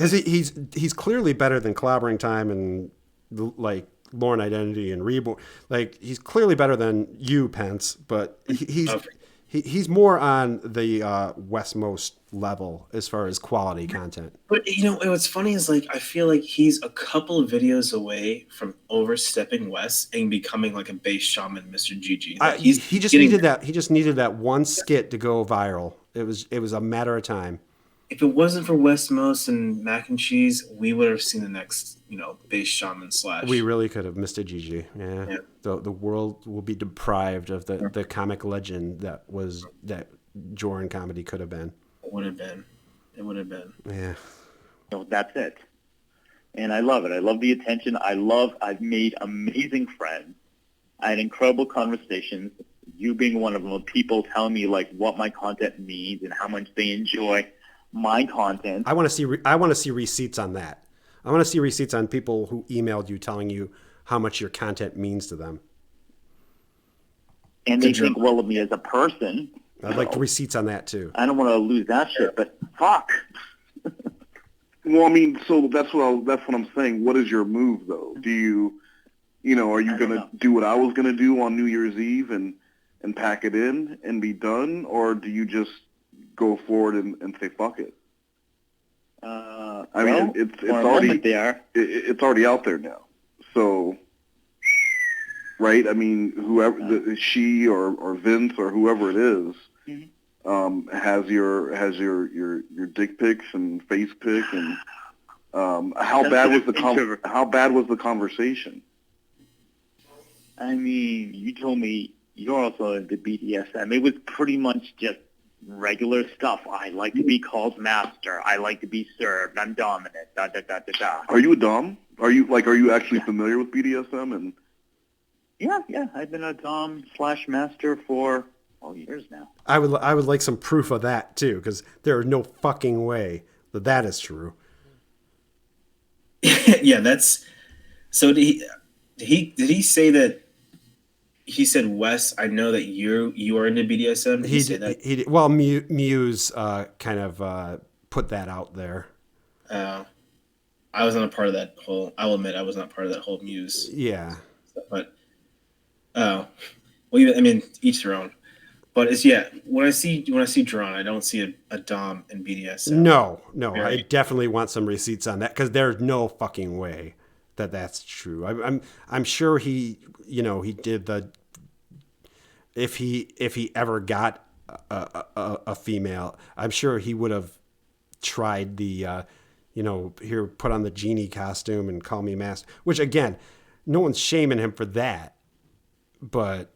He's clearly better than Clobbering Time and like Lorne Identity and Reborn. Like he's clearly better than you, Pence. But he's more on the West Most level as far as quality content. But what's funny is like I feel like he's a couple of videos away from overstepping Wes and becoming like a bass shaman, Mr. GG. He just needed that. He just needed that one skit to go viral. It was a matter of time. If it wasn't for West Most and Mac and Cheese, we would have seen the next bass shaman slash. We really could have Mr. GG. Yeah. The world will be deprived of the comic legend that Joran comedy could have been. It would have been. Yeah. That's it. And I love it. I love the attention. I've made amazing friends. I had incredible conversations. You being one of them, people telling me like what my content means and how much they enjoy my content. I want to see receipts on that. I want to see receipts on people who emailed you telling you how much your content means to them. And they think well of me as a person. I'd like receipts on that too. I don't want to lose that shit, but fuck. Well, I mean, so that's what I'm saying. What is your move, though? Do you, are you going to do what I was going to do on New Year's Eve and pack it in and be done, or do you just go forward and say fuck it? I mean, it's already out there now. So, right? I mean, whoever she or Vince or whoever it is. Has your dick pics and face pic and how bad was the conversation? I mean, you told me you're also into BDSM. It was pretty much just regular stuff. I like to be called master. I like to be served. I'm dominant. Da da da da da. Are you a dom? Are you actually familiar with BDSM and? Yeah. I've been a dom / master for years now. I would like some proof of that too, because there is no fucking way that is true. Yeah, that's. So did he say that? He said, Wes, I know that you are into BDSM. Did he say that? Well, Muse kind of put that out there. I was not a part of that whole. I will admit, I was not part of that whole Muse. Yeah, But well, I mean, each their own. But it's when I see Jorrun, I don't see a dom in BDSM. No, I Right. definitely want some receipts on that because there's no fucking way that that's true. I'm sure he did the if he ever got a female, I'm sure he would have tried the here, put on the genie costume and call me master, which again, no one's shaming him for that, but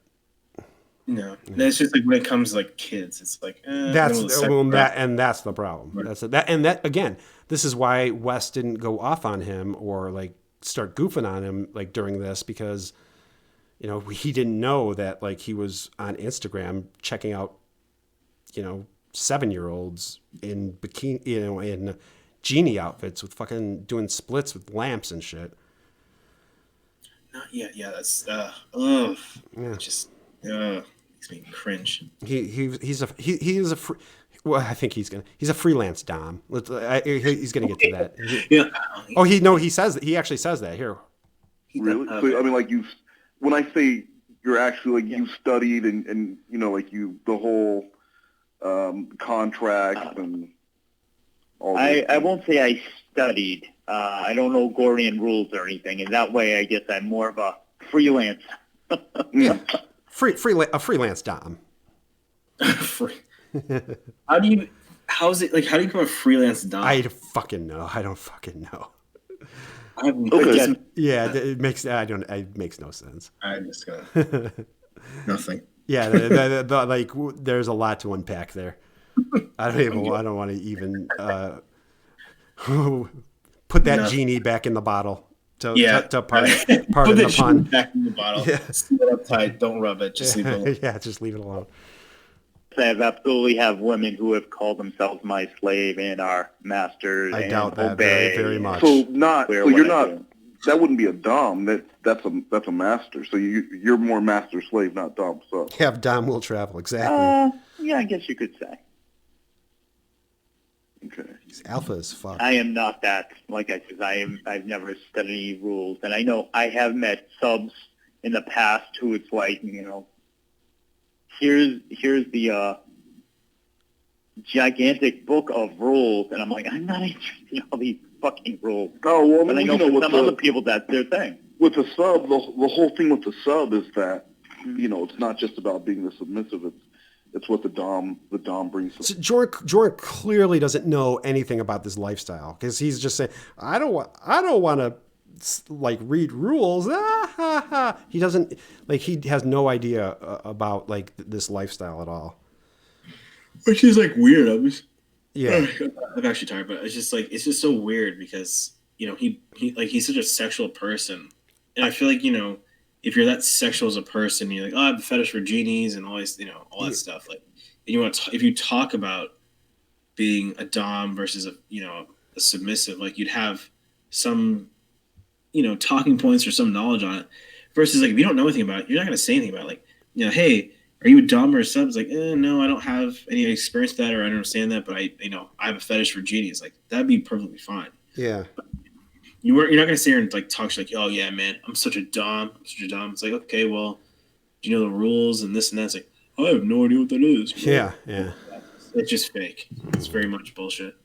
no, it's just like when it comes to like kids, it's like that's the problem. Right. That again, this is why Wes didn't go off on him or like start goofing on him like during this, because he didn't know that like he was on Instagram checking out 7-year-olds in bikini, in genie outfits with fucking doing splits with lamps and shit. Not yet. Yeah, that's just makes me cringe. He is a well, I think he's a freelance dom. He's gonna get to that. He actually says that here. Really? So I mean, like when I say you're actually like you studied and like the whole contract and all. I won't say I studied. I don't know Gorian rules or anything, and that way I guess I'm more of a freelance. A freelance dom. How do you become a freelance dom? I don't fucking know. It makes no sense. I'm just gonna nothing. Yeah, like there's a lot to unpack there. I don't want to even put that genie back in the bottle. Pardon the pun. Back in the bottle. Yeah. Seal it up tight. Don't rub it. Just leave it alone. Yeah, just leave it alone. I absolutely have women who have called themselves my slave and are masters. I doubt that very, very much. So you're not. That wouldn't be a dom. That's a master. So you're more master slave, not dom. So have dom will travel exactly. Yeah, I guess you could say. Okay. He's alpha as fuck. I am not that. Like I said, I've never studied any rules, and I know I have met subs in the past who it's like, here's the gigantic book of rules, and I'm like, I'm not interested in all these fucking rules. Oh well, but I know for some other people that's their thing. With the sub, the whole thing with the sub is that it's not just about being the submissive. It's what the dom brings. So Jorrun clearly doesn't know anything about this lifestyle because he's just saying, I don't want to like read rules. He doesn't like. He has no idea about like this lifestyle at all. Which is like weird. I'm actually tired, but it's just so weird because he's such a sexual person, and I feel like if you're that sexual as a person, you're like, oh, I have a fetish for genies and all this, all that stuff. Like, if you talk about being a dom versus a submissive, like you'd have some, talking points or some knowledge on it. Versus like if you don't know anything about it, you're not going to say anything about it. Like, hey, are you a dom or a sub? It's like, no, I don't have any experience with that or I don't understand that, but I have a fetish for genies. Like that'd be perfectly fine. Yeah. But you're not going to sit here and like talk like, oh yeah, man, I'm such a dom. It's like, okay, well, do you know the rules and this and that? It's like, I have no idea what that is. Bro. Yeah. It's just fake. It's very much bullshit.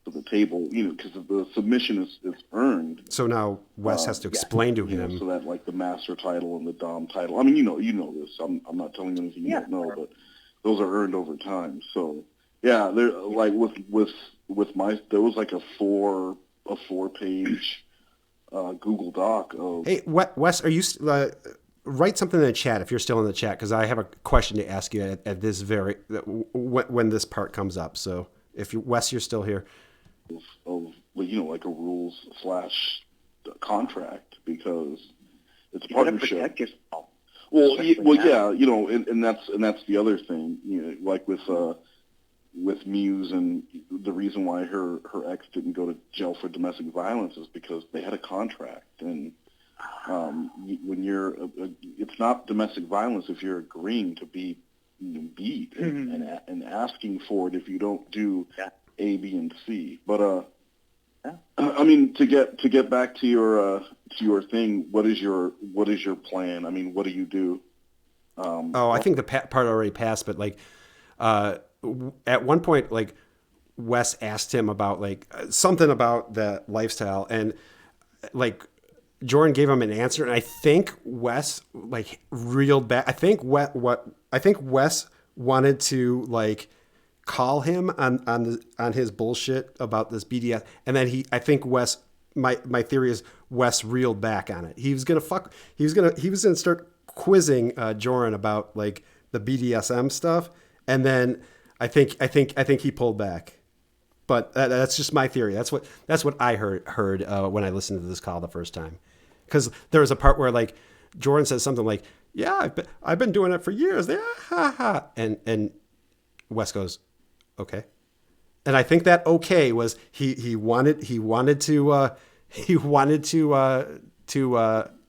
To the table, because the submission is earned. So now Wes has to explain to him. So that like the master title and the dom title. I mean, you know this. I'm not telling you anything you don't know, but those are earned over time. So yeah, they're like with my there was like a 4-page Google Doc of. Hey, Wes, are you write something in the chat if you're still in the chat because I have a question to ask you at this when this part comes up. So if Wes, you're still here. Of like a rules / contract because it's a partnership. You gotta protect yourself. Well, and that's the other thing. Like with Muse, and the reason why her ex didn't go to jail for domestic violence is because they had a contract, and when you're it's not domestic violence if you're agreeing to be beat and asking for it if you don't do A, B, and C. But I mean, to get back to your thing, what is your plan? I mean, what do you do? I think the part already passed, but like at one point, like Wes asked him about like something about the lifestyle, and like Jordan gave him an answer, and I think Wes like reeled back. I think Wes wanted to like call him on his bullshit about this BDS, and then I think Wes. My theory is Wes reeled back on it. He was gonna start quizzing Joran about like the BDSM stuff, and then I think he pulled back. But that's just my theory. That's what I heard when I listened to this call the first time, because there was a part where like Joran says something like, "Yeah, I've been doing it for years," and Wes goes, "Okay." And I think that okay was he wanted to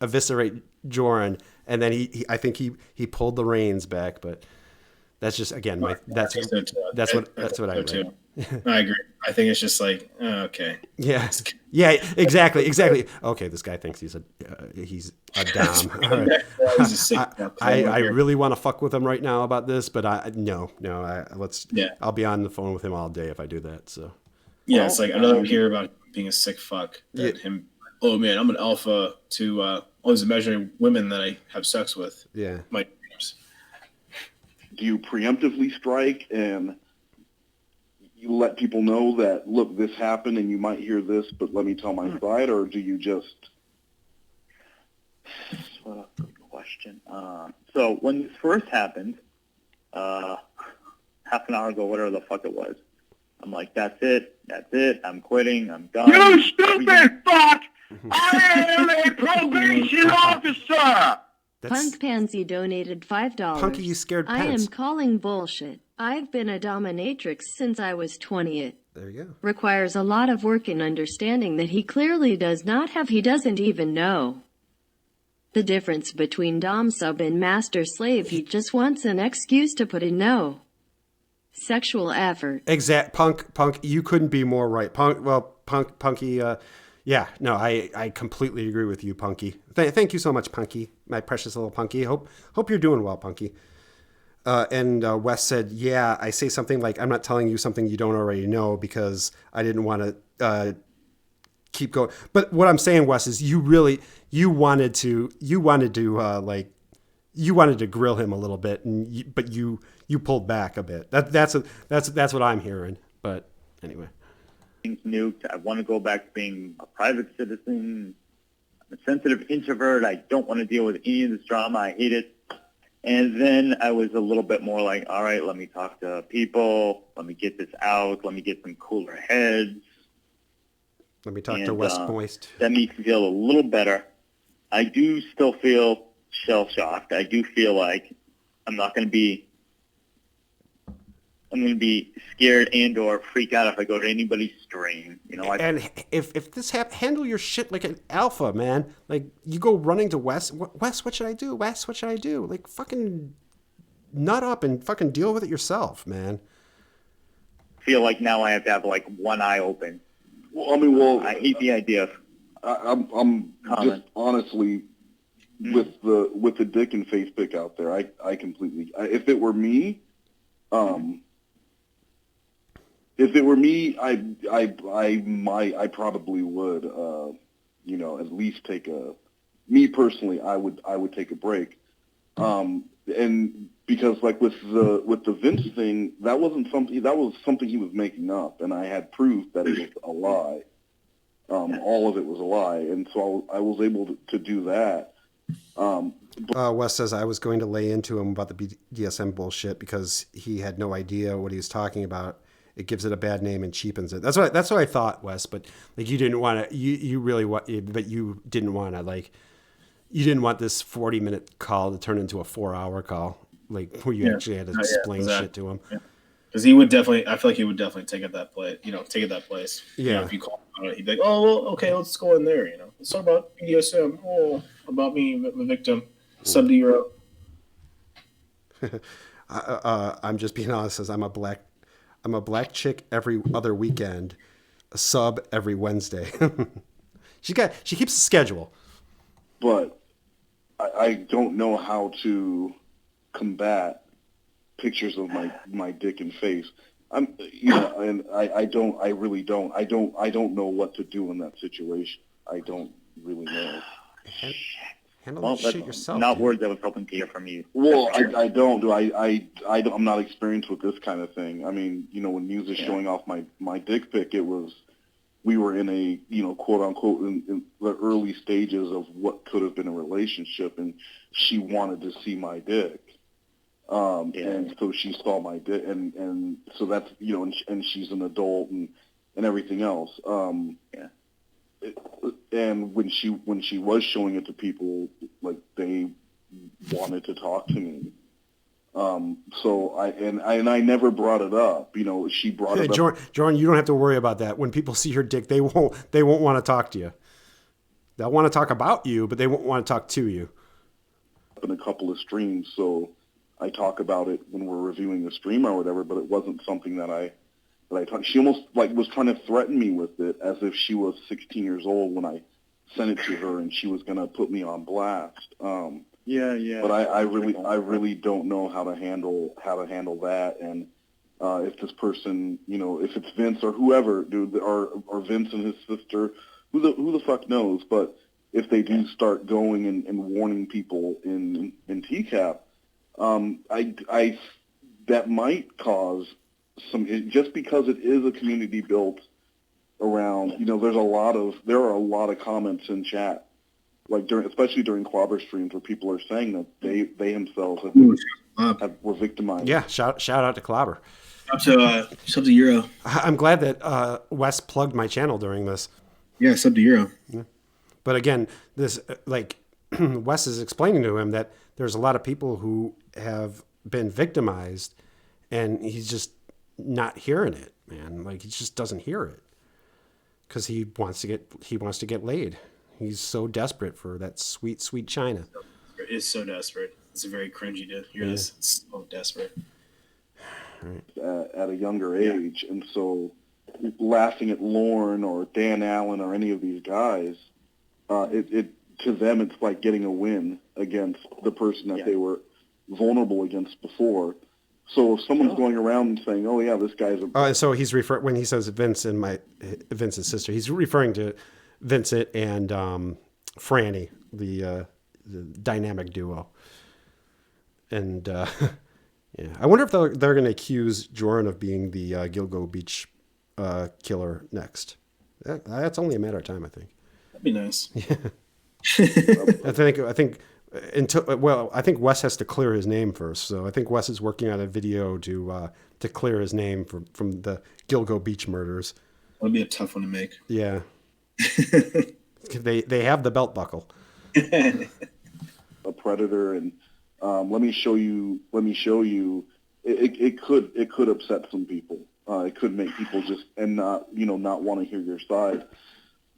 eviscerate Joran, and then I think he pulled the reins back. But that's just again that's what I read. I agree. I think it's just like okay. Yeah, exactly. Okay, this guy thinks he's a dom. I really want to fuck with him right now about this, but I'll be on the phone with him all day if I do that. So yeah, it's like I'd rather hear about being a sick fuck than him. Oh man, I'm an alpha to always measuring women that I have sex with. Yeah, my. Do you preemptively strike and you let people know that, look, this happened and you might hear this, but let me tell my side, or do you just... What a good question. So when this first happened, half an hour ago, whatever the fuck it was, I'm like, that's it, I'm quitting, I'm done. You stupid fuck! I am a probation officer! Punk Pansy donated $5. Punky, you scared Pence. I am calling bullshit. I've been a dominatrix since I was 20. There you go. Requires a lot of work in understanding that he clearly does not have. He doesn't even know the difference between dom sub and master slave. He just wants an excuse to put in no sexual effort. Punk. You couldn't be more right. Punky. Yeah, no, I completely agree with you, Punky. Thank you so much, Punky, my precious little Punky. Hope you're doing well, Punky. And Wes said, yeah, I say something like, I'm not telling you something you don't already know because I didn't want to keep going. But what I'm saying, Wes, is you wanted to grill him a little bit, but you pulled back a bit. That's what I'm hearing. But anyway. Nuked. I want to go back to being a private citizen. I'm a sensitive introvert. I don't want to deal with any of this drama. I hate it. And then I was a little bit more like, all right, let me talk to people. Let me get this out. Let me get some cooler heads. Let me talk to West Moist. That makes me feel a little better. I do still feel shell-shocked. I do feel like I'm going to be scared and or freak out if I go to anybody's stream. And if this handle your shit like an alpha, man. Like, you go running to Wes. Wes, what should I do? Wes, what should I do? Like, fucking nut up and fucking deal with it yourself, man. I feel like now I have to have, like, one eye open. Well, I hate the idea of... I'm just honestly... With the dick and face pic out there, I completely... If it were me... If it were me, I probably would, at least take me personally, I would take a break. And because like with the Vince thing, that was something he was making up, and I had proof that it was a lie. All of it was a lie, and so I was able to do that. Wes says I was going to lay into him about the BDSM bullshit because he had no idea what he was talking about. It gives it a bad name and cheapens it. That's what I thought, Wes. But like, you didn't want to. You really want, but you didn't want to. Like, you didn't want this 40-minute call to turn into a 4-hour call, like where you actually had to explain shit to him. Because he would definitely. I feel like he would definitely take it that place. Take it that place. Yeah. If you call him out, he'd be like, "Oh, well, okay, let's go in there." Let's talk about BDSM. Oh, about me, the victim. Sub to Euro. I'm just being honest. As I'm a black chick every other weekend, a sub every Wednesday. She keeps a schedule. But I don't know how to combat pictures of my dick and face. And I really don't. I don't know what to do in that situation. I don't really know. Handle the shit yourself. Not words that was hoping to hear from you. Well, I don't. I'm not experienced with this kind of thing. I mean, when Muse is showing off my dick pic, we were in a, quote unquote, in the early stages of what could have been a relationship, and she wanted to see my dick. And so she saw my dick, and so that's, and she's an adult and everything else. And when she was showing it to people, like, they wanted to talk to me. So I never brought it up. She brought it up. Jorrun, you don't have to worry about that. When people see your dick, they won't want to talk to you. They'll want to talk about you, but they won't want to talk to you. In a couple of streams, so I talk about it when we're reviewing the stream or whatever, but it wasn't something that I talked. She almost was trying to threaten me with it, as if she was 16 years old when I sent it to her, and she was going to put me on blast. But I really don't know how to handle that. And if this person, if it's Vince or whoever, dude, or Vince and his sister, who the fuck knows? But if they do start going and warning people in TCAP, that might cause some, just because it is a community built around, there are a lot of comments in chat, like especially during Clawbah streams, where people are saying that they themselves were victimized. Yeah, shout out to Clawbah. Sub to Euro. I'm glad that Wes plugged my channel during this. Yeah, sub to Euro. Yeah. But again, this Wes is explaining to him that there's a lot of people who have been victimized, and he's just not hearing it, man. Like, he just doesn't hear it because he wants to get laid. He's so desperate for that sweet, sweet China. It is so desperate. It's a very cringy to hear this. It's so desperate. Right. At a younger age, and so laughing at Lorne or Dan Allen or any of these guys, it to them it's like getting a win against the person that they were vulnerable against before. So if someone's going around and saying, "Oh yeah, this guy's a," so he's when he says Vince's sister, he's referring to Vincent and Franny, the dynamic duo. And yeah, I wonder if they're going to accuse Joran of being the Gilgo Beach killer next. That's only a matter of time, I think. That'd be nice. Yeah. I think Wes has to clear his name first. So I think Wes is working on a video to clear his name from the Gilgo Beach murders. That'd be a tough one to make. Yeah. They have the belt buckle. A predator, and let me show you. It could upset some people. It could make people just not want to hear your side.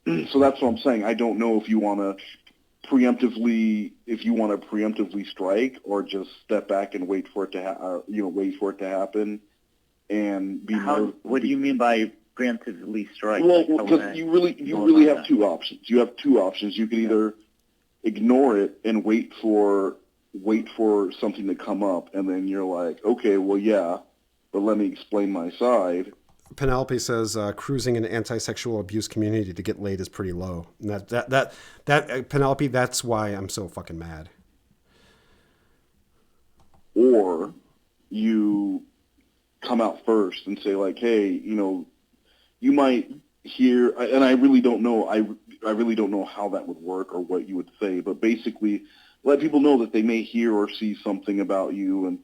So that's what I'm saying. I don't know if you want to preemptively strike, or just step back and wait for it to happen, and be more. What do you mean by preemptively strike? Well, because you really have two options. You have two options. You can either ignore it and wait for something to come up, and then you're like, okay, well, yeah, but let me explain my side. Penelope says cruising in an anti-sexual abuse community to get laid is pretty low. And that Penelope, that's why I'm so fucking mad. Or you come out first and say, like, hey, you might hear, and I really don't know. I really don't know how that would work or what you would say, but basically let people know that they may hear or see something about you, and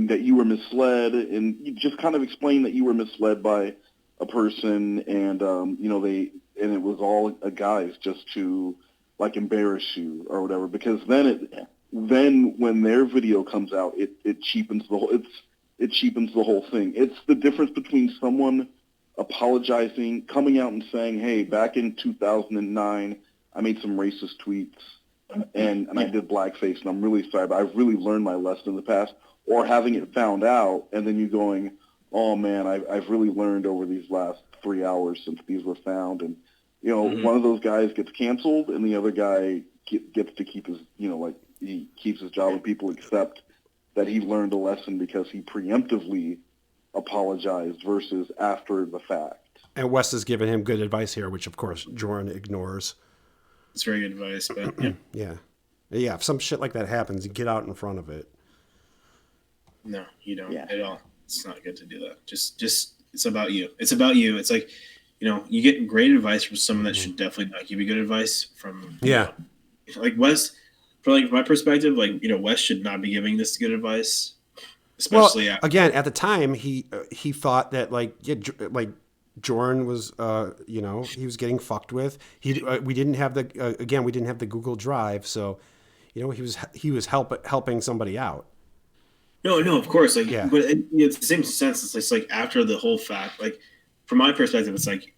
that you were misled, and you just kind of explain that you were misled by a person, and it was all a guise just to, like, embarrass you or whatever. Because then when their video comes out, it cheapens the whole thing. It's the difference between someone apologizing, coming out and saying, hey, back in 2009, I made some racist tweets, and I did blackface, and I'm really sorry, but I've really learned my lesson in the past. Or having it found out, and then you going, oh man, I've really learned over these last 3 hours since these were found, and one of those guys gets canceled, and the other guy gets to keep his, he keeps his job and people accept that he learned a lesson because he preemptively apologized versus after the fact. And Wes has given him good advice here, which of course Jorrun ignores. It's very good advice, but yeah. If some shit like that happens, you get out in front of it. No, you don't at all. It's not good to do that. Just it's about you. It's about you. It's like, you get great advice from someone that should definitely not give you good advice from. Like Wes, from like my perspective, like Wes should not be giving this good advice, especially again at the time he thought that like Jorrun was he was getting fucked with. We didn't have the Google Drive, so he was helping somebody out. No, of course, but it's the same sense. It's like after the whole fact, like from my perspective, it's like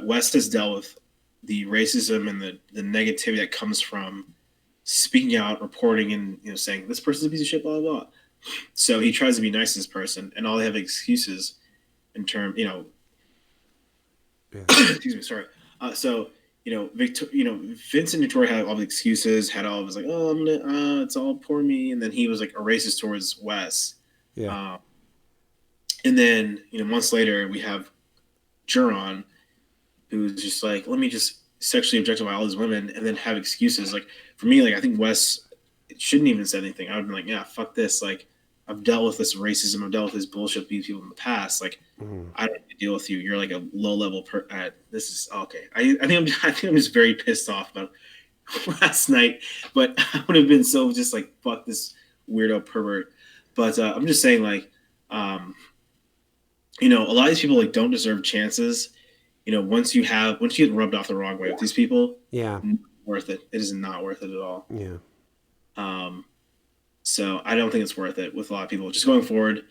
Wes has dealt with the racism and the negativity that comes from speaking out, reporting, and saying this person's a piece of shit, blah blah blah. So he tries to be nice to this person, and all they have excuses in terms, excuse me, sorry. So Vince and Victoria had all the excuses, had all of his like, oh, it's all poor me, and then he was like a racist towards Wes. Yeah. And then months later we have Joran, who's just like, let me just sexually objectify all these women, and then have excuses. Like for me, like I think Wes shouldn't even say anything. I would be like, yeah, fuck this. Like I've dealt with this racism. I've dealt with this bullshit with these people in the past. Like I don't need to deal with you. You're like a low level. This is okay. I think I'm just very pissed off about last night. But I would have been so just like fuck this weirdo pervert. But I'm just saying like, a lot of these people like don't deserve chances. Once you get rubbed off the wrong way with these people, not worth it. It is not worth it at all. Yeah. So I don't think it's worth it with a lot of people. Just going forward,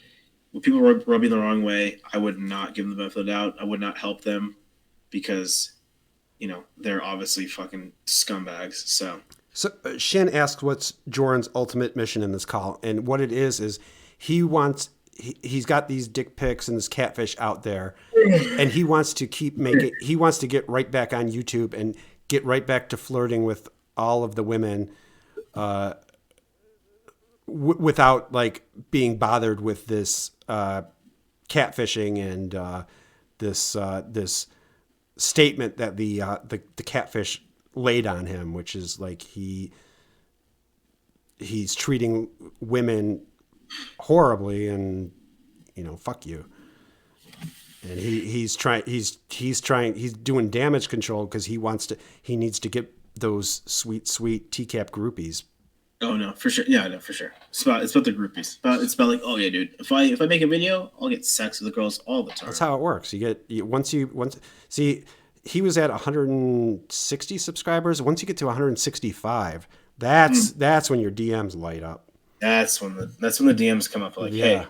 when people rubbing the wrong way, I would not give them the benefit of the doubt. I would not help them because, they're obviously fucking scumbags. So Shin asks what's Jorran's ultimate mission in this call, and what it is he's got these dick pics and this catfish out there, and he wants to he wants to get right back on YouTube and get right back to flirting with all of the women, without like being bothered with this catfishing and this statement that the catfish laid on him, which is like he's treating women horribly and fuck you. And he's doing damage control because he needs to get those sweet TCAP groupies. Oh no, for sure. Yeah, no, for sure. It's about the groupies. It's about like, oh yeah, dude. If I make a video, I'll get sex with the girls all the time. That's how it works. Once he was at 160 subscribers. Once you get to 165, that's when your DMs light up. That's when the DMs come up like, hey,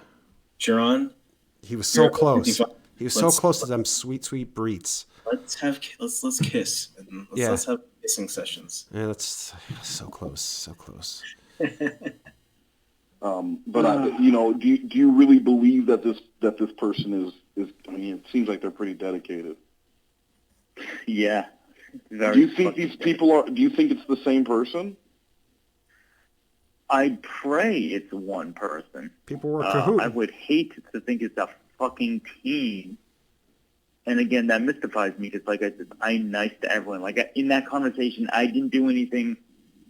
Joran. He was so close. He was so close to them sweet breets. Let's kiss. And let's have kissing sessions. Yeah, that's so close. But do you really believe that this person is? I mean, it seems like they're pretty dedicated. Yeah. Do you think these people are? Do you think it's the same person? I pray it's one person. People were cahoots. I would hate to think it's a fucking team. And again, that mystifies me because, like I said, I'm nice to everyone. Like in that conversation, I didn't do anything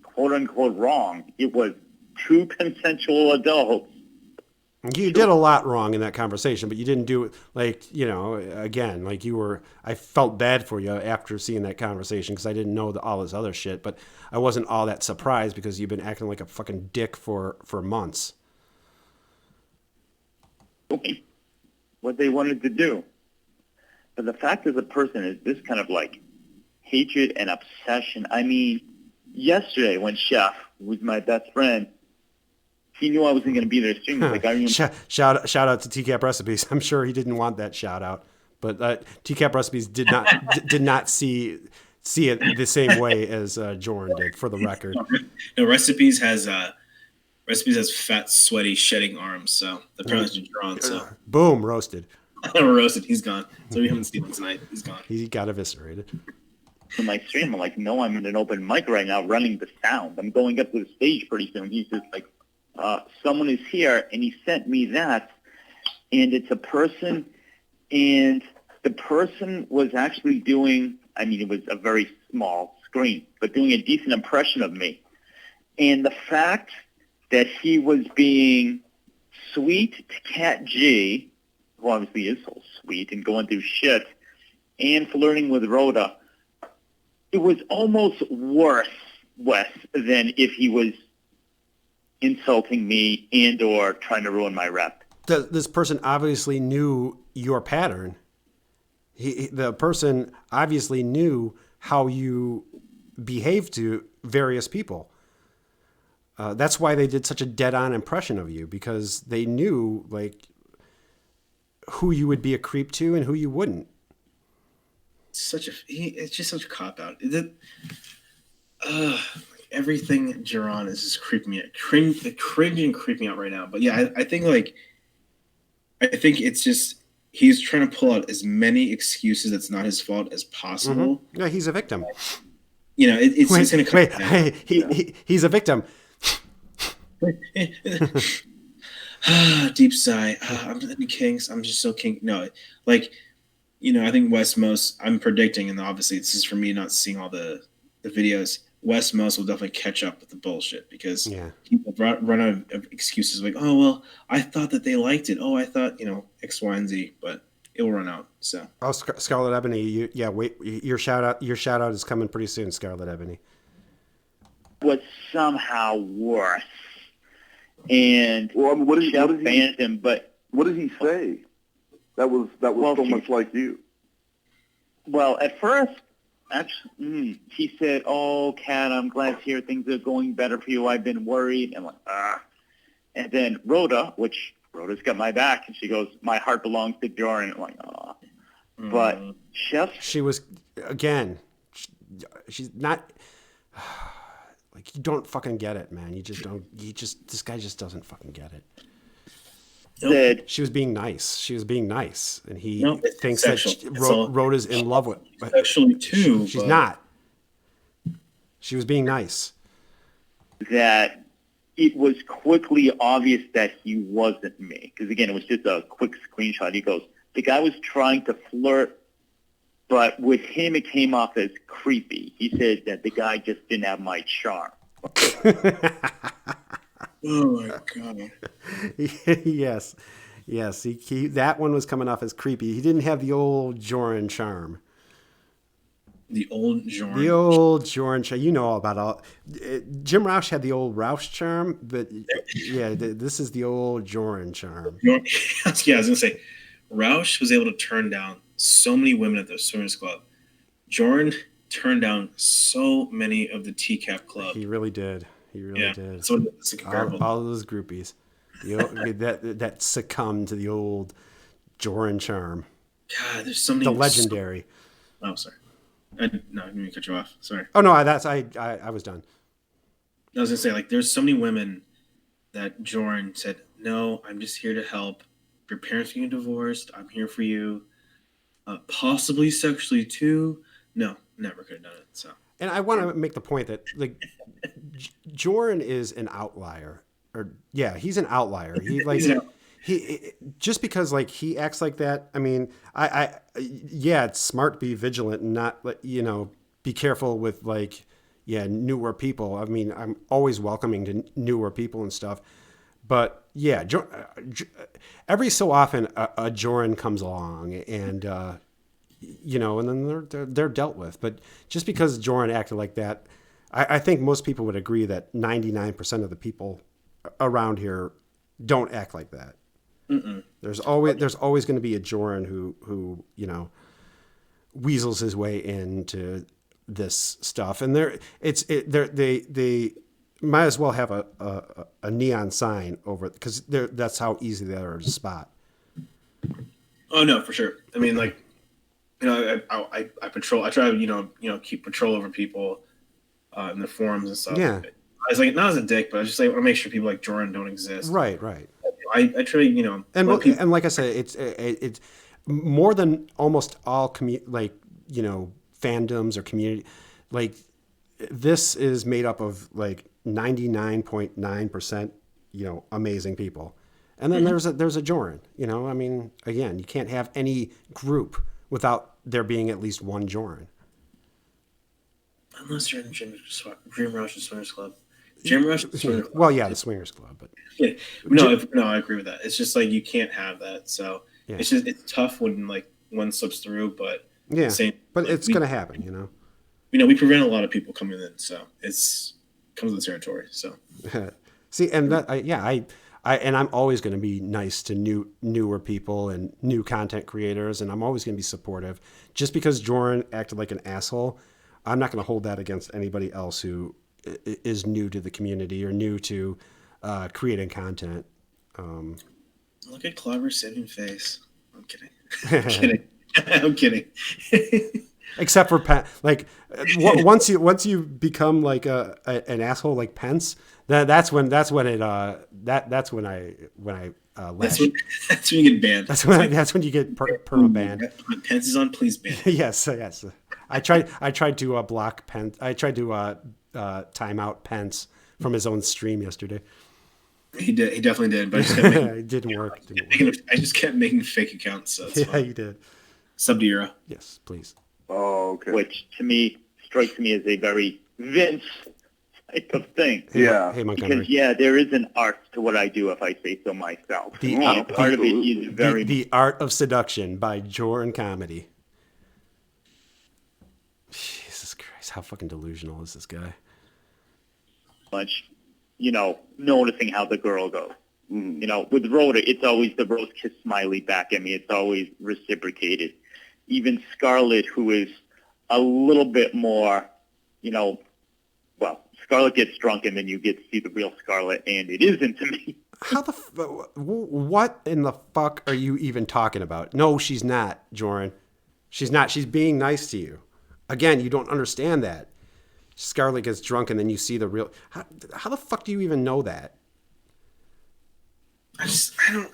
"quote unquote" wrong. It was two consensual adults. You did a lot wrong in that conversation, but you didn't do it again, like you were. I felt bad for you after seeing that conversation because I didn't know all this other shit, but I wasn't all that surprised because you've been acting like a fucking dick for months. Okay. What they wanted to do. But the fact of the person is this kind of like hatred and obsession. I mean, yesterday when Chef, who's my best friend, he knew I wasn't going to be there streaming. Like, I remember... shout out to TCAP Recipes. I'm sure he didn't want that shout out, but TCAP Recipes did not see it the same way as Jorrun did. For the record, no, Recipes has fat, sweaty, shedding arms. So apparently it's drawn. So boom, roasted. Roasted. He's gone. So we haven't seen him tonight. He's gone. He got eviscerated. to my stream. I'm like, no, I'm in an open mic right now running the sound. I'm going up to the stage pretty soon. He's just like, someone is here, and he sent me that, and it's a person, and the person was actually doing, I mean, it was a very small screen, but doing a decent impression of me. And the fact that he was being sweet to Cat G, who obviously is so sweet, and going through shit, and flirting with Rhoda, it was almost worse, Wes, than if he was insulting me and or trying to ruin my rep. This person obviously knew your pattern. The person obviously knew how you behave to various people. That's why they did such a dead-on impression of you, because they knew like who you would be a creep to and who you wouldn't. It's just such a cop-out. Everything Joran is just creeping me out. Cringe and creeping out right now. But yeah, I think it's just he's trying to pull out as many excuses that's not his fault as possible. Mm-hmm. Yeah, he's a victim. You know, it's just going to come down. He's a victim. Deep sigh. I'm the kinks. I'm just so kink. No, like, you know, I think Wes Most, I'm predicting, and obviously this is for me not seeing all the videos, Wes Most will definitely catch up with the bullshit, because people run out of excuses like, oh, well, I thought that they liked it. Oh, I thought, you know, X, Y, and Z, but it will run out. So. Oh, Scarlet Ebony, wait, your shout out is coming pretty soon, Scarlet Ebony. Was somehow worse. And well, I mean, what did he say? That was so much like you. Well, at first, actually, he said, "Oh, Kat, I'm glad to hear things are going better for you. I've been worried." And I'm like, And then Rhoda's got my back, and she goes, "My heart belongs to Jorrun." I'm like, But she was, again, she's not. Like, you don't fucking get it, man. This guy just doesn't fucking get it. Nope. She was being nice. And he thinks that Rhoda's in love with him. Sexually too. She's not. She was being nice. That it was quickly obvious that he wasn't me. Because, again, it was just a quick screenshot. He goes, the guy was trying to flirt, but with him it came off as creepy. He said that the guy just didn't have my charm. Oh, my God. Yes. He that one was coming off as creepy. He didn't have the old Joran charm. The old Joran. You know all about all. Jim Roush had the old Roush charm, but yeah, this is the old Joran charm. Yeah, I was going to say, Roush was able to turn down so many women at the Swimmers Club. Jorrun turned down so many of the TCAP club. He really did. Did. So it's comparable. All those groupies, that succumbed to the old Joran charm. God, there's so many. The legendary. Oh, sorry. I didn't mean to cut you off. Sorry. Oh no, I was done. I was gonna say, like, there's so many women that Jorrun said, "No, I'm just here to help. If your parents getting divorced, I'm here for you. Possibly sexually too. No, never could have done it." So. And I want to make the point that, like, Jorrun is an outlier, he's an outlier. He just because, like, he acts like that. I mean, it's smart to be vigilant and not, be careful with, like, newer people. I mean, I'm always welcoming to newer people and stuff, but yeah, every so often a Jorrun comes along and and then they're dealt with. But just because Jorrun acted like that, I think most people would agree that 99% of the people around here don't act like that. Mm-mm. There's always going to be a Jorrun who weasels his way into this stuff, and they might as well have a neon sign over it, because that's how easy they are to spot. Oh no, for sure. I mean, like, I patrol. I try to keep patrol over people in the forums and stuff. Yeah. I was like, not as a dick, but I was just like, I want to make sure people like Jorrun don't exist. Right. I try, and like I said, it's more than almost all fandoms or community. Like, this is made up of like 99.9%, amazing people. And then there's a Joran, I mean, again, you can't have any group without there being at least one Joran. Unless you're in Dream Rush or Swingers Club. Dream Rush or Swingers Club. Well, yeah, the Swingers Club. But yeah. No, I agree with that. It's just like you can't have that. So it's tough when like one slips through, but but it's going to happen, we prevent a lot of people coming in, so it's comes with the territory. So see, and that I'm always going to be nice to newer people and new content creators, and I'm always going to be supportive. Just because Jorrun acted like an asshole, I'm not going to hold that against anybody else who is new to the community or new to creating content. Look at Clawbah saving face. I'm kidding. I'm kidding. Except for once you become like an asshole like Pence, that's when I lash. That's when you get banned. That's when you get perma banned. Pence is on, please ban. Yes. I tried to block Pence. I tried to time out Pence from his own stream yesterday. He did. He definitely did. But it didn't work. I just kept making fake accounts. So that's fine. You did. Sub to Euro. Yes, please. Oh, okay. Which to me strikes me as a very Vince type of thing. Yeah. Hey, Montgomery. Because there is an art to what I do, if I say so myself. Part of it is very the Art of Seduction by Jorrun Comedy. Jesus Christ, how fucking delusional is this guy? much, noticing how the girl goes. With Rhoda, it's always the rose kiss smiley back at me. It's always reciprocated. Even Scarlett, who is a little bit more, Scarlett gets drunk and then you get to see the real Scarlett, and it isn't to me. What in the fuck are you even talking about? No, she's not, Joran. She's not. She's being nice to you. Again, you don't understand that. Scarlett gets drunk and then you see the real... How the fuck do you even know that? I think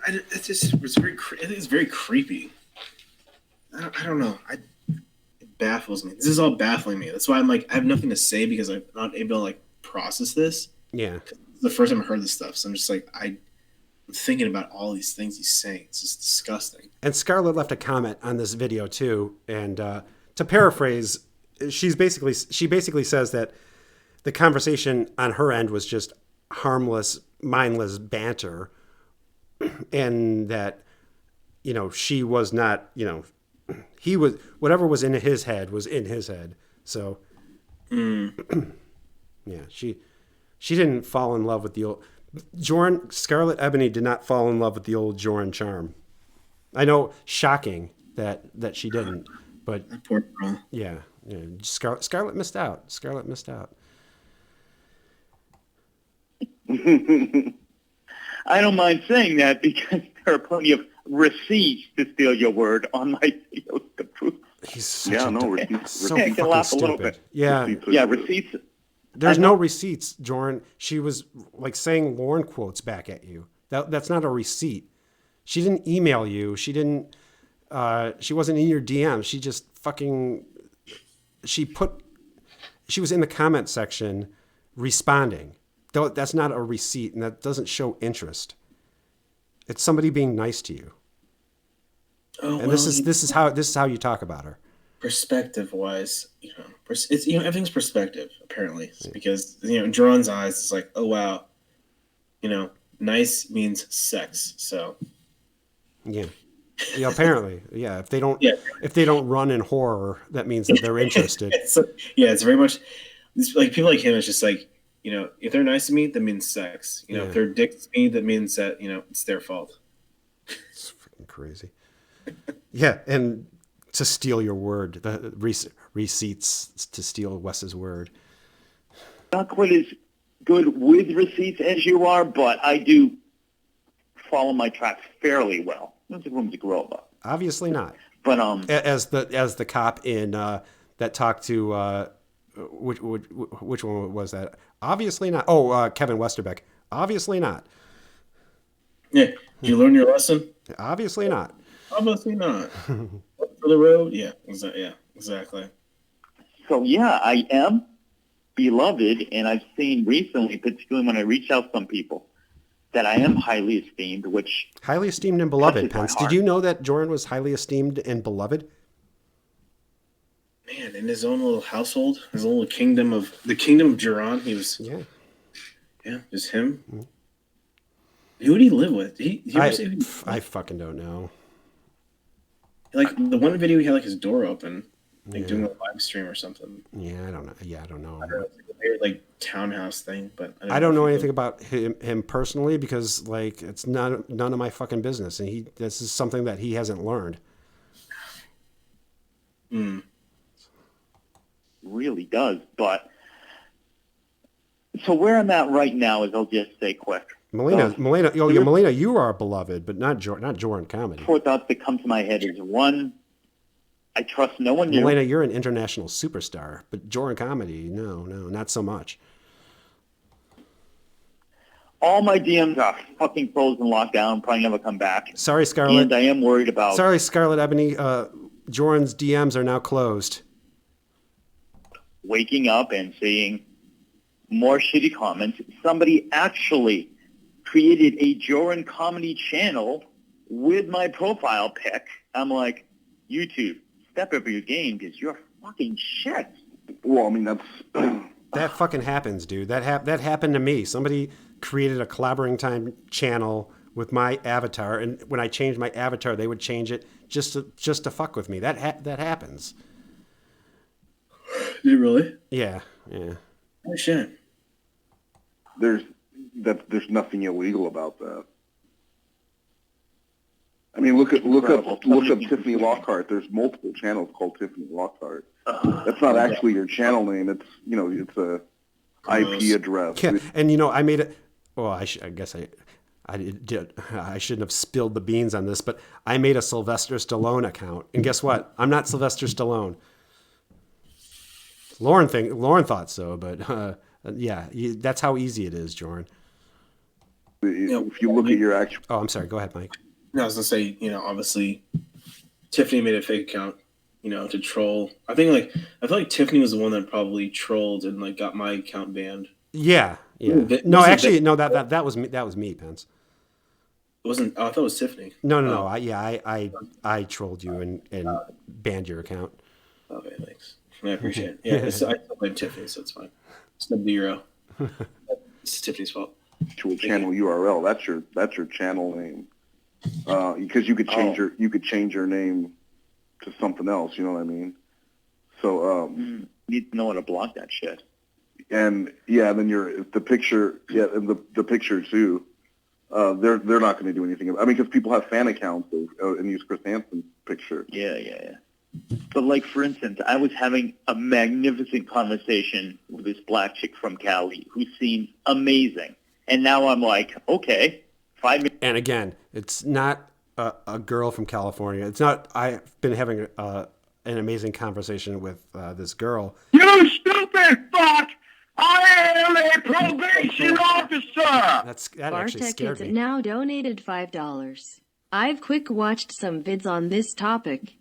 it's very creepy. I don't know. It baffles me. This is all baffling me. That's why I'm like, I have nothing to say because I'm not able to process this. Yeah. It's the first time I heard this stuff. So I'm just like, I'm thinking about all these things he's saying. It's just disgusting. And Scarlett left a comment on this video too. And to paraphrase, she basically says that the conversation on her end was just harmless, mindless banter. And that, she was not, he was, whatever was in his head was in his head. So, yeah, she didn't fall in love with the old Scarlett Ebony did not fall in love with the old Joran charm. I know, shocking that she didn't, but that poor girl. Yeah. Scarlett missed out. I don't mind saying that because there are plenty of receipts, to steal your word, on my videos to prove. He's such so fucking stupid. Yeah. Receipts. There's no receipts, Joran. She was saying Lauren quotes back at you. That's not a receipt. She didn't email you. She didn't. She wasn't in your DM. She just fucking. She was in the comment section, responding. That's not a receipt, and that doesn't show interest. It's somebody being nice to you. Oh, and this is how you talk about her. Perspective wise, it's everything's perspective apparently, because in Joran's eyes it's like, oh wow, nice means sex. So yeah, apparently, yeah. If they don't run in horror, that means that they're interested. It's very much like people like him. It's just like, if they're nice to me, that means sex. If they're dicks to me, that means that it's their fault. It's freaking crazy. Yeah, and to steal your word, the receipts to steal Wes's word. Not quite as good with receipts as you are, but I do follow my tracks fairly well. There's room to grow up. Obviously not. But as the cop in that talked to which one was that? Obviously not. Oh, Kevin Westerbeck. Obviously not. Yeah. Did you learn your lesson? Obviously not. Obviously not. For the road? Yeah, exactly. So yeah, I am beloved, and I've seen recently, particularly when I reach out to some people, that I am highly esteemed, which highly esteemed and beloved. Pence, did you know that Jorrun was highly esteemed and beloved? Man, in his own little household, his little kingdom of Joran, he was. Yeah, just him. Mm-hmm. Who would he live with? I fucking don't know. Like the one video, he had like his door open, like doing a live stream or something. Yeah, I don't know. I don't know. I don't know, it's like a weird like townhouse thing, but I don't know anything about him personally because like it's none of my fucking business, and this is something that he hasn't learned. Really does, but so where I'm at right now is I'll just say quick. Melina, you are beloved, but not Jorrun comedy. Four thoughts that come to my head is one, I trust no one new. Melina, you're an international superstar, but Jorrun comedy, no, not so much. All my DMs are fucking frozen, locked down, probably never come back. Sorry, Scarlett. And I am worried about. Sorry, Scarlett Ebony. Jorrun's DMs are now closed. Waking up and seeing more shitty comments. Somebody actually created a Jorrun comedy channel with my profile pic. I'm like, YouTube, step up your game because you're fucking shit. Well, I mean, that's... that fucking happens, dude. That happened to me. Somebody created a Clobbering Time channel with my avatar, and when I changed my avatar, they would change it just to fuck with me. That happens. Did it really? Yeah. Oh shit. There's nothing illegal about that. I mean, look up Tiffany Lockhart. There's multiple channels called Tiffany Lockhart. That's not actually your channel name. It's it's a IP address. Yeah, and I made it. Well, I guess I shouldn't have spilled the beans on this, but I made a Sylvester Stallone account, and guess what? I'm not Sylvester Stallone. Lauren thought so, but that's how easy it is, Jorrun. If you look at your actual... Oh, I'm sorry. Go ahead, Mike. I was gonna say, obviously, Tiffany made a fake account, to troll. I feel like Tiffany was the one that probably trolled and like got my account banned. Yeah. No, actually, no. That was me. That was me, Pence. It wasn't. I thought it was Tiffany. No. I trolled you and banned your account. Okay, thanks. I appreciate it. Yeah, I still blame Tiffany, so it's fine. It's no zero. It's Tiffany's fault. Actual channel URL. That's your channel name. Because you could change your name to something else. You know what I mean? So you need to know how to block that shit. And then the picture. Yeah, and the picture too. They're not going to do anything. I mean, because people have fan accounts and use Chris Hansen's picture. Yeah. But like, for instance, I was having a magnificent conversation with this black chick from Cali who seemed amazing. And now I'm like, okay, 5 minutes. And again, it's not a girl from California. It's not, I've been having an amazing conversation with this girl. You stupid fuck! I am a probation officer! That actually scared me. Now donated $5. I've quick watched some vids on this topic.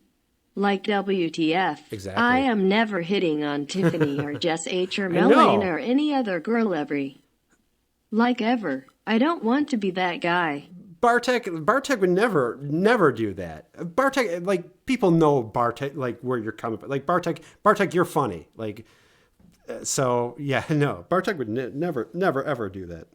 Like WTF. Exactly. I am never hitting on Tiffany or Jess H or Melanie or any other girl ever. I don't want to be that guy. Bartek would never do that. Bartek, like, people know Bartek, like, where you're coming from. Like, Bartek, you're funny. Like, so, yeah, no. Bartek would never, ever do that.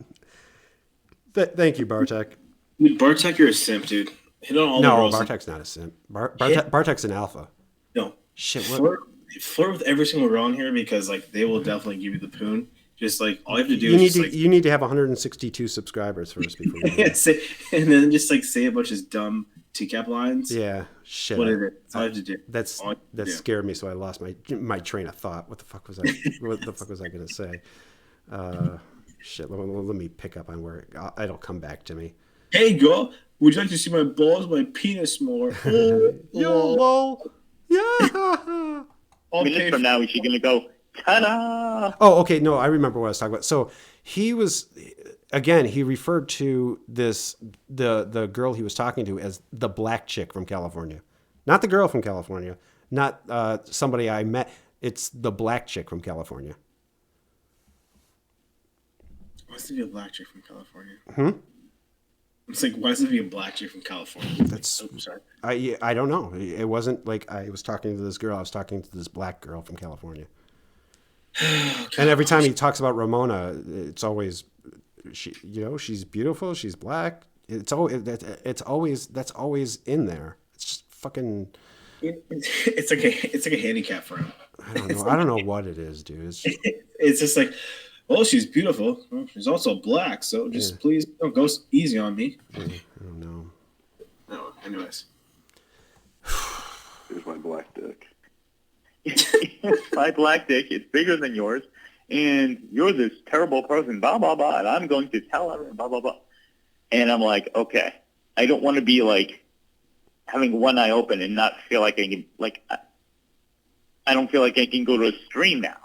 Thank you, Bartek. Dude, Bartek, you're a simp, dude. Hit on all the girls. Bartek's not a simp. Bartek's an alpha. No. Shit, what? Flirt with every single girl on here because, like, they will definitely give you the poon. Just, like, all you have to do is you need to have 162 subscribers first before you and then just, like, say a bunch of dumb TCAP lines. Yeah, shit. Whatever. That's all I have to do. That scared me, so I lost my train of thought. What the fuck was I going to say? Shit, let me pick up on where it'll come back to me. Hey, girl, would you like to see my balls, my penis more? Yo, lol. Yeah. Minutes from now, is she going to go, ta-da? Oh, okay. No, I remember what I was talking about. So he referred to the girl he was talking to as the black chick from California. Not the girl from California. Not somebody I met. It's the black chick from California. Why does it be a black chick from California? It's like, why does it be a black chick from California? That's sorry. I don't know. It wasn't like I was talking to this girl. I was talking to this black girl from California. And every time he talks about Ramona, it's always she's beautiful. She's black. It's always that's always in there. It's just fucking. It's like a handicap for him. I don't know what it is, dude. It's just like, well, she's beautiful. Well, she's also black, so just please don't go easy on me. I don't know. No, anyways. Here's my black dick. My black dick is bigger than yours, and you're this terrible person, blah, blah, blah, and I'm going to tell everyone, blah, blah, blah. And I'm like, okay, I don't want to be like having one eye open and not feel like I can, like, I don't feel like I can go to a stream now.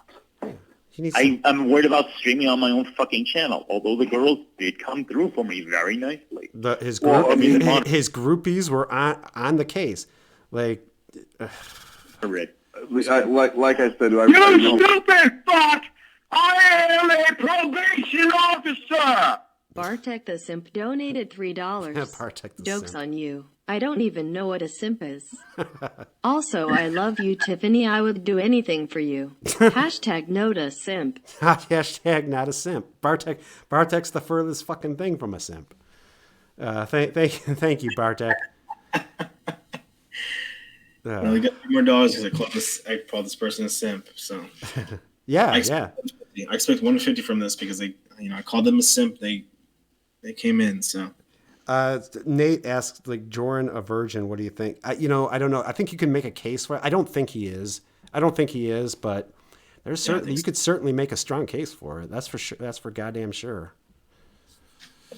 I'm worried about streaming on my own fucking channel, although the girls did come through for me very nicely. His groupies were on the case. Like, like I said, you stupid fuck! I am a probation officer! Bartek the Simp donated $3. Bartek the Joke's Simp. on you. I don't even know what a simp is. Also, I love you, Tiffany. I would do anything for you. Hashtag not a simp. Hashtag not a simp. Bartek's the furthest fucking thing from a simp. Thank you, Bartek. Well, we got more dollars because I called this person a simp. So I expect 150 from this because I called them a simp. They came in. So Nate asked, like, Jorrun a virgin. What do you think? I don't know. I think you can make a case for it. I don't think he is, but there's certainly you could certainly make a strong case for it. That's for sure. That's for goddamn sure.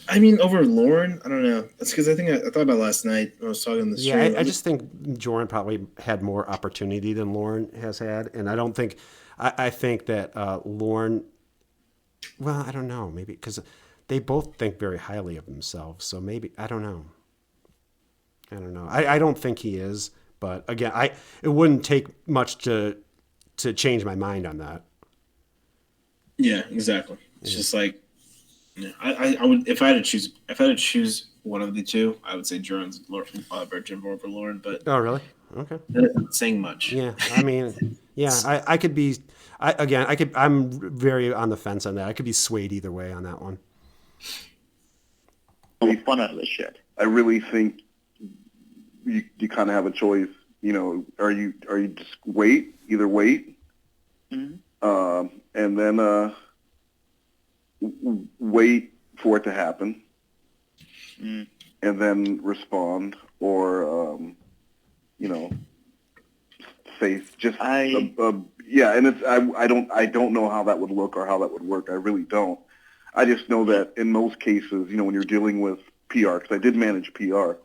I mean, over Lauren, I don't know. That's because I thought about last night when I was talking to the stream. Yeah, I just think Jorrun probably had more opportunity than Lauren has had, and I don't think. I think that Lauren. Well, I don't know. Maybe because they both think very highly of themselves, so maybe I don't know. I don't think he is, but again, it wouldn't take much to change my mind on that. Yeah, exactly. It's just like. Yeah, I would if I had to choose one of the two, I would say Jorrun's virgin over Lauren. But oh, really? Okay, that's not saying much. Yeah, I mean, I could be. I'm very on the fence on that. I could be swayed either way on that one. Be fun out of this shit. I really think you kind of have a choice. Are you just either wait, mm-hmm. And then wait for it to happen, and then respond, or say just and it's I don't know how that would look or how that would work. I really don't. I just know that in most cases, when you're dealing with PR, because I did manage PR,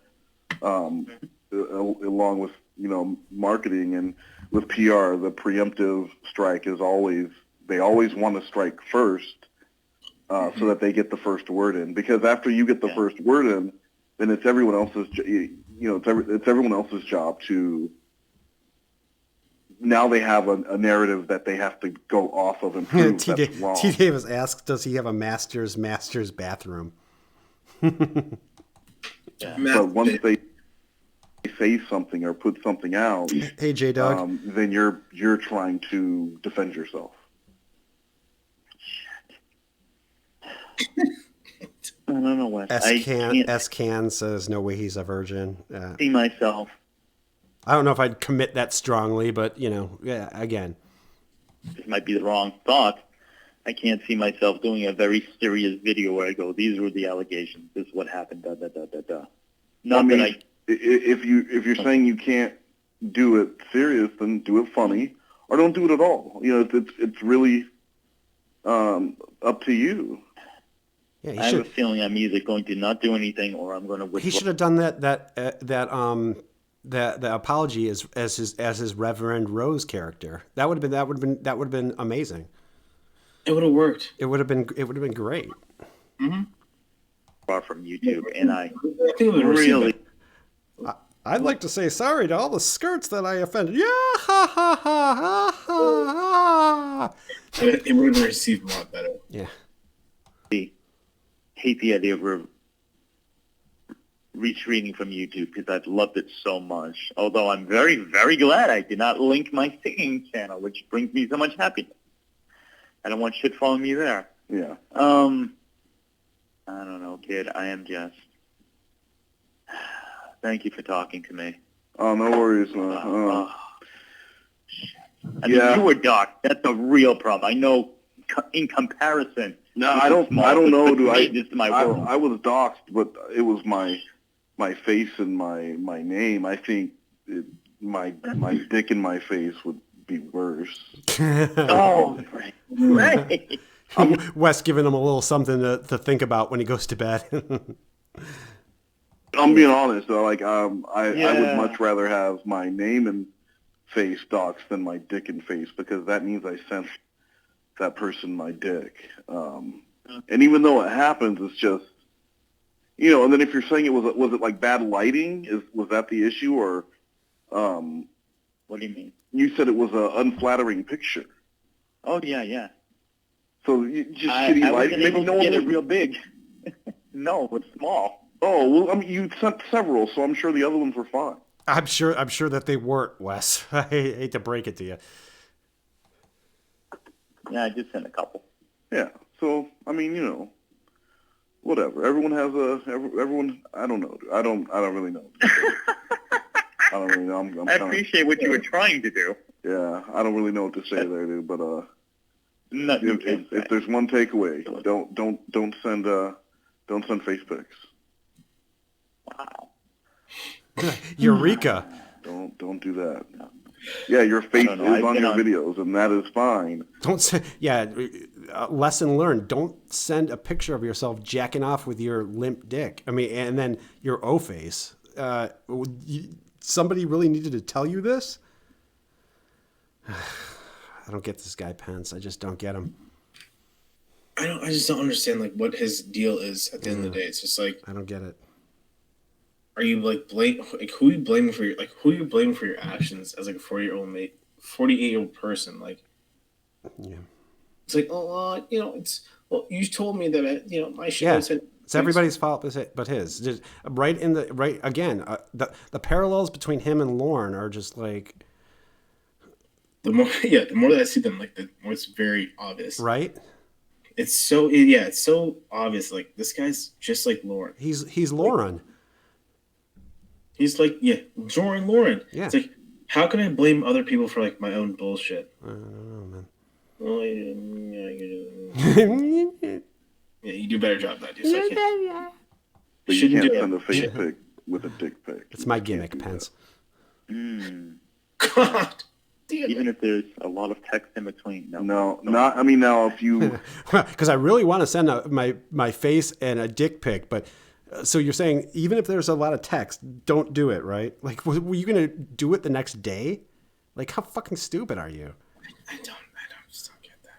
along with marketing, and with PR, the preemptive strike is they always want to strike first. So that they get the first word in, because after you get the first word in, then it's everyone else's. It's everyone else's job to. Now they have a narrative that they have to go off of and prove that's wrong. T. Davis asked, "Does he have a master's bathroom?" But once they say something or put something out, hey J Doug, then you're trying to defend yourself. I don't know what. S-Can says no way he's a virgin. See myself. I don't know if I'd commit that strongly, but again. This might be the wrong thought. I can't see myself doing a very serious video where I go, these were the allegations. This is what happened. Da da da da da. If you're saying you can't do it serious, then do it funny, or don't do it at all. It's really up to you. Yeah, I have a feeling I'm either going to not do anything or I'm going to withdraw. He should have done the apology as his Reverend Rose character. That would have been amazing. It would have worked. It would have been great. Mm-hmm. Far from YouTube, and I really. I'd like to say sorry to all the skirts that I offended. Yeah, ha, ha, ha, ha, ha, ha. It would have received a lot better. Yeah. Hate the idea of retweeting from YouTube because I've loved it so much. Although I'm very, very glad I did not link my singing channel, which brings me so much happiness. I don't want shit following me there. Yeah. I don't know, kid. I am just... Thank you for talking to me. Oh, no worries, man. I mean, you were dark. That's a real problem. I know in comparison... No, I don't know, dude. I was doxxed, but it was my face and my name. I think my dick in my face would be worse. Oh, right. Wes giving him a little something to think about when he goes to bed. I'm being honest, though. Like, I would much rather have my name and face doxxed than my dick and face, because that means I sent that person my dick. And even though it happens, it's just, and then if you're saying was it like bad lighting? Was that the issue, or what do you mean? You said it was an unflattering picture. Oh yeah. So just shitty lighting. Maybe no one get it real big. No, it's small. Oh well, I mean, you sent several, so I'm sure the other ones were fine. I'm sure that they weren't, Wes. I hate to break it to you. Yeah, I just sent a couple. Yeah. So I mean, whatever. Everyone has everyone. I don't know. I don't really know. I don't really know. I appreciate what you were trying to do. Yeah, I don't really know what to say there, dude. But if there's one takeaway, don't send face pics. Wow. Eureka. Don't do that. Yeah, your face is on your videos, and that is fine. Don't say, lesson learned. Don't send a picture of yourself jacking off with your limp dick. I mean, and then your O-face. Somebody really needed to tell you this? I don't get this guy Pence. I just don't get him. I just don't understand like what his deal is at the end of the day. It's just like I don't get it. Are you who are you blaming for your actions as like a 48-year-old person? Like, yeah, it's like you told me that my shit was it's everybody's fault but his. Just the parallels between him and Lauren are just like the more that I see them, like the more it's very obvious, right? It's so obvious. Like this guy's just like Lauren. He's Lauren. He's like, Jorrun Lauren. Yeah. It's like, how can I blame other people for like my own bullshit? I don't know, man. Well, yeah, you do a better job than I do. So I can't. But you can't send a face pic with a dick pic. It's my gimmick, Pence. God. Even if there's a lot of text in between. No. I mean, now if you... Because I really want to send my face and a dick pic, but... So you're saying even if there's a lot of text, don't do it, right? Like, were you going to do it the next day? Like, how fucking stupid are you? I just don't get that.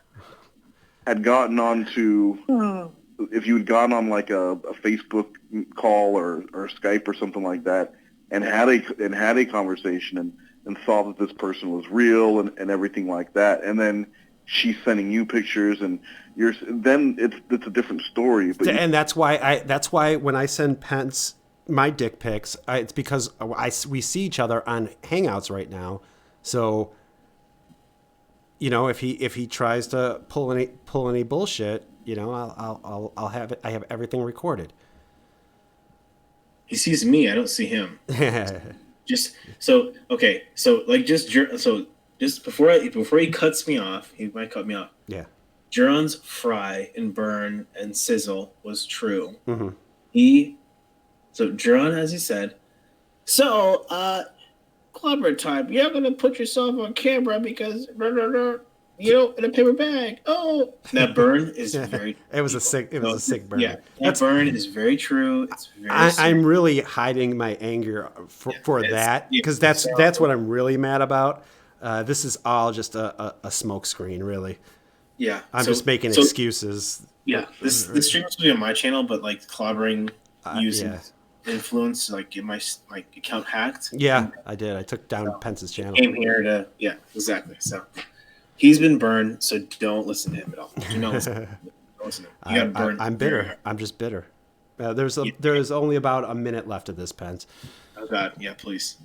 Had gotten on to... If you had gotten on like a Facebook call or Skype or something like that and had a conversation and saw that this person was real and everything like that, and then she's sending you pictures and then it's a different story. But that's why when I send Pence my dick pics, it's because we see each other on Hangouts right now. So, if he tries to pull any bullshit, I'll have it. I have everything recorded. He sees me. I don't see him. Just before he cuts me off, he might cut me off. Yeah. Joran's fry and burn and sizzle was true. Mm-hmm. Joran, as he said, Clawbah time, you're gonna put yourself on camera because in a paper bag. Oh, that burn is very. It was a sick burn. Yeah, that burn is very true. It's very. I'm really hiding my anger for that because that's what I'm really mad about. This is all just a smoke screen, really. Yeah, I'm just making excuses. Yeah, this stream is going to be on my channel, but like clobbering using influence to like get my account hacked. Yeah, I did. I took down Pence's channel. Came here to exactly. So he's been burned. So don't listen to him at all. Do not listen. Don't listen to him. You got burned. I'm bitter. I'm just bitter. There's only about a minute left of this, Pence. Oh God, yeah, please.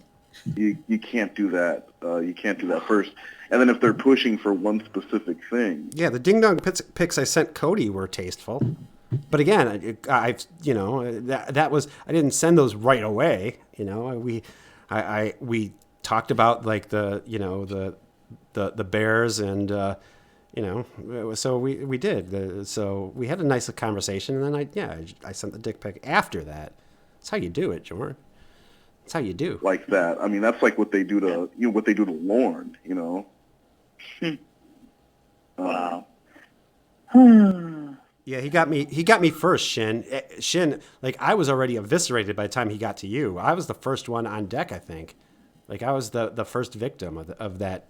You can't do that. You can't do that first. And then if they're pushing for one specific thing. Yeah, the ding dong pics I sent Cody were tasteful. But again, that was, I didn't send those right away. We talked about like the bears and so we did. So we had a nice conversation, and then I sent the dick pic after that. That's how you do it, Jorrun. That's how you do. Like that. I mean, that's like what they do to what they do to Lorne. Wow. Yeah, he got me first, Shin. Shin, like I was already eviscerated by the time he got to you. I was the first one on deck, I think. Like I was the first victim of that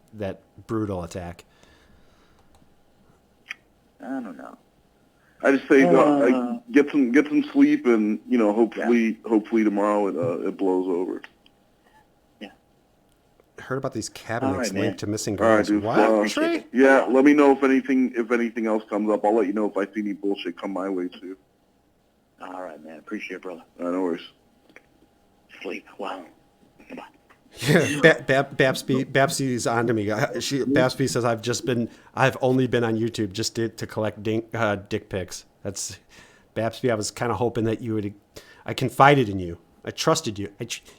brutal attack. I don't know. I just say get some sleep, and hopefully tomorrow it blows over. Yeah. Heard about these cabinets right, linked to missing girls. All right, What? Yeah, let me know if anything else comes up. I'll let you know if I see any bullshit come my way too. All right, man. Appreciate it, brother. No worries. Sleep. Wow. Bye. Yeah, Babsy's on to me. Babsy says I've only been on YouTube just to collect dick pics. That's Babsy. I was kind of hoping that you would. I confided in you. I trusted you.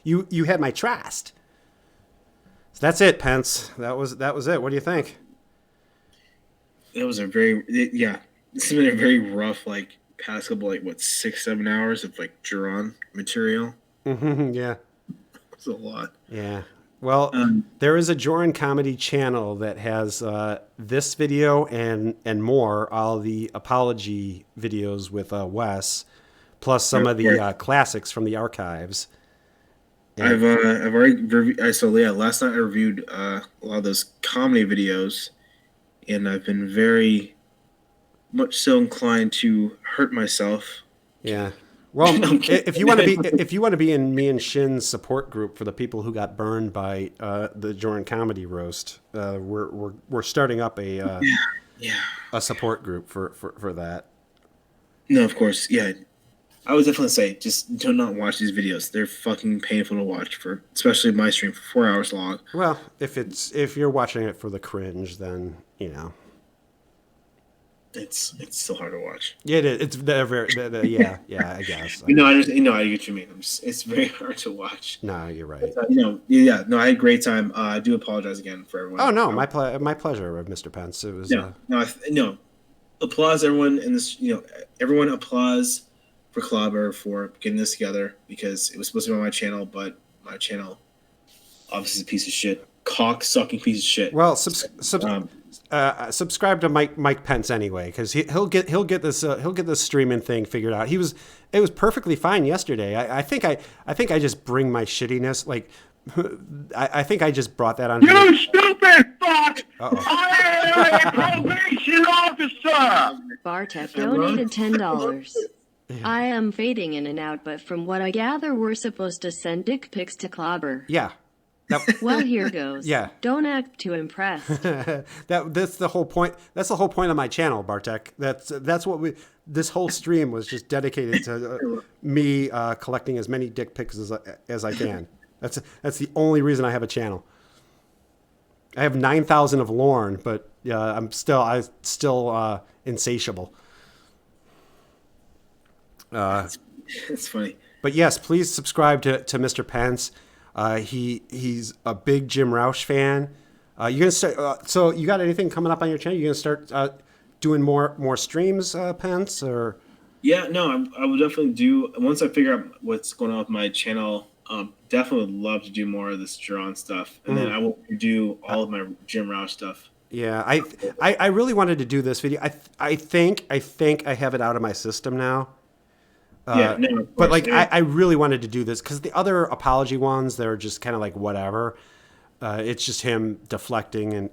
You had my trust. So that's it, Pence. That was it. What do you think? It was This has been a very rough past couple 6-7 hours of Joran material. Mm-hmm, yeah. It's a lot. Yeah. Well, there is a Jorrun comedy channel that has this video and more, all the apology videos with Wes, plus some of the classics from the archives. And I've already reviewed. Last night I reviewed a lot of those comedy videos, and I've been very much so inclined to hurt myself. Yeah. Well, if you want to be in me and Shin's support group for the people who got burned by the Jorrun comedy roast, we're starting up a support group for that. No, of course, yeah. I would definitely say just do not watch these videos. They're fucking painful to watch especially my stream for 4 hours long. Well, if you're watching it for the cringe, then It's still hard to watch. Yeah, it is. It's very, I guess. I get what you mean. It's very hard to watch. No, you're right. I had a great time. I do apologize again for everyone. Oh no, my pleasure, Mr. Pence. It was applause everyone in this. Everyone applause for Clawbah for getting this together because it was supposed to be on my channel, but my channel obviously is a piece of shit, cock sucking piece of shit. Well, subscribe to Mike Pence anyway, because he'll get this streaming thing figured out. It was perfectly fine yesterday. I think I just bring my shittiness. I think I just brought that on. You stupid fuck! I am a probation officer. Bartek donated $10. I am fading in and out, but from what I gather, we're supposed to send dick pics to Clawbah. Yeah. Well, here goes. Yeah. Don't act too impressed. That's the whole point. That's the whole point of my channel, Bartek. That's what this whole stream was just dedicated to me collecting as many dick pics as I can. That's the only reason I have a channel. I have 9,000 of Lorne, but I'm still insatiable. It's funny. But yes, please subscribe to Mr. Pence. He's a big Jim Roush fan. You're gonna start. So you got anything coming up on your channel? You're gonna start doing more streams, Pence, or? Yeah, no, I would definitely do. Once I figure out what's going on with my channel, definitely would love to do more of this Joran stuff, and then I will do all of my Jim Roush stuff. Yeah, I really wanted to do this video. I think I have it out of my system now. But I really wanted to do this because the other apology ones, they're just kind of whatever. It's just him deflecting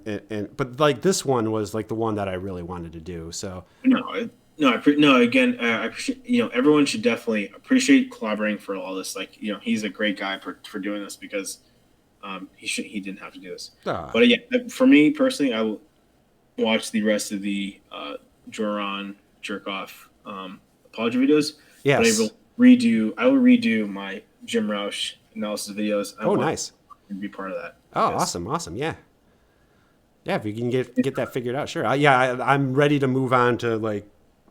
but this one was the one that I really wanted to do. So No. Again, I appreciate. Everyone should definitely appreciate Clawbah for all this. Like, he's a great guy for doing this because he didn't have to do this. But yeah, for me personally, I will watch the rest of the Joran jerk off apology videos. Yes. But I will redo my Jim Roush analysis videos. Nice. And be part of that. Oh, awesome. Yeah. Yeah, if you can get that figured out, sure. I'm ready to move on to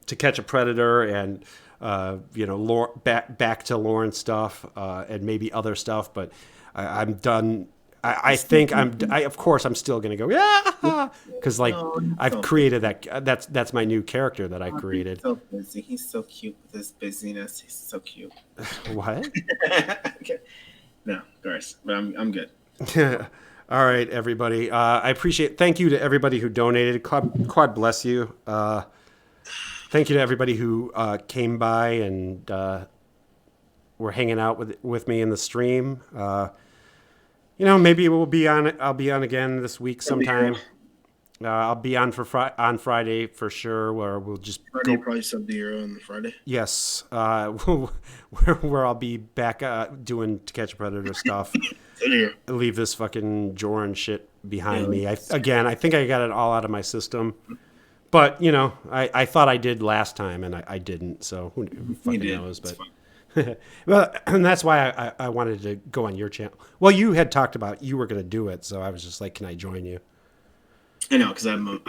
To Catch a Predator and back to Lauren stuff and maybe other stuff, but I'm done. I think of course I'm still gonna go because I've created that. That's my new character that I created. He's so busy. He's so cute with his busyness. He's so cute. What? Okay. No, Doris, but I'm good. All right, everybody. I appreciate. Thank you to everybody who donated. God bless you. Thank you to everybody who came by and were hanging out with me in the stream. Maybe we'll be on. I'll be on again this week sometime. I'll be on on Friday for sure. Where we'll just Friday probably Sub-Zero on the Friday. Yes, where I'll be back doing To Catch a Predator stuff. Leave this fucking Joran shit behind me. I think I got it all out of my system. But, I thought I did last time, and I didn't, so who fucking knows. But well, and that's why I wanted to go on your channel. Well, you had talked about you were going to do it, so I was just like, can I join you? I know, because I know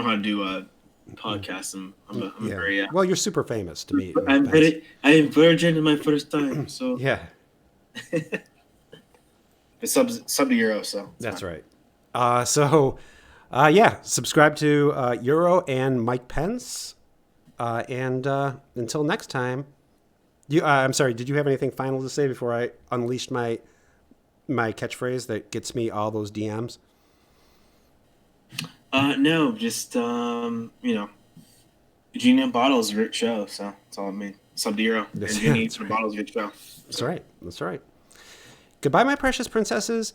how to do podcasts. I'm very... Well, you're super famous to me. I'm virgin in my first time, so... Yeah. It's Sub-Zero, so... That's fine. Right. Subscribe to Euro and Mike Pence. And until next time, I'm sorry, did you have anything final to say before I unleashed my catchphrase that gets me all those DMs? No, just, Eugenia Bottles, great show, so that's all I mean. Sub-Zero. Eugenia Bottles, good show. That's right. Goodbye, my precious princesses.